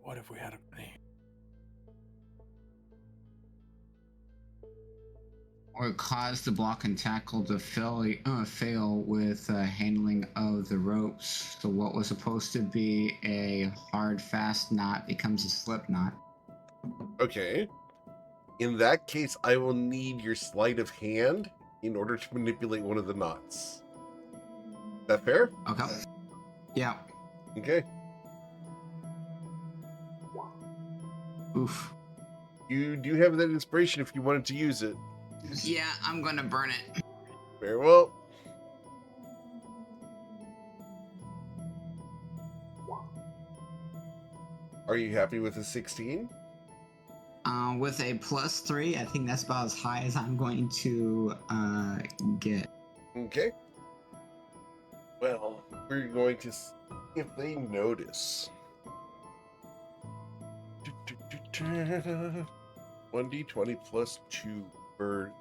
What if we had a plan? Or cause the block and tackle to fail with handling of the ropes. So what was supposed to be a hard, fast knot becomes a slip knot. Okay. In that case, I will need your sleight of hand in order to manipulate one of the knots. That fair? Okay. Yeah. Okay. Oof. You do have that inspiration if you wanted to use it. Yeah, I'm gonna burn it. Very well. Are you happy with a 16? With a +3, I think that's about as high as I'm going to get. Okay. Well, we're going to see if they notice. 1d20 plus 2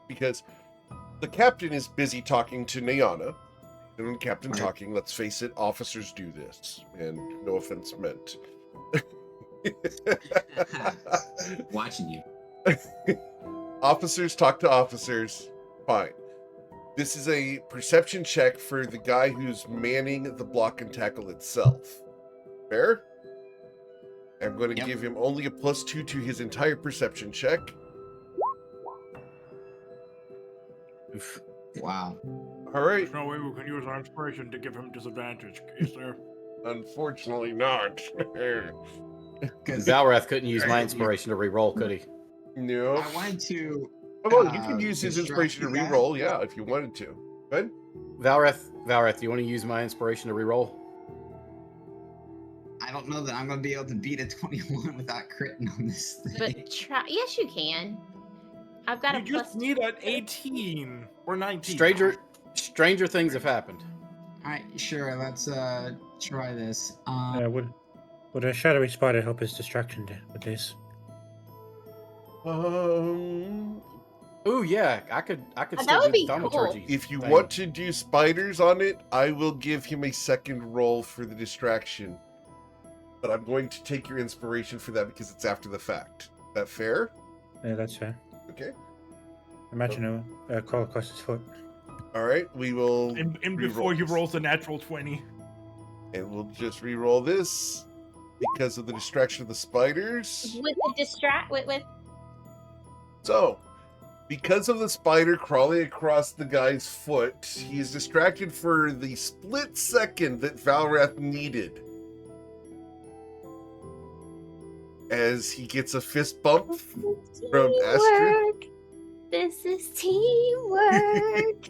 because the captain is busy talking to Nayana. And when captain Right. talking, let's face it, officers do this. And no offense meant. Watching you. Officers talk to officers. Fine. This is a perception check for the guy who's manning the block and tackle itself. Fair? I'm going to Yep. give him only a +2 to his entire perception check. Oof. Wow. All right. There's no way we can use our inspiration to give him disadvantage, is there? Unfortunately not. Because Valrath couldn't use my Right. inspiration to re-roll, could he? No. I wanted to. Oh, you can use his distract inspiration to the guy. re-roll, yeah, if you wanted to. Good? Valrath, do you want to use my inspiration to re-roll? I don't know that I'm going to be able to beat a 21 without critting on this thing. But yes, you can. I've got You a just plus. need an 18 or 19. Stranger things have happened. Alright, sure, let's try this. Would a shadowy spider help his distraction with this? Ooh, yeah, I could That still would do the be cool. thaumaturgy. If you thing. want to do spiders on it, I will give him a second roll for the distraction. But I'm going to take your inspiration for that because it's after the fact. That fair? Yeah, that's fair. Okay. Imagine a crawl across his foot. All right, we will. And re-roll before he this. rolls a natural 20. And we'll just re-roll this because of the distraction of the spiders. With the distract with So, because of the spider crawling across the guy's foot, he is distracted for the split second that Valrath needed. As he gets a fist bump from Astrid. teamwork. This is teamwork.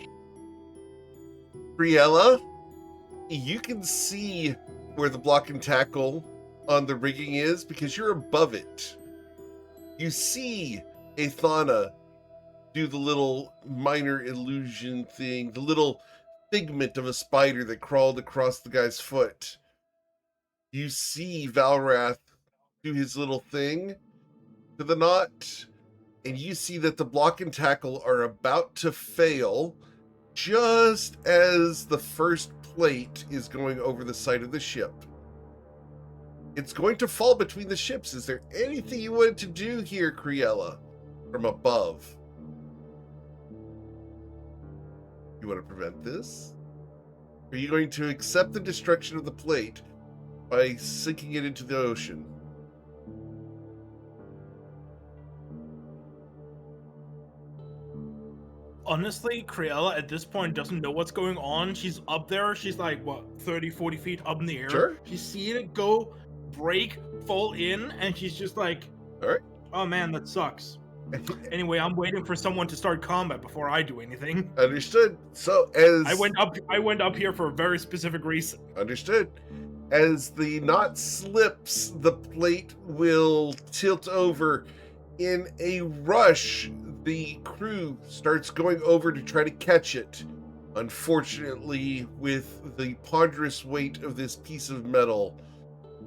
Briella, you can see where the block and tackle on the rigging is because you're above it. You see Athana do the little minor illusion thing, the little figment of a spider that crawled across the guy's foot. You see Valrath do his little thing to the knot, and you see that the block and tackle are about to fail just as the first plate is going over the side of the ship. It's going to fall between the ships. Is there anything you wanted to do here, Criella, from above? You want to prevent this? Are you going to accept the destruction of the plate by sinking it into the ocean? Honestly, Criella at this point doesn't know what's going on. She's up there. She's like, what, 30, 40 feet up in the air? Sure. She's seeing it go, break, fall in, and she's just like, All right. oh man, that sucks. Anyway, I'm waiting for someone to start combat before I do anything. Understood. So as I went up here for a very specific reason. Understood. As the knot slips, the plate will tilt over. In a rush, the crew starts going over to try to catch it. Unfortunately, with the ponderous weight of this piece of metal,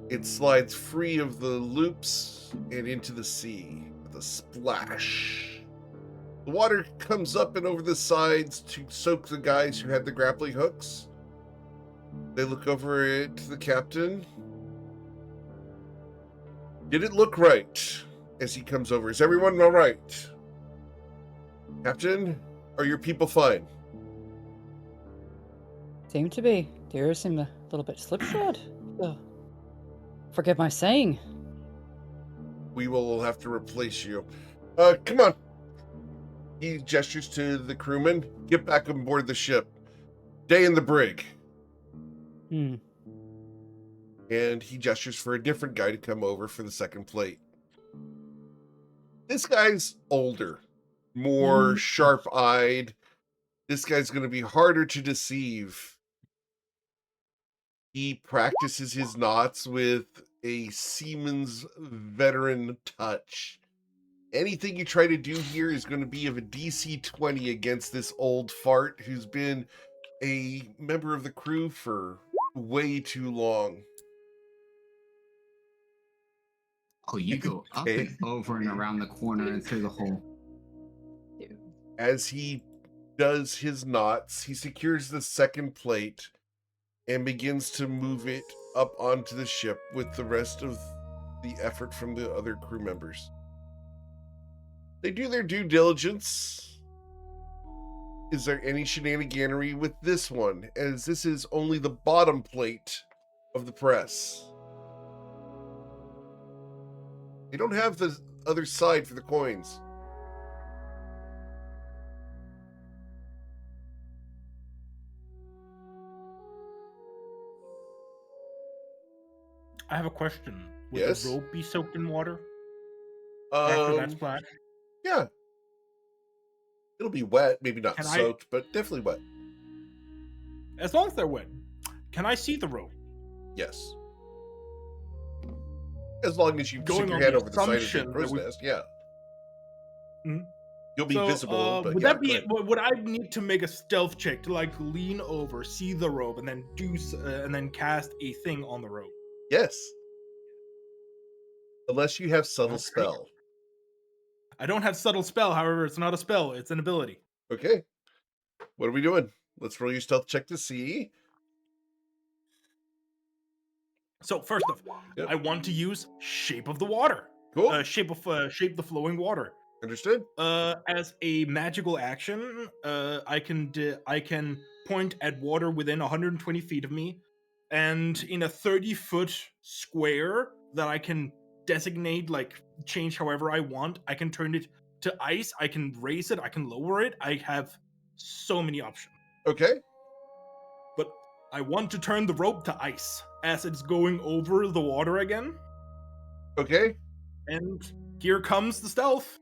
it slides free of the loops and into the sea with a splash. The water comes up and over the sides to soak the guys who had the grappling hooks. They look over at the captain. Did it look right? As he comes over, is everyone all right? Captain, are your people fine? Seem to be. Deer seemed a little bit slipshod. Forgive my saying. We will have to replace you. Come on. He gestures to the crewman. Get back on board the ship. Stay in the brig. Hmm. And he gestures for a different guy to come over for the second plate. This guy's older, more sharp-eyed. This guy's going to be harder to deceive. He practices his knots with a seaman's veteran touch. Anything you try to do here is going to be of a DC 20 against this old fart who's been a member of the crew for way too long. Oh, you go up and over and around the corner and through the hole. As he does his knots, he secures the second plate and begins to move it up onto the ship with the rest of the effort from the other crew members. They do their due diligence. Is there any shenaniganery with this one, as this is only the bottom plate of the press? They don't have the other side for the coins. I have a question. Would Yes? the rope be soaked in water after that Um, splash? yeah. It'll be wet, maybe not Can soaked, but definitely wet. As long as they're wet. Can I see the rope? Yes. As long as you stick Going your on hand the over the side of the assumption that crow's we- nest, yeah. Mhm. You'll be So, visible, but would yeah, that be? go ahead. Would I need to make a stealth check to like lean over, see the rope, and then and then cast a thing on the rope? Yes. Unless you have subtle That's great. spell. I don't have subtle spell, however, it's not a spell; it's an ability. Okay. What are we doing? Let's roll your stealth check to see. So first off, Yep. I want to use shape of the water. Cool. Shape the flowing water. Understood? As a magical action, I can point at water within 120 feet of me, and in a 30-foot square that I can designate, like change however I want. I can turn it to ice. I can raise it. I can lower it. I have so many options. Okay. But I want to turn the rope to ice as it's going over the water again. Okay. And here comes the stealth.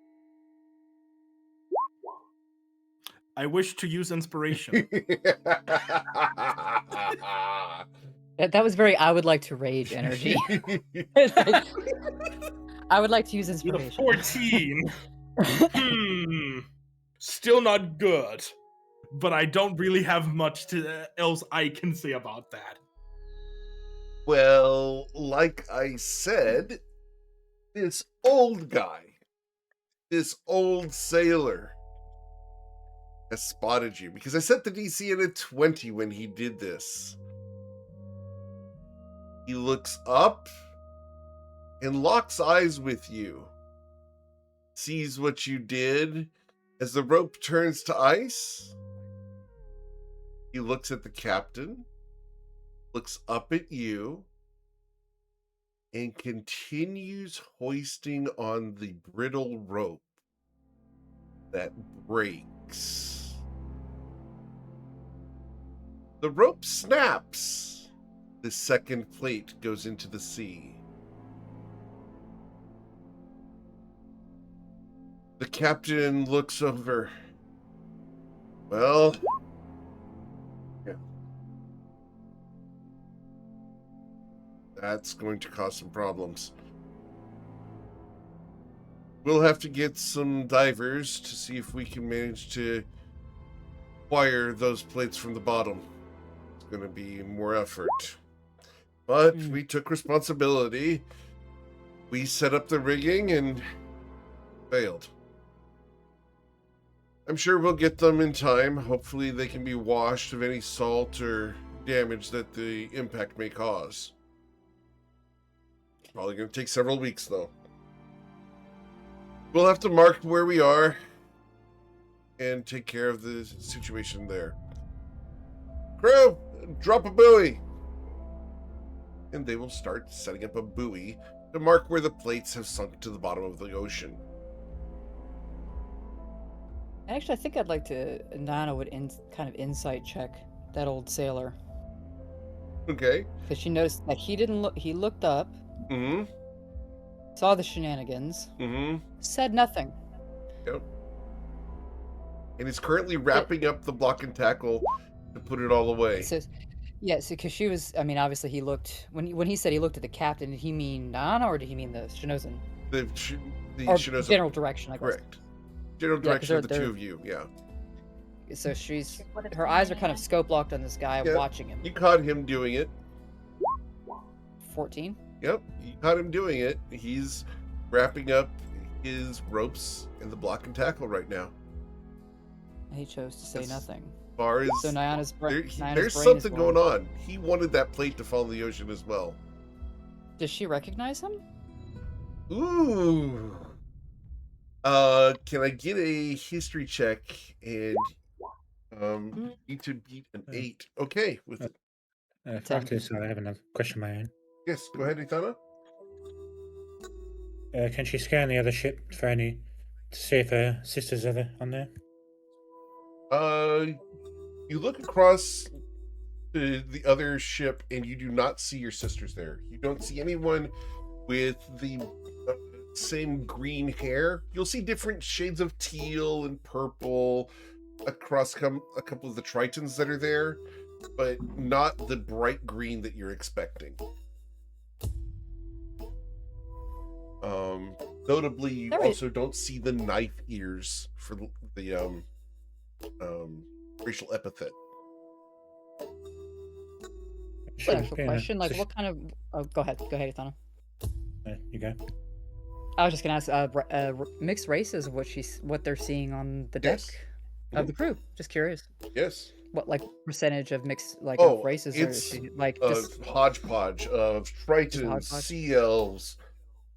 I wish to use inspiration. That was very I would like to rage energy. I would like to use With a inspiration. 14. Still not good. But I don't really have much else I can say about that. Well, like I said, this old guy, this old sailor, has spotted you because I set the DC at a 20 when he did this. He looks up and locks eyes with you. Sees what you did. As the rope turns to ice, he looks at the captain, looks up at you, and continues hoisting on the brittle rope that breaks. The rope snaps. The second plate goes into the sea. The captain looks over. Well, yeah. That's going to cause some problems. We'll have to get some divers to see if we can manage to acquire those plates from the bottom. It's going to be more effort. But we took responsibility. We set up the rigging and failed. I'm sure we'll get them in time. Hopefully they can be washed of any salt or damage that the impact may cause. Probably going to take several weeks, though. We'll have to mark where we are and take care of the situation there. Crew, drop a buoy! And they will start setting up a buoy to mark where the plates have sunk to the bottom of the ocean. Actually, I think I'd like to. Nana would kind of insight check that old sailor. Okay. Because she noticed that he didn't look. He looked up, saw the shenanigans, said nothing. Yep. And he's currently wrapping up the block and tackle to put it all away. So, yes, because she was. I mean, obviously, he looked when he said he looked at the captain. Did he mean Nana or did he mean the Shinozan? The Or Shinozan. general direction, I guess. Correct. General direction of the two of you, yeah. So her eyes are kind of scope locked on this guy, watching him. You caught him doing it. 14. Yep, you caught him doing it. He's wrapping up his ropes in the block and tackle right now. He chose to say nothing. Far as So Nyana's there's something going on. He wanted that plate to fall in the ocean as well. Does she recognize him? Ooh. Can I get a history check and need to beat an 8? Okay, with it. After this, I have another question of my own. Yes, go ahead, Ithana. Can she scan the other ship for any to see if her sister's ever on there? You look across to the other ship and you do not see your sisters there. You don't see anyone with the same green hair. You'll see different shades of teal and purple across a couple of the Tritons that are there, but not the bright green that you're expecting. Notably, you also don't see the knife ears for the racial epithet. Actual question, like what kind of? Oh, go ahead, Ithana. You go. I was just gonna ask mixed races what they're seeing on the deck of the crew. Just curious. Yes. What percentage of mixed of races it's are like just hodgepodge of Tritons, sea elves.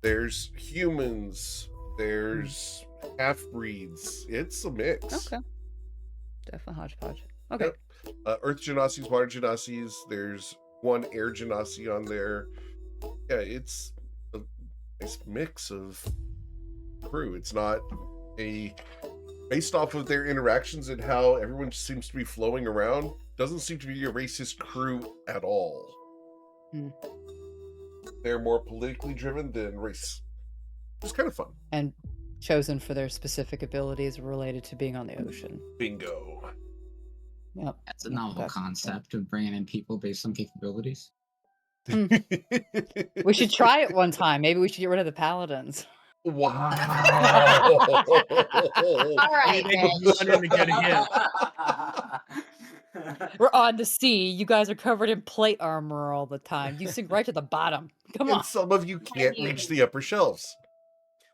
There's humans. There's half breeds. It's a mix. Okay. Definitely hodgepodge. Okay. Yep. Earth Genasi's, water Genasi's. There's one air Genasi on there. Yeah, it's a nice mix of crew. It's not based off of their interactions and how everyone seems to be flowing around, doesn't seem to be a racist crew at all. They're more politically driven than race. It's kind of fun. And chosen for their specific abilities related to being on the ocean. Bingo. Yep. That's a novel concept of bringing in people based on capabilities. We should try it one time. Maybe we should get rid of the paladins. Wow. All right. We're on the sea. You guys are covered in plate armor all the time. You sink right to the bottom. Come on. And some of you can't reach the upper shelves.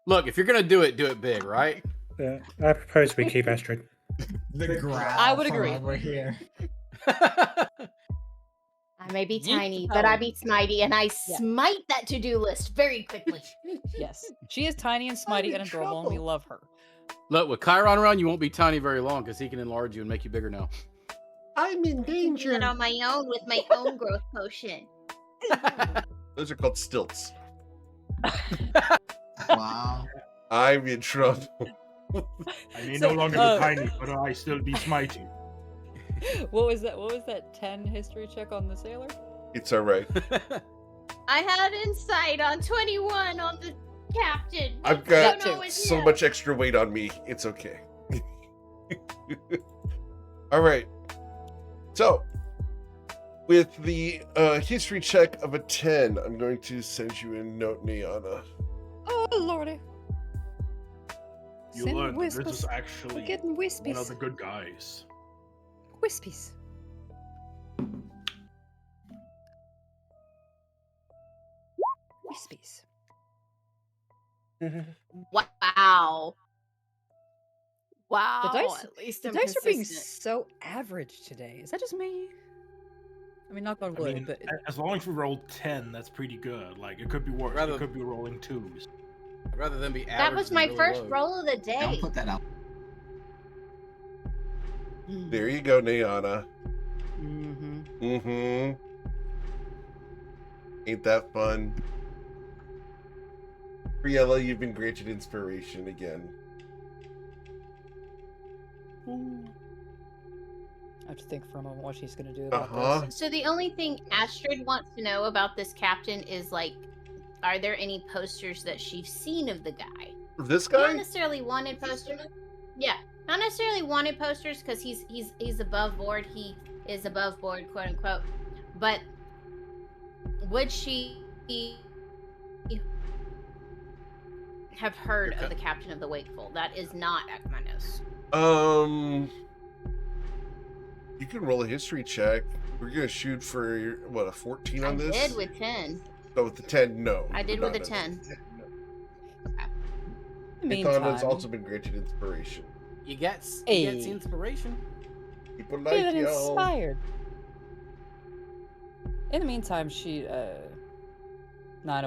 Look, if you're gonna do it big, right? I propose we keep Astrid. The growl. I would agree. Over here. I I may be Yeet the tiny, but I power. be smitey, and I Yeah. smite that to-do list very quickly. Yes, she is tiny and smitey in and adorable, and we trouble. love her. Look, with Chiron around, you won't be tiny very long because he can enlarge you and make you bigger now. I'm in I can do danger. that on my own with my own growth potion. Those are called stilts. Wow. I'm in trouble. I may So, no longer be tiny, but I still be smiting. What was that? What was that 10 history check on the sailor? It's all right. I had insight on 21 on the captain. I've but got don't know his so name. much extra weight on me. It's okay. All right. So, with the history check of a 10, I'm going to send you a note, Niana. Oh lordy! You Send learn that this whispers. is We're actually getting one wispies. of the good guys. Wispies. Wispies. Wow. Wow. The dice, At least the I'm dice are being consistent. so average today. Is that just me? I mean, knock on I wood, mean, but as long as we roll 10, that's pretty good. Like, it could be worse. Rather- It could be rolling 2s. Rather than be average. That was than my really first low. roll of the Don't day. put that out. There you go, Niana. mm-hmm. Mm-hmm. Ain't that fun? Briella, you've been granted inspiration again. I have to think for a moment what she's gonna do about Uh-huh. this. So the only thing Astrid wants to know about this captain is like, are there any posters that she's seen of the guy? This Not guy? necessarily wanted posters. Yeah, not necessarily wanted posters because he's above board. He is above board, quote unquote. But would she have heard of the captain of the Wakeful? That is not Ekmanos. You can roll a history check. We're gonna shoot for what, a 14 on I this? did with 10. But with the 10, no. I you did would with a not know. 10. In the Niana's meantime, also been granted inspiration. You gets Hey. inspiration. People like feeling y'all. inspired. In the meantime, Nina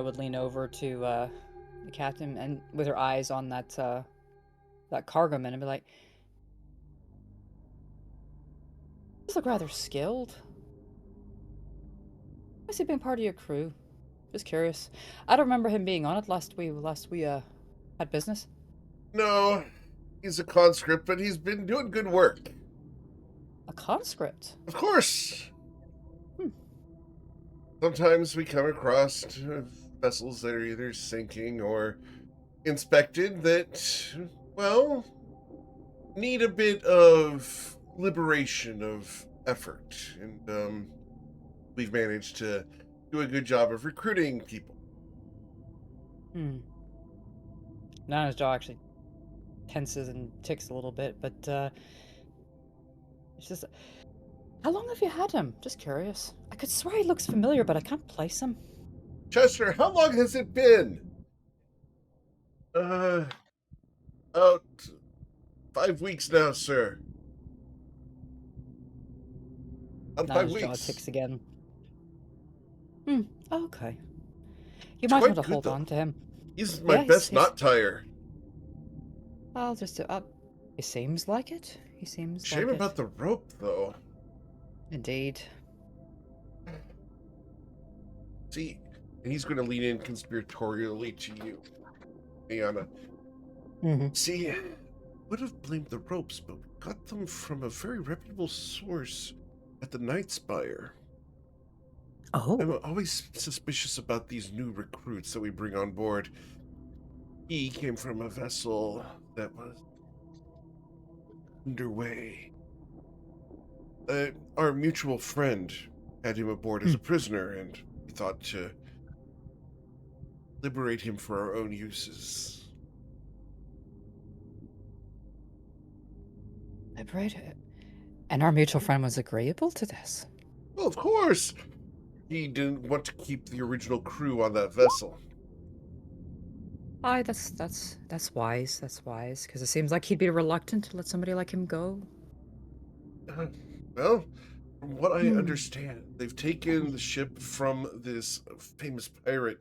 would lean over to the captain and with her eyes on that cargoman and be like, "You look rather skilled. Has he been part of your crew? Just curious. I don't remember him being on it last we had business." No, he's a conscript, but he's been doing good work. A conscript. Of course. Sometimes we come across vessels that are either sinking or inspected that, well, need a bit of liberation of effort. And we've managed to do a good job of recruiting people. Nana's jaw actually tenses and ticks a little bit, but it's just, how long have you had him? Just curious. I could swear he looks familiar, but I can't place him. Chester, how long has it been? About 5 weeks now, sir. About 5 Nana's jaw weeks. ticks again. Okay. You It's might quite want to good, hold though. on to him. He's my Yeah, best knot tire. I'll just he seems like it. He seems Shame like about it. the rope, though. Indeed. See, and he's going to lean in conspiratorially to you, Niana. See, would have blamed the ropes, but we got them from a very reputable source at the Night Spire. Oh. I'm always suspicious about these new recruits that we bring on board. He came from a vessel that was underway. Our mutual friend had him aboard as a prisoner, and we thought to liberate him for our own uses. Liberate it. And our mutual friend was agreeable to this. Well, of course! He didn't want to keep the original crew on that vessel. Aye, that's wise. That's wise, because it seems like he'd be reluctant to let somebody like him go. Well, From what I understand, they've taken the ship from this famous pirate,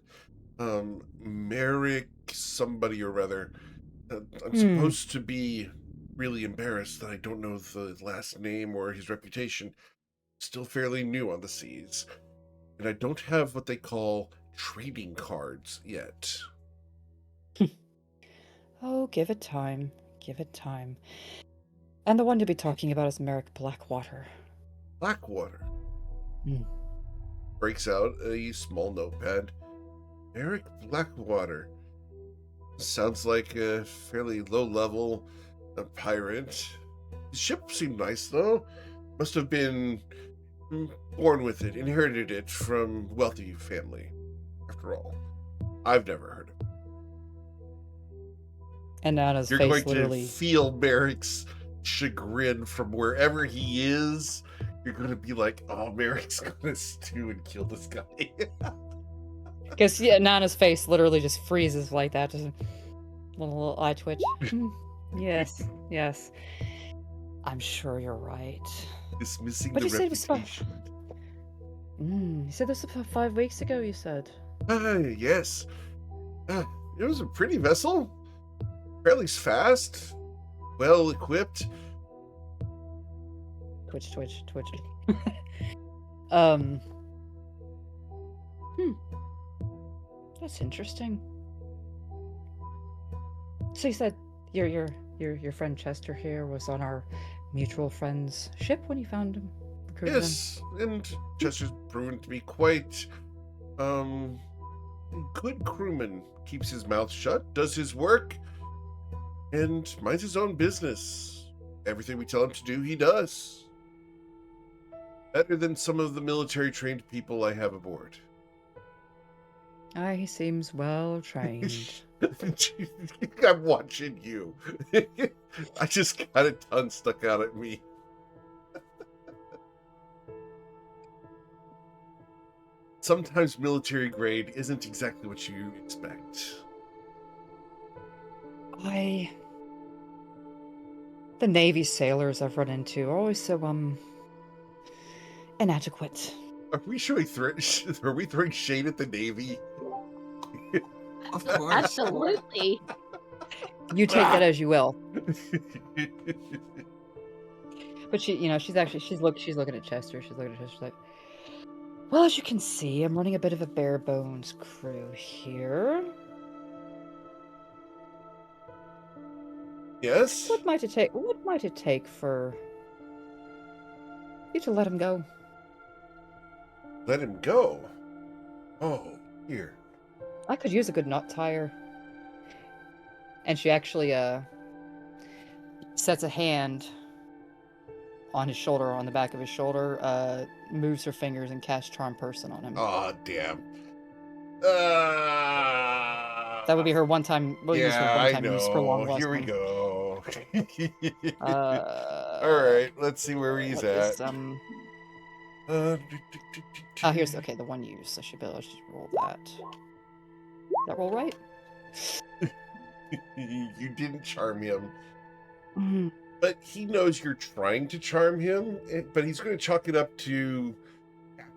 Merrick somebody or rather. I'm supposed to be really embarrassed that I don't know the last name or his reputation. Still fairly new on the seas. And I don't have what they call trading cards yet. Oh, give it time. Give it time. And the one to be talking about is Merrick Blackwater. Blackwater. Hmm. Breaks out a small notepad. Eric Blackwater. Sounds like a fairly low-level pirate. His ship seemed nice, though. Must have been born with it, inherited it from wealthy family. After all, I've never heard of it. And Nana's You're face going literally... to feel Merrick's chagrin from wherever he is. You're going to be like, oh, Merrick's going to stew and kill this guy. Because Nana's face literally just freezes like that. Just a little eye twitch. Yes, yes. I'm sure you're right. Dismissing But the you said it was reputation. You said this about 5 weeks ago, you said? Yes. It was a pretty vessel. Fairly fast. Well equipped. Twitch. That's interesting. So you said your friend Chester here was on our mutual friend's ship when you found him? Recruited him? Yes, and Chester's proven to be quite good crewman. Keeps his mouth shut, does his work, and minds his own business. Everything we tell him to do, he does. Better than some of the military trained people I have aboard. He seems well trained. I'm watching you. I just got a tongue stuck out at me. Sometimes military grade isn't exactly what you expect. The Navy sailors I've run into are always so, inadequate. Are we throwing shade at the Navy? Of course. Absolutely. You take that as you will. But she's looking at Chester. She's looking at Chester. She's like, well, as you can see, I'm running a bit of a bare bones crew here. Yes? What might it take for you to let him go? Let him go? Oh, here. I could use a good knot tire. And she actually sets a hand on his shoulder, on the back of his shoulder, moves her fingers and casts Charm Person on him. Oh, damn. That would be her one-time. Use for long rest. Here we go. All right, let's see where he's at. Here's the one use. So she better just roll that. Is that roll right? You didn't charm him. Mm-hmm. But he knows you're trying to charm him, but he's going to chalk it up to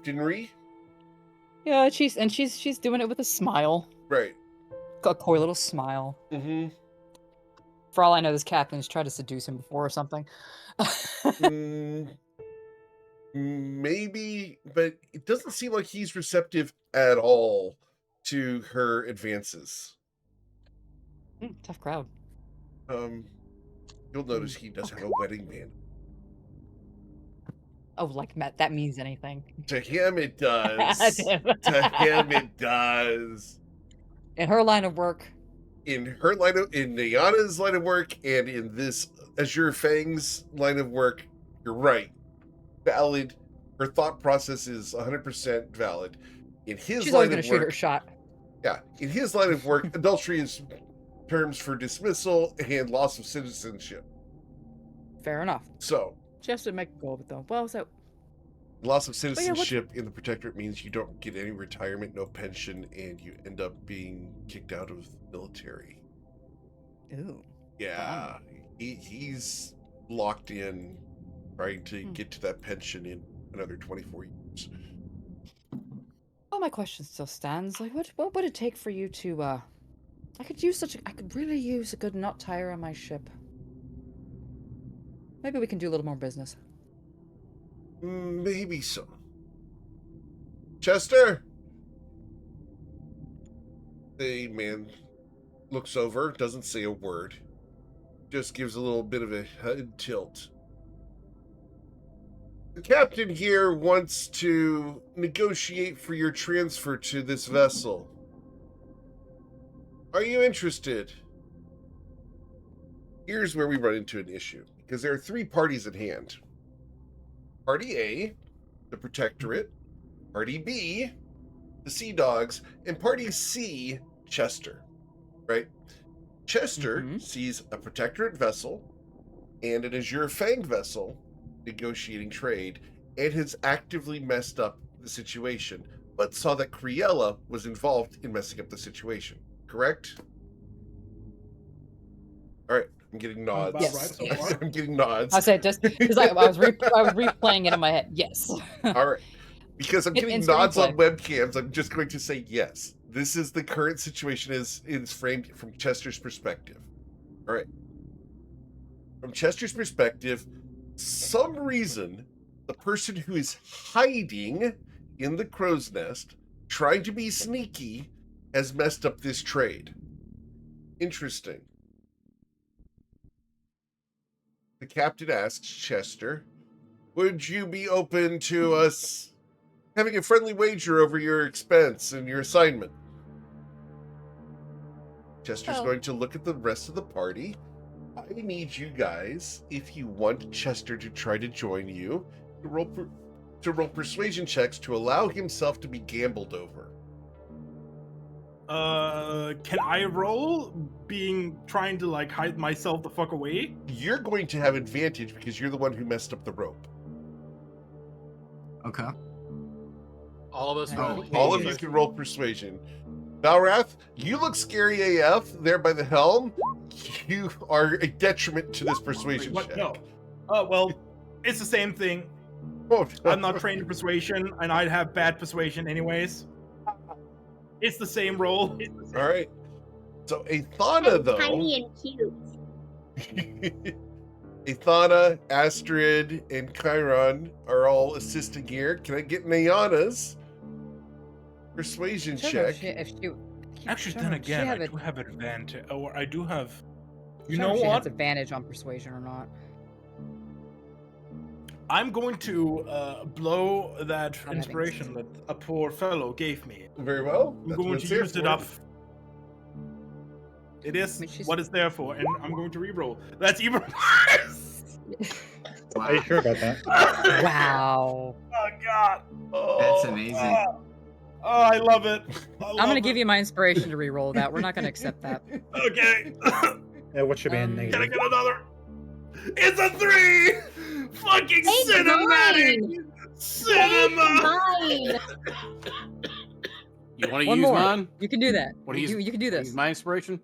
captainry. Yeah, she's doing it with a smile. Right. A coy little smile. Mm-hmm. For all I know, this captain's tried to seduce him before or something. Maybe, but it doesn't seem like he's receptive at all to her advances. Tough crowd. You'll notice he does have a wedding band. Oh, like Matt, that means anything. To him, it does. To him, it does. In her line of work. In Niana's line of work, and in this Azure Fang's line of work, you're right. Valid. Her thought process is 100% valid. In his She's line always of going to shoot her work, shot. yeah. In his line of work, adultery is terms for dismissal and loss of citizenship. Fair enough. So, Just to make a go of it, though. Well, so loss of citizenship in the Protectorate means you don't get any retirement, no pension, and you end up being kicked out of the military. Ooh. Yeah, he's locked in, trying to get to that pension in another 24 years. Well, my question still stands. Like, what would it take for you to, I could really use a good nut tire on my ship. Maybe we can do a little more business. Maybe so. Chester? The man looks over, doesn't say a word, just gives a little bit of a head tilt. The captain here wants to negotiate for your transfer to this vessel. Are you interested? Here's where we run into an issue, because there are 3 parties at hand. Party A, the Protectorate. Party B, the Sea Dogs. And Party C, Chester. Right? Chester sees a Protectorate vessel and an Azure Fang vessel negotiating trade and has actively messed up the situation, but saw that Criella was involved in messing up the situation. Correct? All right. I'm getting nods. About right so far. I'm getting nods. I said just because I was replaying it in my head. Yes. All right. Because I'm getting nods on webcams, I'm just going to say yes. This is the current situation is framed from Chester's perspective. All right. From Chester's perspective, some reason the person who is hiding in the crow's nest, trying to be sneaky, has messed up this trade. Interesting. The captain asks Chester, would you be open to us having a friendly wager over your expense and your assignment? Chester's going to look at the rest of the party. I need you guys, if you want Chester to try to join you, to roll persuasion checks to allow himself to be gambled over. Can I roll trying to like hide myself the fuck away? You're going to have advantage because you're the one who messed up the rope. Okay. All of us. roll. All of you can roll persuasion. Valrath, you look scary AF there by the helm. You are a detriment to this persuasion check. No. Oh, well, it's the same thing. Oh, no. I'm not trained in persuasion, and I'd have bad persuasion anyways. It's the same roll. All right. So Athana, though. Tiny and cute. Athana, Astrid, and Chiron are all assisting here. Can I get Nayana's persuasion check? Actually, then again, I do have advantage. Or I do have. You know She has what? advantage on persuasion or not? I'm going to blow that having inspiration that a poor fellow gave me. Very well. I'm That's going what to it's here use it for. up. It is what it's there for, and I'm going to reroll. That's even worse. Are you sure about that? Wow. Oh God. That's amazing. Oh, I love it. I'm gonna give you my inspiration to re-roll that. We're not gonna accept that. Okay. Yeah, what should be in Um, Can I negative? get another? It's a 3! Fucking Hey, cinematic! Cinema! Mine. You want to One use more. mine? You can do that. What do You can do this. Use my inspiration?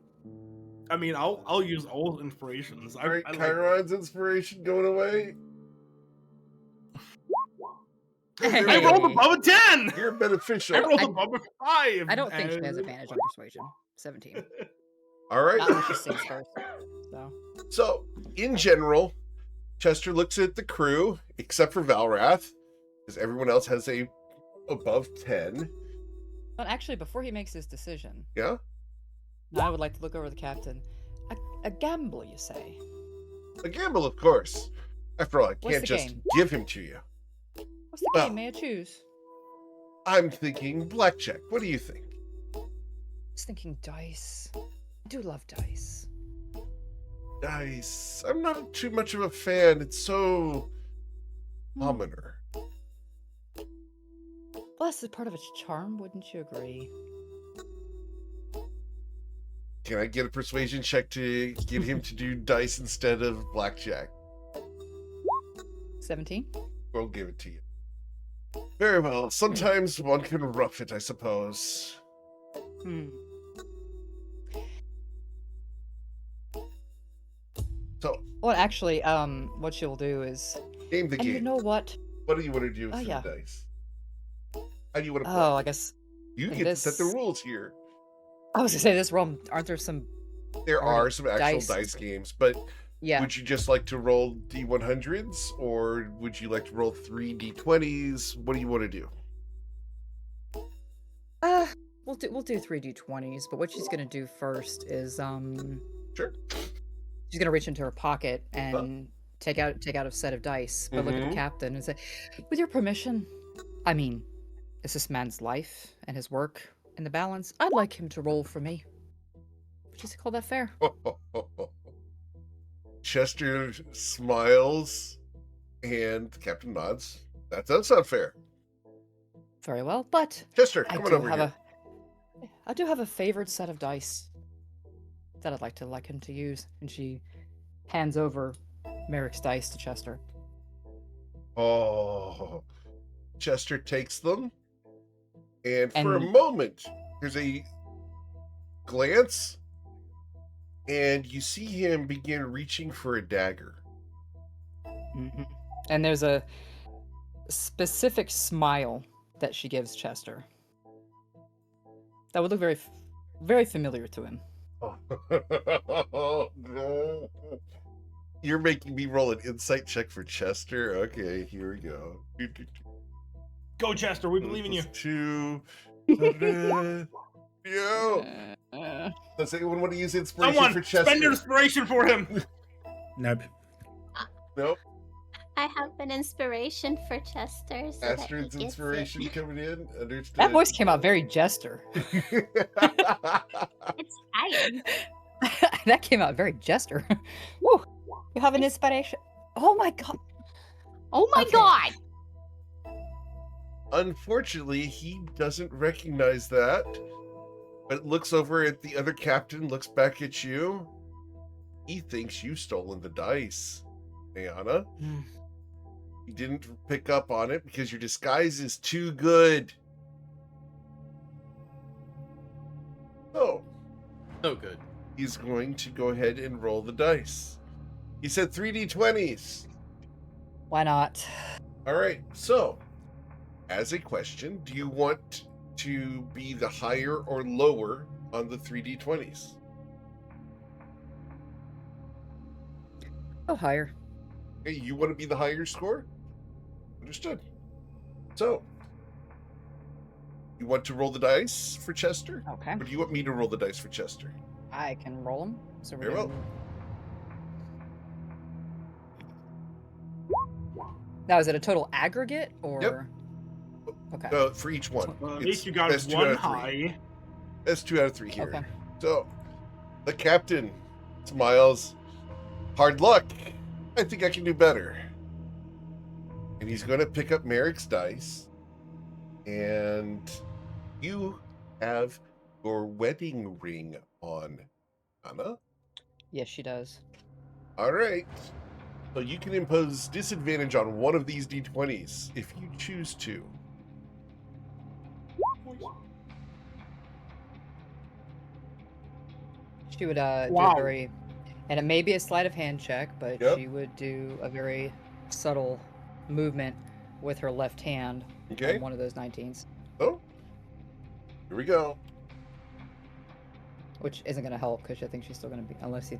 I mean, I'll use all inspirations. All right, I like Chiron's inspiration going away. Hey. I rolled above a 10! You're beneficial. I rolled above a 5! I don't think she has and- advantage on persuasion. 17. All right. Not when she sings first. So. So, in general, Chester looks at the crew, except for Valrath, because everyone else has a above 10. But actually, before he makes his decision, Yeah? now I would like to look over the captain. A gamble, you say? A gamble, of course. After all, I What's can't the just game? give him to you. What's the Well- game? May I choose? I'm thinking blackjack. What do you think? I was thinking dice. I do love dice. Dice. I'm not too much of a fan. It's so ominous. Well, that's part of its charm, wouldn't you agree? Can I get a persuasion check to get him to do dice instead of blackjack? 17? We'll give it to you. Very well. Sometimes one can rough it, I suppose. Hmm. So, Well, actually, what she'll do is, name the and you game. know what? What do you want to do Oh, with yeah. the dice? How do you want to play? Oh, I guess You in get to set the this- rules here. I was gonna say this realm. Aren't there some? There already are some actual dice games, but Yeah. would you just like to roll D100s, or would you like to roll 3 D20s? What do you want to do? We'll do 3d20s, but what she's gonna do first is Sure. she's gonna reach into her pocket and take out a set of dice, but look at the captain and say, "With your permission, I mean, it's this man's life and his work in the balance. I'd like him to roll for me. Would you call that fair?" Chester smiles, and the captain nods. That does sound fair. Very well, but Chester, I come on do over have here. I do have a favored set of dice that I'd like him to use, and she hands over Merrick's dice to Chester. Oh, Chester takes them, and for a And- moment, there's a glance, and you see him begin reaching for a dagger. Mhm. And there's a specific smile that she gives Chester that would look very familiar to him. You're making me roll an insight check for Chester. Okay, here we go. Go, Chester. We believe in you. Two. Yo. Does anyone want to use inspiration Someone for Chester? spend your inspiration for him. Nope. Nope. I have an inspiration for Chester. So that he Astrid's gets inspiration It. coming in. Understood. That voice came out very Jester. It's fine. That came out very Jester. Woo! You have an inspiration. Oh my god. Oh my Okay. god! Unfortunately, he doesn't recognize that, but looks over at the other captain, looks back at you. He thinks you've stolen the dice, Ayana. Hmm. He didn't pick up on it because your disguise is too good. So, So good. he's going to go ahead and roll the dice. He said 3d20s. Why not? All right, so as a question, do you want to be the higher or lower on the 3d20s? Oh, higher. Hey, you want to be the higher score? Understood. So, you want to roll the dice for Chester? Okay. Or do you want me to roll the dice for Chester? I can roll them. So we're Very well. doing- Now, is it a total aggregate or? Okay. For each one. Well, at It's least you got best 2 out one of 3. high. That's 2 out of 3 here. Okay. So, the captain smiles. Hard luck. I think I can do better. And he's going to pick up Merrick's dice. And you have your wedding ring on, Anna. Yes, she does. All right. So you can impose disadvantage on one of these d20s if you choose to. She would do a Wow. very, and it may be a sleight of hand check, but Yep. she would do a very subtle movement with her left hand Okay. on one of those 19s, So, here we go. which isn't going to help because I think she's still going to be, unless he.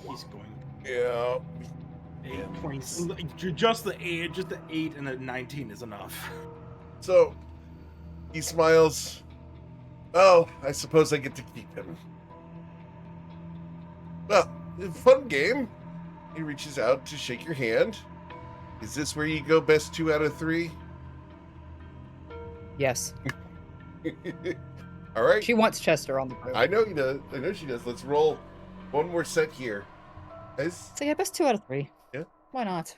He's going Yeah. 8 points. Just the 8 and a 19 is enough. So, he smiles. Oh, I suppose I get to keep him. Well, fun game. He reaches out to shake your hand. Is this where you go best 2 out of 3? Yes, All right. she wants Chester on the group. I know he does. I know she does. Let's roll one more set here. Guys, So yeah, best 2 out of 3. Yeah. Why not?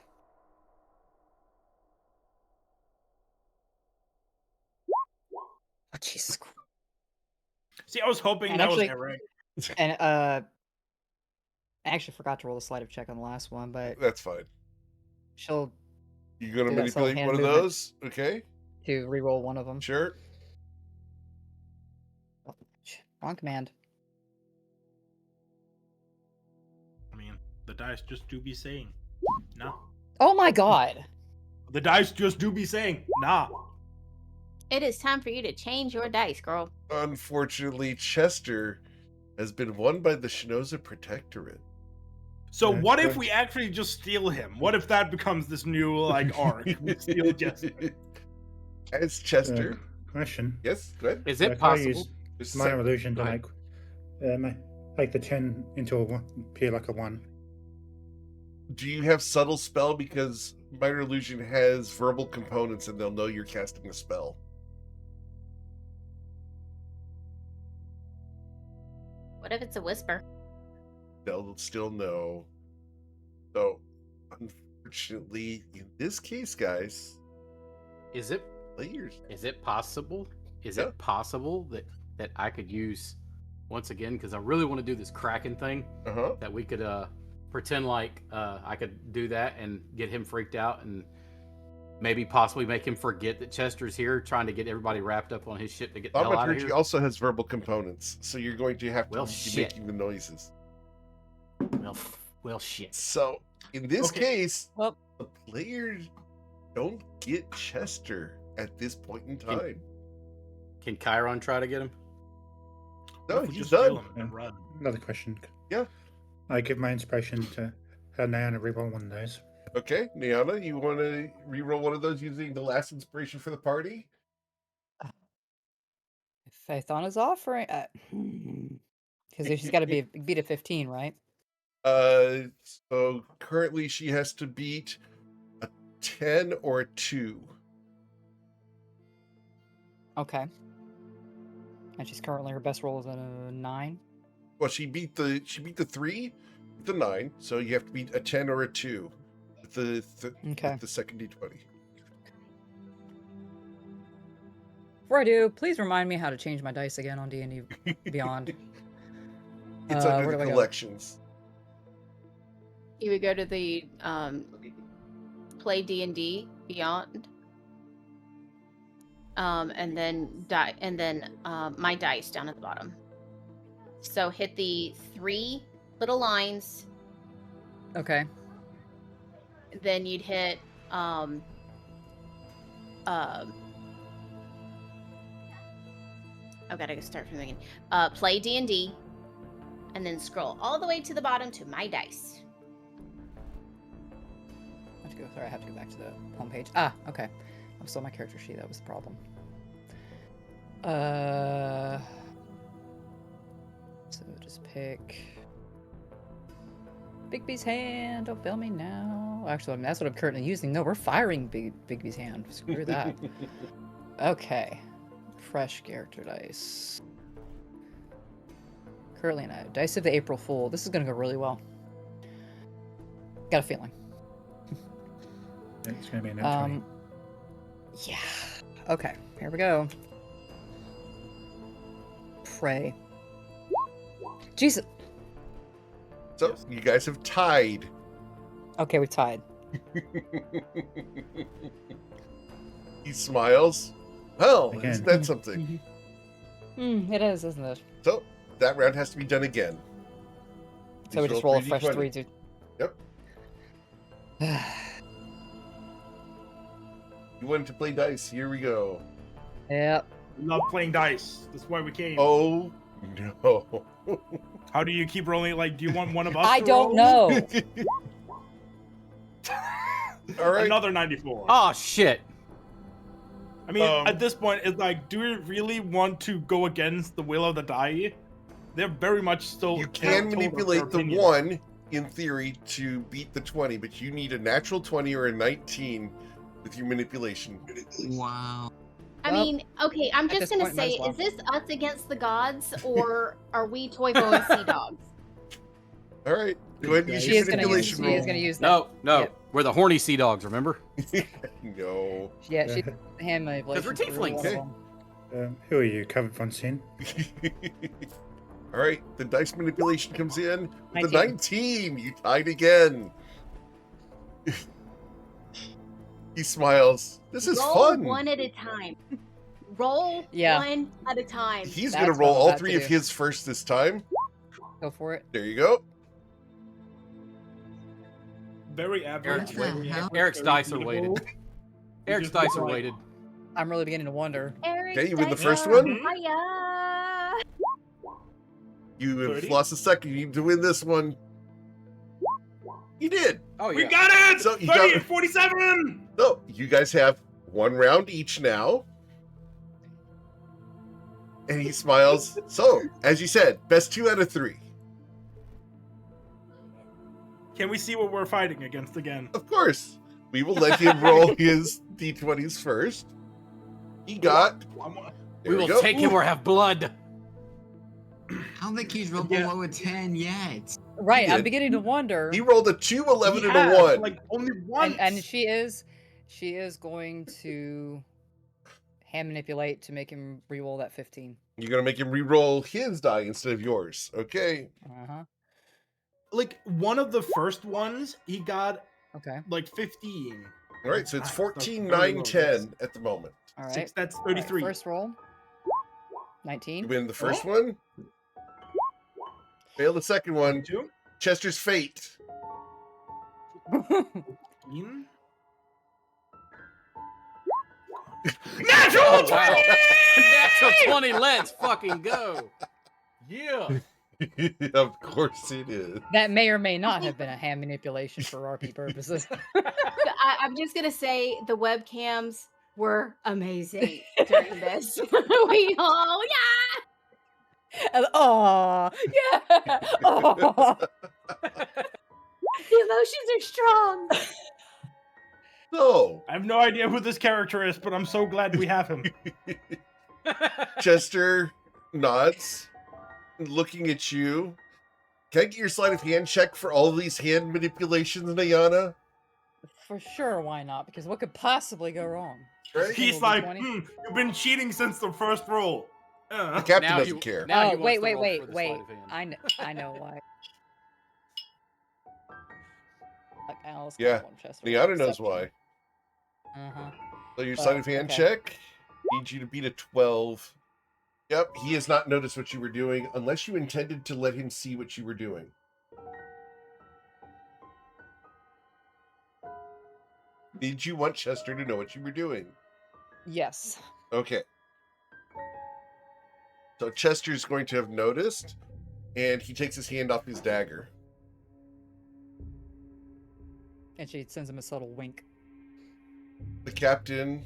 Oh, Jesus Christ. See, I was hoping And that actually- was Eric. And I actually forgot to roll the sleight of check on the last one, but that's fine. she'll You gonna Do that subtle manipulate hand one of movement. those? Okay, to re-roll one of them. sure. Wrong command. I mean, the dice just do be saying. No. Oh my god! The dice just do be saying, nah. It is time for you to change your dice, girl. Unfortunately, Chester has been won by the Shinoza Protectorate. So That's what if correct. we actually just steal him? What if that becomes this new like arc? We steal Jester. As Chester. Question. Yes, go ahead. Is Can it I possible? use Just a minor sec. illusion to Go ahead. make the 10 into a 1, appear like a 1? Do you have subtle spell? Because minor illusion has verbal components and they'll know you're casting a spell. What if it's a whisper? They'll still know. So, unfortunately, in this case, guys, Is it players. possible? Is Yeah. it possible that I could use once again, because I really want to do this Kraken thing, Uh-huh. that we could pretend like I could do that and get him freaked out and maybe possibly make him forget that Chester's here, trying to get everybody wrapped up on his ship to get the hell out of Thaumaturgy here. also has verbal components, so you're going to have to Well, be shit. making the noises. Well, shit. So, in this Okay. case, Well- the players don't get Chester at this point in Can- time. Can Chiron try to get him? No, What if we he's just steal done. him and run? Another question. Yeah. I give my inspiration to have Niana reroll one of those. Okay, Niana, you want to reroll one of those using the last inspiration for the party? Faith on his offering. Because she's got to beat a 15, right? So currently she has to beat a 10 or a 2. Okay. And she's currently, her best roll is a 9. Well, she beat the 3, the 9, so you have to beat a 10 or a 2 with Okay. with the second d20. Before I do, please remind me how to change my dice again on D&D Beyond. It's where under do the I go? collections. You would go to the play D&D Beyond. And then my dice down at the bottom. So hit the 3 little lines, Okay. then you'd hit I gotta start from the beginning. Play D&D, and then scroll all the way to the bottom to my dice. Sorry, I have to go back to the homepage. Ah, okay. I'm still on my character sheet. That was the problem. So just pick Bigby's hand. Don't fail me now. Actually, I mean, that's what I'm currently using. No, we're firing Bigby's hand. Screw that. Okay. Fresh character dice. Currently now. Dice of the April Fool. This is gonna go really well. Got a feeling. It's going to be an M20. Yeah. Okay, here we go. Pray. Jesus. So you guys have tied. Okay, we tied. He smiles. Well, Again. isn't that something? It is, isn't it? So that round has to be done again. So we Please just roll a 3d20. fresh 3 to... Yep. You wanted to play dice. Here we go. Yep. We love playing dice. That's why we came. Oh no. How do you keep rolling? Like, do you want one of us? I to don't roll? know. All right. Another 94. Oh shit! I mean, Um, at this point, it's like, do we really want to go against the will of the die? They're very much still. You told can us their manipulate the opinion. 1 in theory to beat the 20, but you need a natural 20 or a 19 with your manipulation. Wow. I Well, mean, okay, I'm at just this gonna point, might say, as well. is this us against the gods, or are we Toivoan Sea Dogs? All right. Go ahead and use She your is gonna use. manipulation She roll. is gonna use that. No, Yep. we're the horny sea dogs. Remember? No. Yeah, she hand manipulation. we're for every tieflings. one of Okay. them. Who are you, covered von sin? All right. The dice manipulation comes in with a 19. 19. You tied again. He smiles. This is Roll fun. one at a time. Roll Yeah. one at a time. He's That's going to roll what I'm all about 3 to of do. his first this time. Go for it. There you go. Very average. What the very hell? average, Eric's very dice are beautiful. weighted. Eric's just dice are right. weighted. I'm really beginning to wonder. Eric's you win the dice first are one? on fire. You have 30? lost a second. You need to win this one. You did. Oh We yeah. got it! So you 30 got- and 47! So you guys have 1 round each now. And he smiles. So, as you said, best 2 out of 3. Can we see what we're fighting against again? Of course. We will let him roll his d20s first. He got. We There will go. take him or have blood. I don't think he's rolled Yeah. below a 10 yet. Right, I'm did. beginning to wonder. He rolled a 2, 11, He and a has, 1. like, only once. And she is going to hand manipulate to make him re-roll that 15. You're going to make him re-roll his die instead of yours. Okay. Uh-huh. Like, one of the first ones, he got, Okay. like, 15. All right, so it's Nice. 14, That's very 9, low, 10 at the moment. All right. Six, that's All right, 33. first roll. You 19. win the first one. Fail the second one. 2? Chester's fate. 15? Oh wow. Natural 20. Let's fucking go. Yeah. Of course it is. That may or may not have been a hand manipulation for RP purposes. I'm just gonna say the webcams were amazing during this. We all Oh, yeah. Oh. the emotions are strong. So, I have no idea who this character is, but I'm so glad we have him. Chester nods, looking at you. Can I get your sleight of hand check for all of these hand manipulations, Nayana? For sure, why not? Because what could possibly go wrong? Right? He's Roll like, D20. you've been cheating since the first roll. The captain Now doesn't he- care. now he Oh, wants wait, to roll wait, for the wait. sleight of hand. I know why. Like Alice Yeah, Chester. Nayana knows why. Uh-huh. So your Oh, sleight of hand okay. check needs you to beat a 12. Yep, he has not noticed what you were doing unless you intended to let him see what you were doing. Did you want Chester to know what you were doing? Yes. Okay. So Chester's going to have noticed, and he takes his hand off his dagger. And she sends him a subtle wink. The captain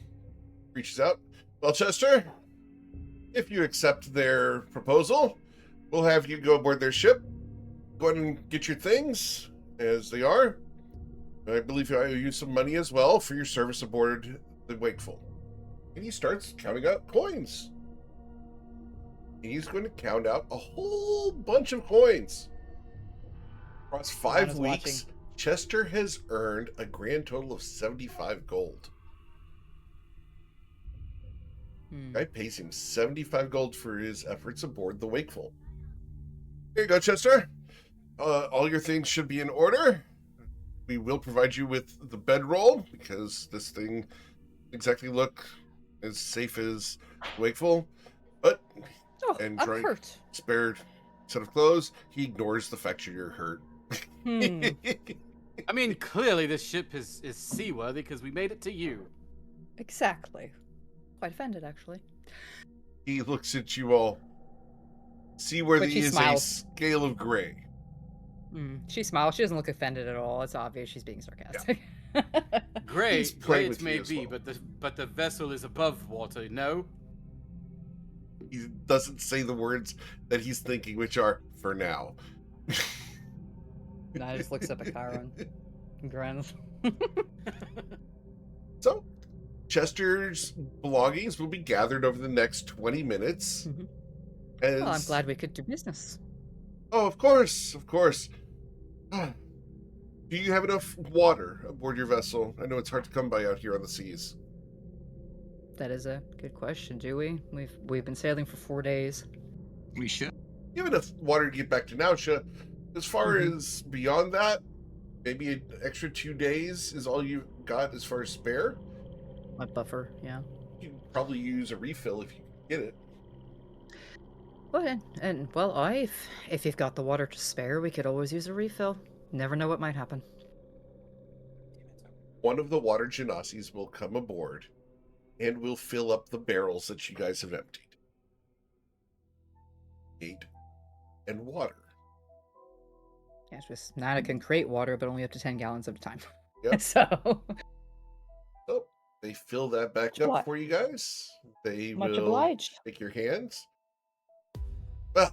reaches out. Well, Chester, if you accept their proposal, we'll have you go aboard their ship. Go ahead and get your things as they are. I believe I owe you some money as well for your service aboard the Wakeful. And he starts counting out coins. And he's going to count out a whole bunch of coins. Across 5 Nayana's weeks, Chester has earned a grand total of 75 gold. Guy pays him 75 gold for his efforts aboard the Wakeful. Here you go, Chester. All your things should be in order. We will provide you with the bedroll because this thing exactly look as safe as Wakeful. But Oh, And I'm try- hurt. spare set of clothes. He ignores the fact you're hurt. Hmm. I mean, clearly this ship is seaworthy because we made it to you. Exactly. Quite offended, actually. He looks at you all. Seaworthy But she is smiles. a scale of gray. She smiles. She doesn't look offended at all. It's obvious she's being sarcastic. Gray, He's gray playing it with may you as be, well. but the vessel is above water. No. He doesn't say the words that he's thinking, which are for now. And I just looks up at Chiron and grins. So, Chester's belongings will be gathered over the next 20 minutes. Mhm. As... Well, I'm glad we could do business. Oh, of course, of course. Do you have enough water aboard your vessel? I know it's hard to come by out here on the seas. That is a good question, do we? We've been sailing for 4 days. We should. You have enough water to get back to Nausea. As far as beyond that, maybe an extra 2 days is all you've got as far as spare. My buffer, yeah. You can probably use a refill if you get it. Well, and well, if you've got the water to spare, we could always use a refill. Never know what might happen. one of the water genasies will come aboard and will fill up the barrels that you guys have emptied. Meat and water. Yeah, it's just Nana can create water, but only up to 10 gallons at a time. Yep. So, So they fill that back up for you guys. They much will obliged. shake your hands. Well,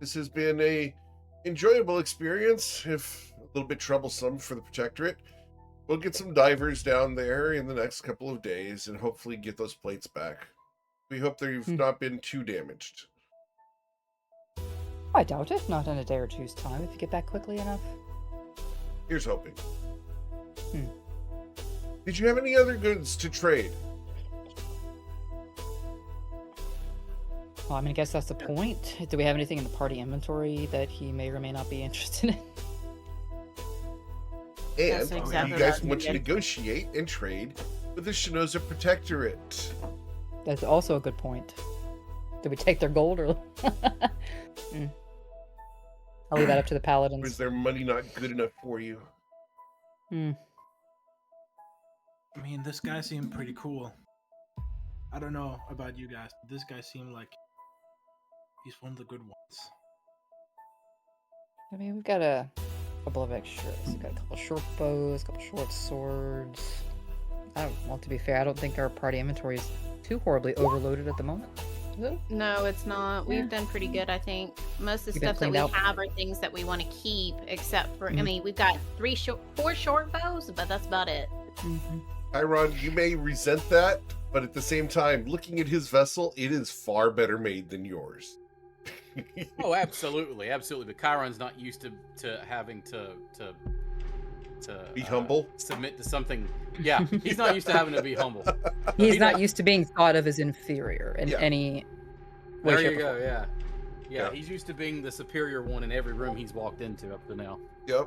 this has been a enjoyable experience, if a little bit troublesome for the Protectorate. We'll get some divers down there in the next couple of days and hopefully get those plates back. We hope they've not been too damaged. I doubt it. Not in a day or two's time if you get back quickly enough. Here's hoping. Did you have any other goods to trade? Well, I mean, I guess that's the point. Do we have anything in the party inventory that he may or may not be interested in? And That's exactly you guys what want to we did. negotiate and trade with the Shinoza Protectorate. That's also a good point. Do we take their gold or? I'll leave that up to the Or is paladins. their money not good enough for you? I mean, this guy seemed pretty cool. I don't know about you guys, but this guy seemed like he's one of the good ones. I mean, we've got a couple of extras. We've got a couple of short bows, a couple of short swords. Well, to be fair, I don't think our party inventory is too horribly overloaded at the moment. Is it? No, it's not. We've done pretty good, I think. Most of the You've been stuff that we cleaned out. have are things that we want to keep, except for, I Mhm. mean, we've got 4 short bows, but that's about it. Chiron, you may resent that, but at the same time, looking at his vessel, it is far better made than yours. Oh, absolutely, absolutely. But Chiron's not used to having to Be humble? submit to something. Yeah, he's not used to having to be humble. He's He not don't- used to being thought of as inferior in Yeah. any way, There shape, you or go. form. Yeah. Yeah. Yeah, he's used to being the superior one in every room he's walked into up to now. Yep.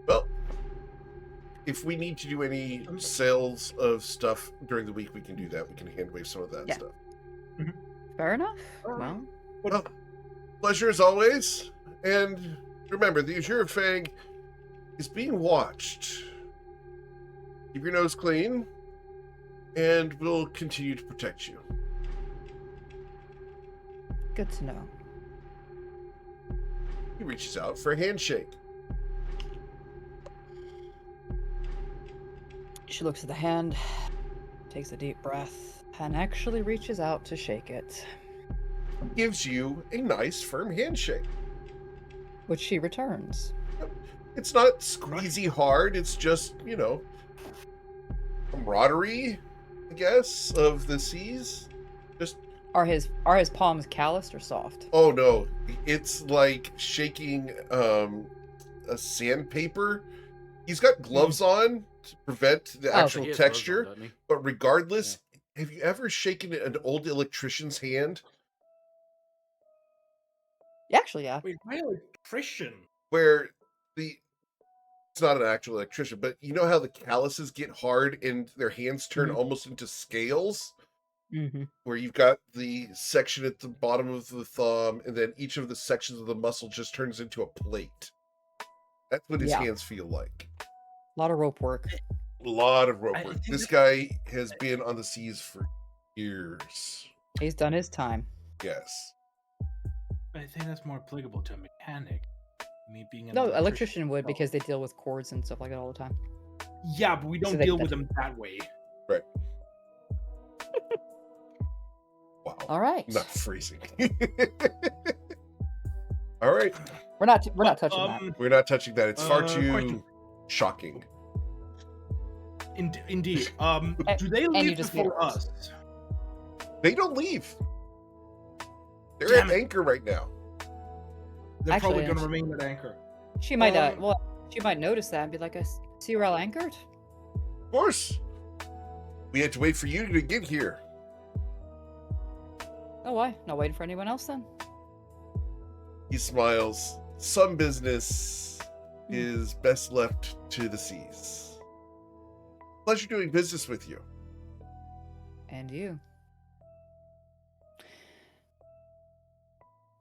Well, if we need to do any sales of stuff during the week, we can do that. We can hand wave some of that Yeah. stuff. Fair enough. Well, Well, pleasure as always. And remember, the Azure Fang is being watched. Keep your nose clean, and we'll continue to protect you. good to know. He reaches out for a handshake. She looks at the hand, takes a deep breath, and actually reaches out to shake it, Gives you a nice, firm handshake. which she returns. It's not squeezy hard. It's just, camaraderie, I guess, of the seas. Just, Are his palms calloused or soft? oh no, it's like shaking a sandpaper. He's got gloves on to prevent the Oh. actual He has gloves on, texture. doesn't he? But regardless, have you ever shaken an old electrician's hand Actually, yeah. Wait, my electrician. where it's not an actual electrician, but you know how the calluses get hard and their hands turn Mhm. almost into scales? Mm-hmm. Where you've got the section at the bottom of the thumb, and then each of the sections of the muscle just turns into a plate. That's what his Yeah. hands feel like. A lot of rope work. A lot of rope I work. think This that- guy has been on the seas for years. He's done his time. Yes. I think that's more applicable to a mechanic. Me being an No, electrician would no. because they deal with cords and stuff like that all the time. Yeah, but we So don't they- deal with them that way. Wow. All right. Not freezing. All right. We're not touching that. We're not touching that. It's far too question. shocking. Indeed. And- Do they and you leave just made it before worse. us? They don't leave. They're Damn at it. anchor right now. They're Actually, probably going it's- to remain at anchor. She might Um, she might notice that and be like, "I see where I anchored." Of course. We had to wait for you to get here. Oh, why? Not waiting for anyone else then? He smiles. Some business is best left to the seas. Pleasure doing business with you. And you.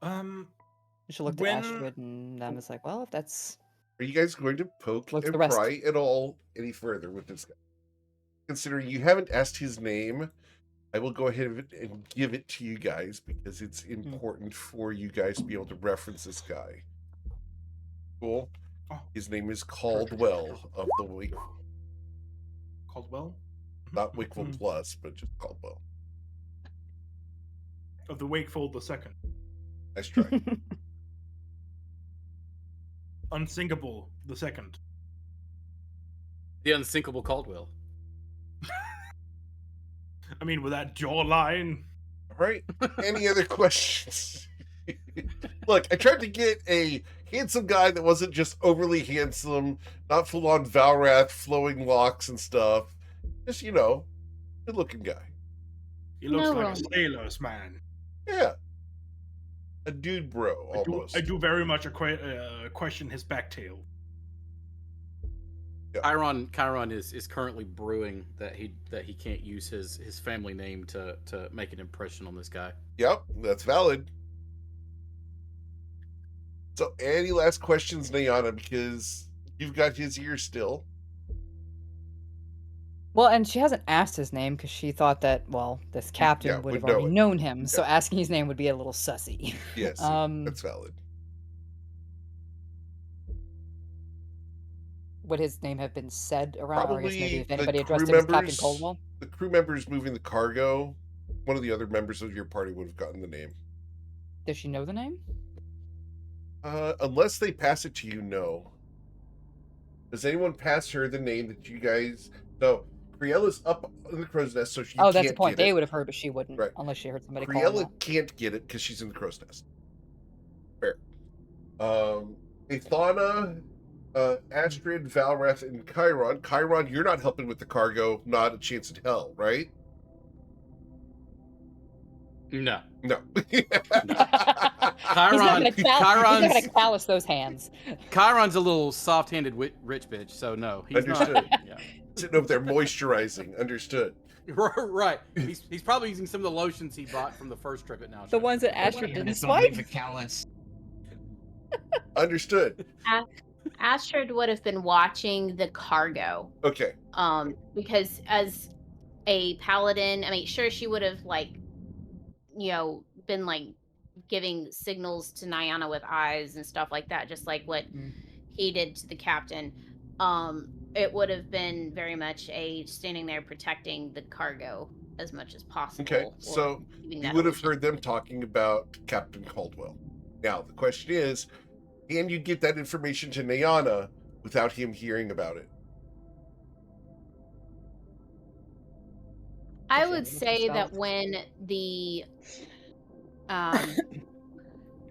Um, She looked When- at Astrid and was like, "Well, if that's Are you guys going to poke What's and the rest? pry at all any further with this guy? Considering you haven't asked his name, I will go ahead and give it to you guys because it's important for you guys to be able to reference this guy. Cool. Oh, His name is perfect. Caldwell of the Wake. Caldwell? Not Wakeful Plus, but just Caldwell. Of the Wakeful the Second. Nice try. Unsinkable the Second. The unsinkable Caldwell. I mean, with that jawline. All right. Any other questions? Look, I tried to get a handsome guy that wasn't just overly handsome, not full on Valrath, flowing locks and stuff. Just, good looking guy. He looks No like wrong. a sailor's man. Yeah. A dude bro, almost. I do very much question his backtail. Chiron is currently brewing that he can't use his family name to make an impression on this guy. Yep, that's valid. So, any last questions, Nayana? Because you've got his ear still. Well, and she hasn't asked his name because she thought that, well, this captain would have would know already it. known him, so asking his name would be a little sussy. Yes, that's valid. Would his name have been said around? Or I guess maybe Probably if the anybody crew addressed him as Captain members, Caldwell? the crew members moving the cargo, one of the other members of your party would have gotten the name. Does she know the name? Unless they pass it to you, no. Does anyone pass her the name that you guys... No, Criella's up in the crow's nest, so she can't That's the point. get They it. would have heard, but she wouldn't. Right. Unless she heard somebody call Criella her. can't get it because she's in the crow's nest. Fair. Ithana, Astrid, Valrath, and Chiron. Chiron, you're not helping with the cargo. Not a chance in hell, right? No. No. He's not Chiron's gonna callous those hands. Chiron's a little soft-handed rich bitch, so no, he's Understood. not. Yeah. Sitting over there moisturizing. Understood. Right. He's probably using some of the lotions he bought from the first trip at now. The ones that Astrid And didn't it's only swipe. the callus. Understood. Astrid would have been watching the cargo. Okay. Because as a paladin, I mean, sure, she would have been giving signals to Nyana with eyes and stuff like that, just like what he did to the captain. It would have been very much a standing there protecting the cargo as much as possible. Okay. So you would have heard them talking about Captain Caldwell. Now the question is, can you get that information to Nyana without him hearing about it? I would say that when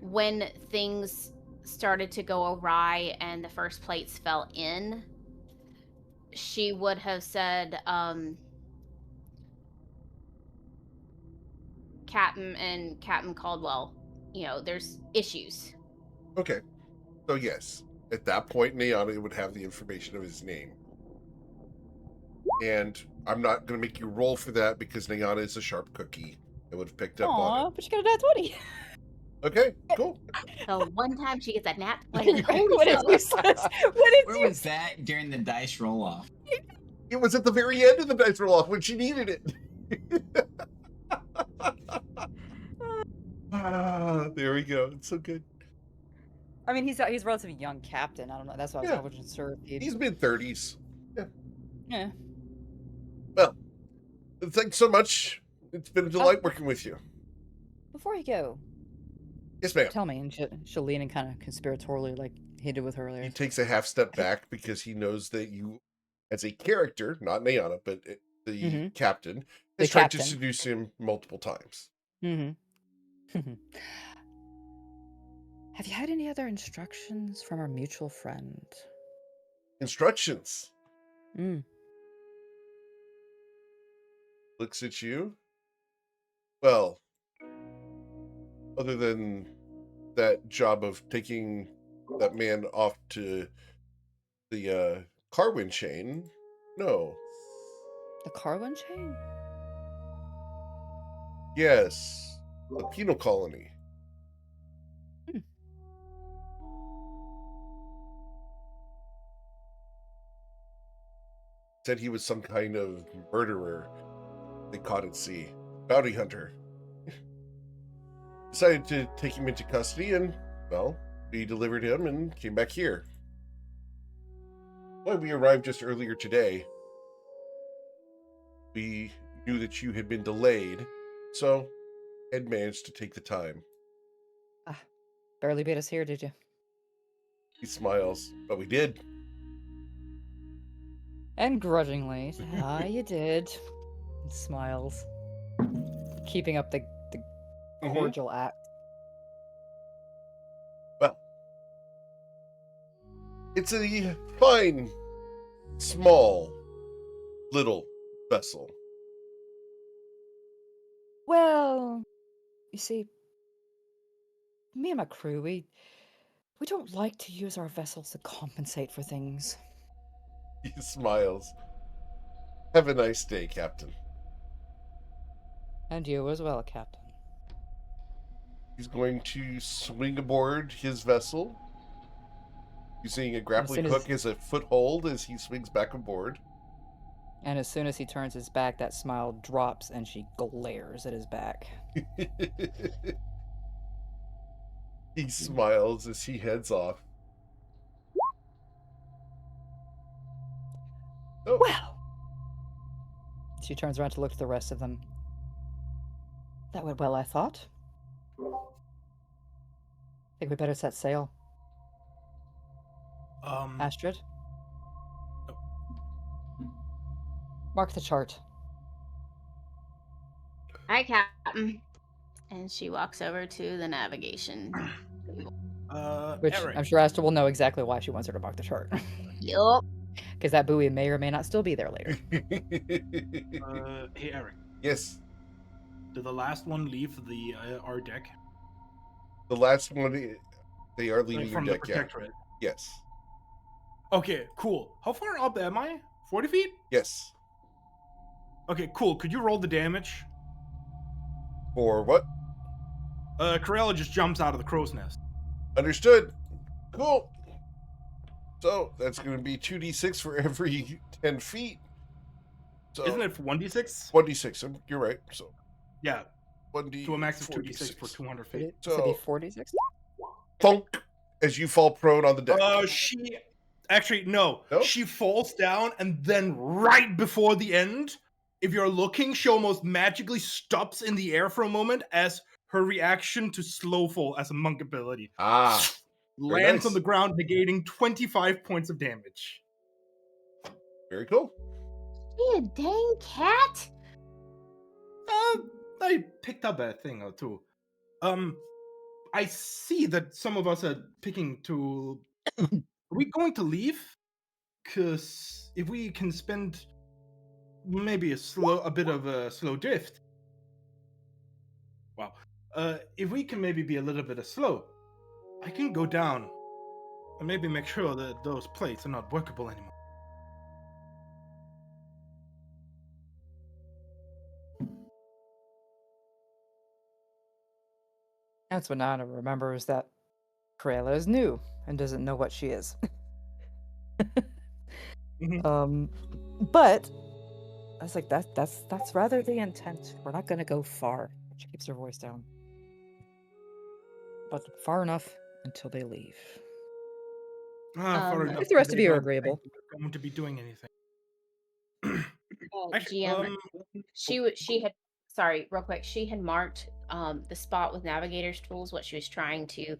when things started to go awry and the first plates fell in, she would have said, Captain Caldwell, there's issues. Okay. So yes, at that point, Nyana would have the information of his name. And I'm not going to make you roll for that because Nyana is a sharp cookie and would have picked up on it. But she got a nat 20. Okay, cool. So one time she gets a nat 20. What is useless? Where was that during the dice roll off? It was at the very end of the dice roll off when she needed it. There we go. It's so good. I mean, he's a relatively young captain. I don't know. That's why I wasn't sure. He's mid-30s. Yeah. Well, thanks so much. It's been a delight working with you. Before you go, Yes, ma'am. tell me, and she'll lean in kind of conspiratorially, like he did with her earlier. He takes a half step back because he knows that you, as a character, not Nyana, but the captain, has tried to seduce him multiple times. Have you had any other instructions from our mutual friend? Instructions? Looks at you. Well, other than that job of taking that man off to the Carwin chain, no. The Carwin chain? Yes, the penal colony. Said he was some kind of murderer they caught at sea. Bounty hunter. Decided to take him into custody and, well, we delivered him and came back here. When we arrived just earlier today, we knew that you had been delayed, so had managed to take the time. Barely beat us here, did you? He smiles, but we did. And grudgingly, you did. And smiles. Keeping up the cordial act. Well, it's a fine, small, little vessel. Well, you see, me and my crew, we don't like to use our vessels to compensate for things. He smiles. Have a nice day, Captain. And you as well, Captain. He's going to swing aboard his vessel, using a grappling hook as a foothold as he swings back aboard. And as soon as he turns his back, that smile drops and she glares at his back. He smiles as he heads off. Oh. Well, she turns around to look at the rest of them. That went well, I thought. Think we better set sail. Astrid? Mark the chart. Hi, Captain. And she walks over to the navigation. Which Eric. I'm sure Astrid will know exactly why she wants her to mark the chart. Yup. Because that buoy may or may not still be there later. Hey, Eric. Yes. Did the last one leave the our deck? The last one, they are leaving From your the deck, yeah. protectorate? Yes. Okay, cool. How far up am I? 40 feet? Yes. Okay, cool. Could you roll the damage? For what? Corella just jumps out of the crow's nest. Understood. Cool. So that's going to be 2d6 for every 10 feet. So Isn't it 1d6? 1d6. You're right. So Yeah, 1d to a max of 2d6 4d6. for 200 feet. So it'd be So 46? thunk as you fall prone on the deck. She actually no. No? She falls down and then right before the end, if you're looking, she almost magically stops in the air for a moment as her reaction to slow fall as a monk ability. Ah, very Lands on nice. the ground, negating 25 points of damage. Very cool. Be a dang cat. I picked up a thing or two. I see that some of us are picking to. Are we going to leave? Because if we can spend maybe a bit of a slow drift. Wow. If we can maybe be a little bit of slow, I can go down and maybe make sure that those plates are not workable anymore. That's what Nana remembers, that Corella is new and doesn't know what she is. But I was like, that's rather the intent. We're not gonna go far. She keeps her voice down. But far enough until they leave. Far If enough the rest that of they you are don't agreeable. think they're going to be doing anything. GM, she had, sorry, real quick. She had marked the spot with navigator's tools. What she was trying to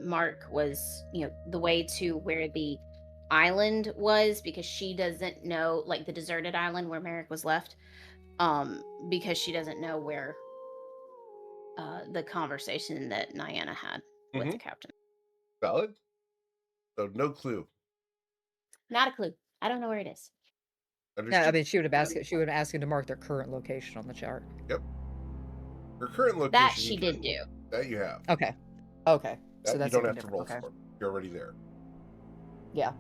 mark was, the way to where the island was, because she doesn't know, like the deserted island where Merrick was left, because she doesn't know where the conversation that Niana had with the captain. Valid. So no clue. Not a clue. I don't know where it is. Understood. Yeah, I mean, she would have asked him to mark their current location on the chart. Yep. Her current location. That she you did can- do. That you have. Okay. That So that's you don't even have to different. roll Okay. for. You're already there. Yeah.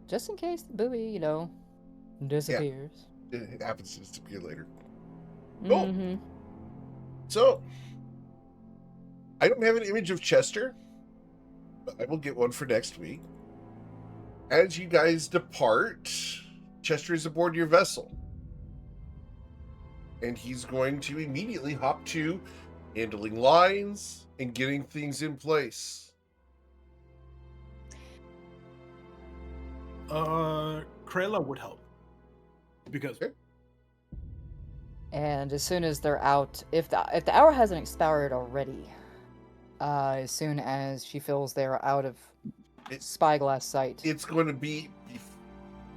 Just in case the buoy, disappears. It happens to disappear later. Cool. Mhm. So, I don't have an image of Chester. I will get one for next week. As you guys depart, Chester is aboard your vessel. And he's going to immediately hop to handling lines and getting things in place. Krayla would help. Because Okay. And as soon as they're out, if the hour hasn't expired already, as soon as she feels they're out of spyglass sight, It's going to be.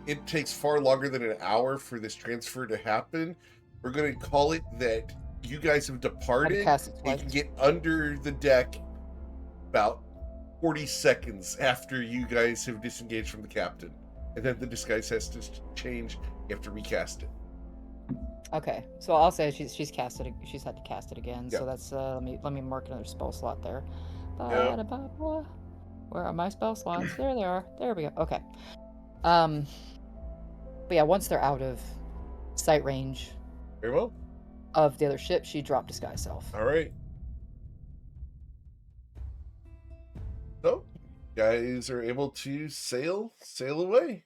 It takes far longer than an hour for this transfer to happen. We're going to call it that you guys have departed. You can get under the deck about 40 seconds after you guys have disengaged from the captain. And then the disguise has to change. You have to recast it. Okay, so I'll say she's casted. She's had to cast it again. Yeah. So that's let me mark another spell slot there. Yeah. Ba-da-ba-ba. Where are my spell slots? There they are. There we go. Okay. But yeah, once they're out of sight range Very well. of the other ship, she dropped disguise self. All right. So, guys are able to sail away.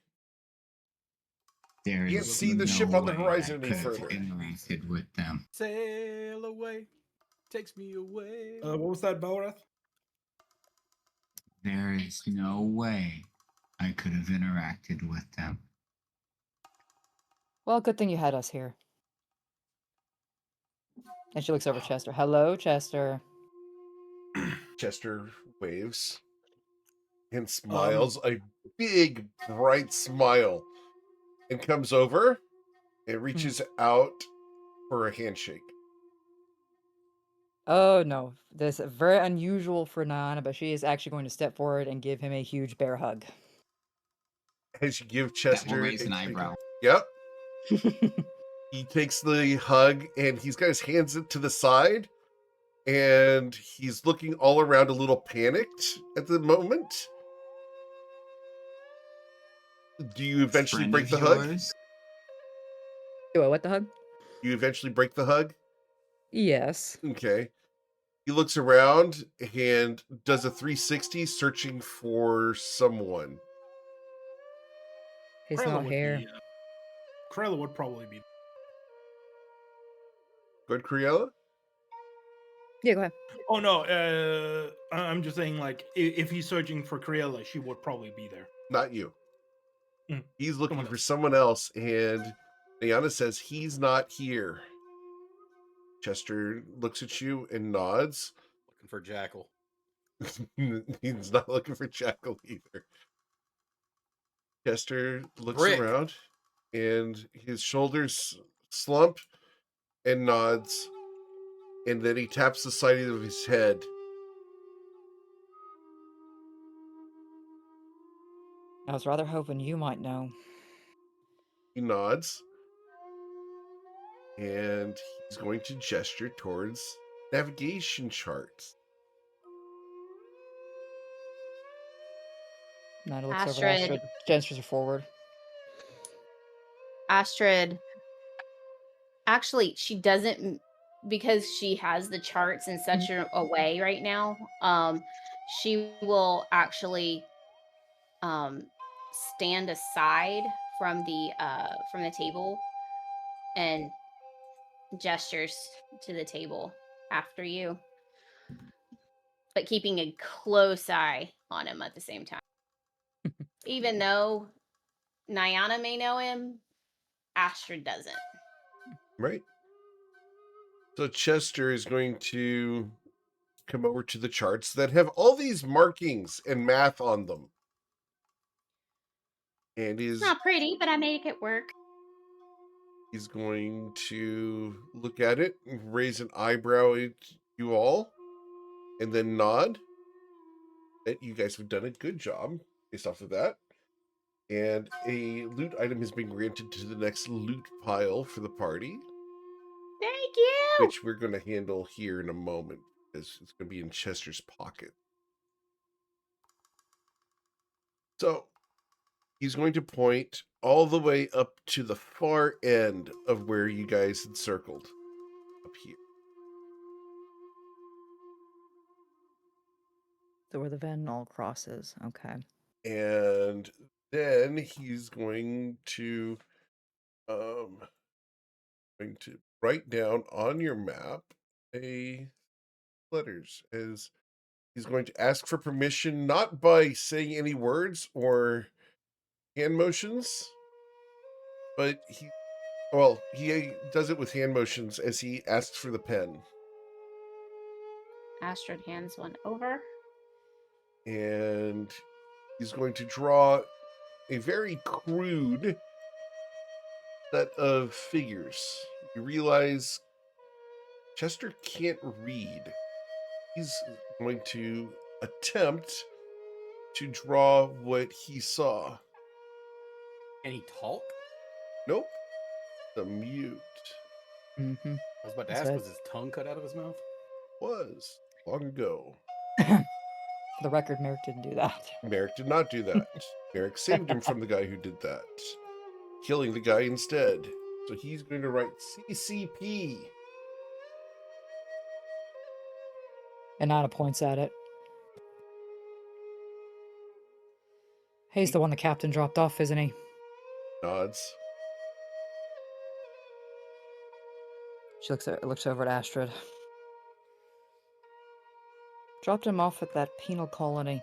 There Can't is see the no ship on the way horizon I any could have further. interacted with them. Sail away, takes me away. what was that, Balrath? There is no way I could have interacted with them. Well, good thing you had us here. And she looks over at Chester. Hello, Chester. Chester waves and smiles a big, bright smile and comes over and reaches out for a handshake. Oh no, this is very unusual for Nana, but she is actually going to step forward and give him a huge bear hug. As you give That Chester will raise an eyebrow. Yep. He takes the hug and he's got his hands to the side and he's looking all around a little panicked at the moment. Do you eventually Friend break of the hug? yours? Do I what the hug? You eventually break the hug? Yes. Okay. He looks around and does a 360 searching for someone. He's Krayla not would here. be. Krayla would probably be. Good, Criella? Yeah, go ahead. Oh no, I'm just saying, like, if he's searching for Krayla, she would probably be there. Not you. He's looking Someone for else. someone else, and Diana says he's not here. Chester looks at you and nods. Looking for Jackal. He's not looking for Jackal either. Chester looks Brick. around, and his shoulders slump and nods, and then he taps the side of his head. I was rather hoping you might know. He nods, and he's going to gesture towards navigation charts. Nana looks over Astrid. at Astrid, gestures her forward. Astrid. Actually, she doesn't, because she has the charts in such a way right now. She will actually stand aside from the table and gestures to the table after you, but keeping a close eye on him at the same time. Even though Nyana may know him, Astrid doesn't. Right. So Chester is going to come over to the charts that have all these markings and math on them. And It's not pretty, but I make it work. he's going to look at it and raise an eyebrow at you all, and then nod that you guys have done a good job based off of that. And a loot item has been granted to the next loot pile for the party, Thank you. which we're going to handle here in a moment, because it's going to be in Chester's pocket. So he's going to point all the way up to the far end of where you guys had circled, up here. So where the Van Null crosses. Okay. And then he's going to write down on your map a letters as he's going to ask for permission, not by saying any words or hand motions, but he does it with hand motions as he asks for the pen. Astrid hands one over. And he's going to draw a very crude set of figures. You realize Chester can't read. He's going to attempt to draw what he saw. Can he talk? Nope. The mute Mm-hmm. I was about to That's ask, right. was his tongue cut out of his mouth? was long ago. For the record, Merrick didn't do that. Merrick did not do that. Merrick saved him from the guy who did that, killing the guy instead. So he's going to write CCP. And Anna points at it. He's the one the captain dropped off, isn't he? Nods. She looks over at Astrid. Dropped him off at that penal colony.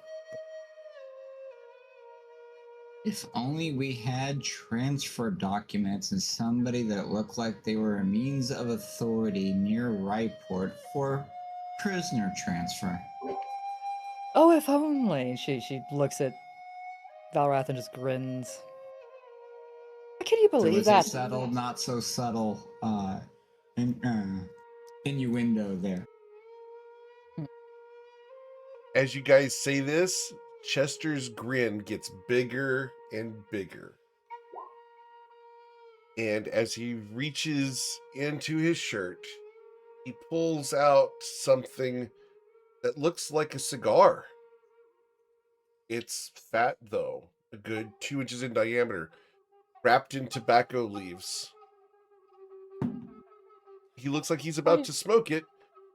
If only we had transfer documents and somebody that looked like they were a means of authority near Ryport for prisoner transfer. Oh, if only. She looks at Valrath and just grins. Can you There believe was that? a subtle, not so subtle innuendo there. As you guys say this, Chester's grin gets bigger and bigger. And as he reaches into his shirt, he pulls out something that looks like a cigar. It's fat, though, a good 2 inches in diameter, wrapped in tobacco leaves. He looks like he's about to smoke it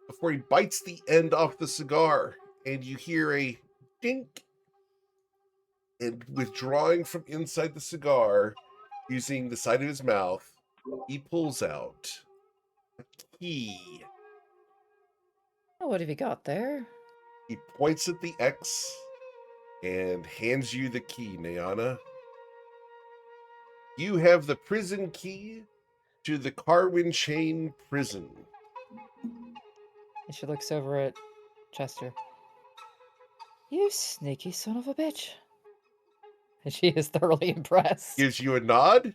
before he bites the end off the cigar, and you hear a dink. And withdrawing from inside the cigar, using the side of his mouth, he pulls out a key. Oh, what have you got there? He points at the X and hands you the key, Nayana. You have the prison key to the Carwin Chain prison. And she looks over at Chester. You sneaky son of a bitch. And she is thoroughly impressed. Gives you a nod.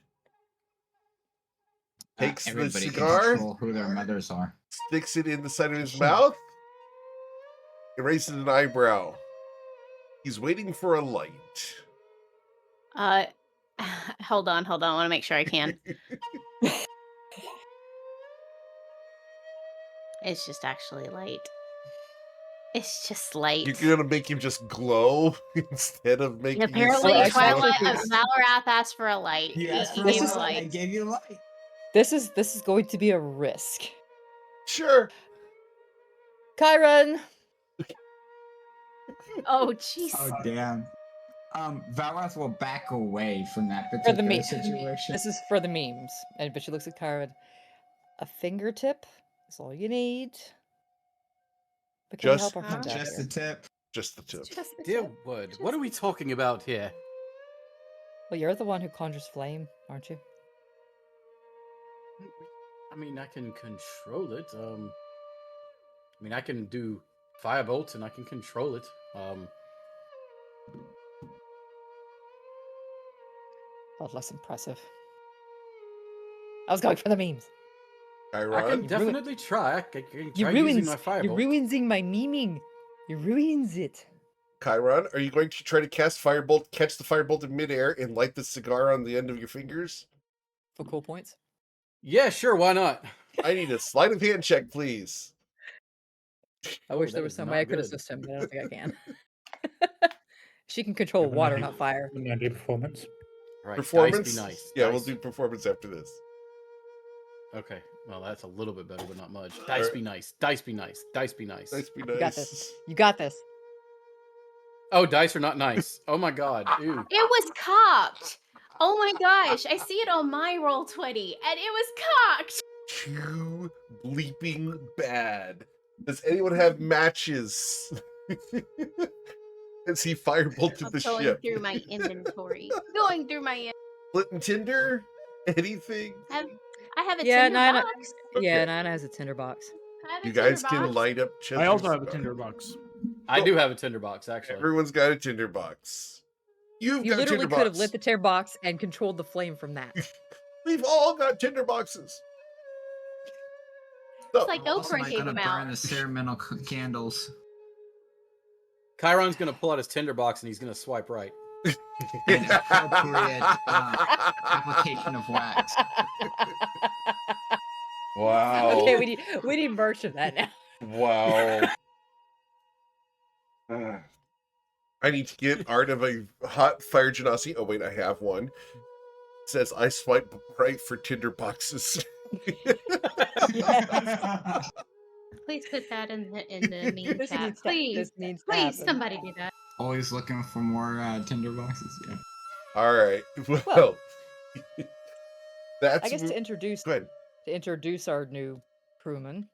Takes the Everybody can cigar, control who their mothers are. sticks it in the side of his mouth, and raises an eyebrow. He's waiting for a light. Hold on. I want to make sure I can. It's just actually light. It's just light. You're gonna make him just glow instead of making And his apparently, Oh, flesh actually, Twilight glow? Valrath asked for a light. You asked He for a gave This a light. I light. gave you a light. This is going to be a risk. Sure. Chiron! Oh, jeez. Oh damn. Valrath will back away from that For the particular meme. situation. This is for the memes. But she looks at Chiron. A fingertip is all you need. But can you Just- help our friend out Just here? a tip. Just the tip. Just the Dear tip. Wood, what are we talking about here? Well, you're the one who conjures flame, aren't you? I mean, I can control it. I mean, I can do firebolt and I can control it. A lot less impressive. I was going for the memes. I Chiron, can definitely try. I can You try using ruins. my firebolt. You're ruining my memeing. You ruins it. Chiron, are you going to try to cast Firebolt, catch the Firebolt in midair, and light the cigar on the end of your fingers? For cool points. Yeah, sure. Why not? I need a sleight of hand check, please. I Oh, wish that there was is some not way I could good. assist him, but I don't think I can. She can control Have an water, idea. not fire. Wouldn't that do performance? Right. Performance? Dice be nice. Yeah, Dice. we'll do performance after this. Okay. Well, that's a little bit better, but not much. Dice be nice. Dice be nice. Dice be nice. Nice be You got nice. this. You got this. Oh, dice are not nice. Oh my god. Ew. It was cocked. Oh my gosh, I see it on my roll 20, and it was cocked. Too bleeping bad. Does anyone have matches? As he firebolted I'm the going ship. through my inventory. Going through my. Flint and tinder? Anything? I have a Yeah, tinder Nina. box. Yeah, Okay. Nina has a tinderbox. I have a You guys tinder can box. light up I also Chester's have a bar. tinderbox. I do have a tinderbox, actually. Everyone's got a tinderbox. You've You got literally tinderbox. could have lit the tinderbox and controlled the flame from that. We've all got tinderboxes. So, It's like Also, Oprah not gave gonna them burn out. the ceremonial candles. Chiron's gonna pull out his tinderbox and he's gonna swipe right. An appropriate application of wax. wow. Okay, we need merch of that now. Wow. I need to get art of a hot fire genasi. Oh wait, I have one. It says I swipe right for Tinder boxes. Please put that in the meme This chat. needs to- Please, this needs to please, happen. somebody do that. Always looking for more tinderboxes. Yeah. All right. Well, Well, that's I guess to introduce go ahead. our new crewman.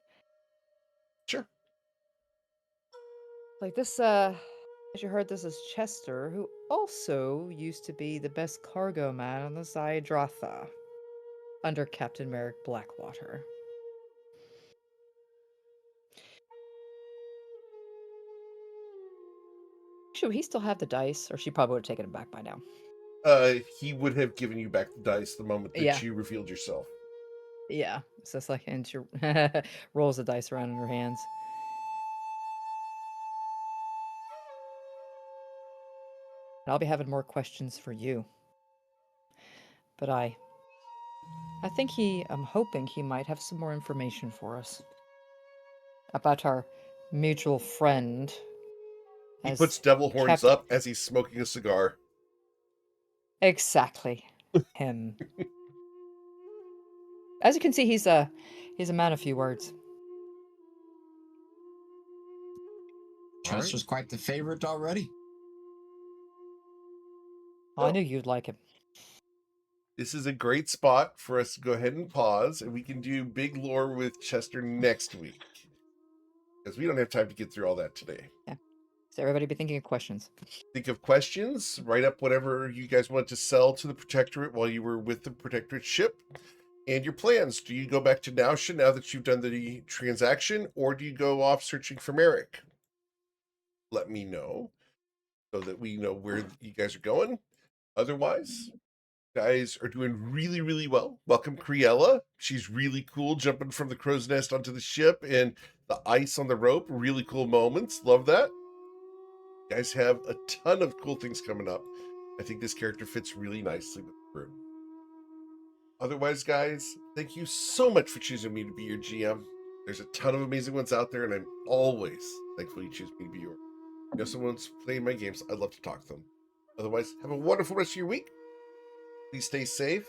Sure. Like this, as you heard, this is Chester, who also used to be the best cargo man on the Zydratha, under Captain Merrick Blackwater. Should he still have the dice, or she probably would have taken him back by now? He would have given you back the dice the moment that Yeah. you revealed yourself. Yeah, it's just like, and she rolls the dice around in her hands. And I'll be having more questions for you. But I'm hoping he might have some more information for us about our mutual friend. He as puts devil horns Captain- up as he's smoking a cigar. Exactly, him. As you can see, he's a man of few words. Chester's quite the favorite already. I knew you'd like him. This is a great spot for us to go ahead and pause, and we can do big lore with Chester next week. Because we don't have time to get through all that today. So everybody be thinking of questions. Think of questions, write up whatever you guys want to sell to the Protectorate while you were with the Protectorate ship, and your plans. Do you go back to Nausha now that you've done the transaction, or do you go off searching for Merrick? Let me know so that we know where you guys are going. Otherwise, guys are doing really, really well. Welcome Criella. She's really cool, jumping from the crow's nest onto the ship and the ice on the rope. Really cool moments. Love that. You guys have a ton of cool things coming up. I think this character fits really nicely with the crew. Otherwise, guys, thank you so much for choosing me to be your GM. There's a ton of amazing ones out there, and I'm always thankful you choose me to be yours. You know, someone's playing my games, I'd love to talk to them. Otherwise, have a wonderful rest of your week. Please stay safe.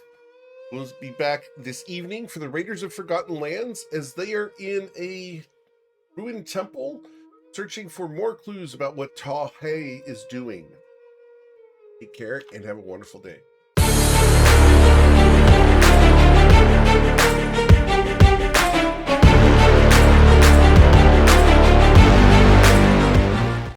We'll be back this evening for the Raiders of Forgotten Lands as they are in a ruined temple searching for more clues about what Tahe is doing. Take care and have a wonderful day.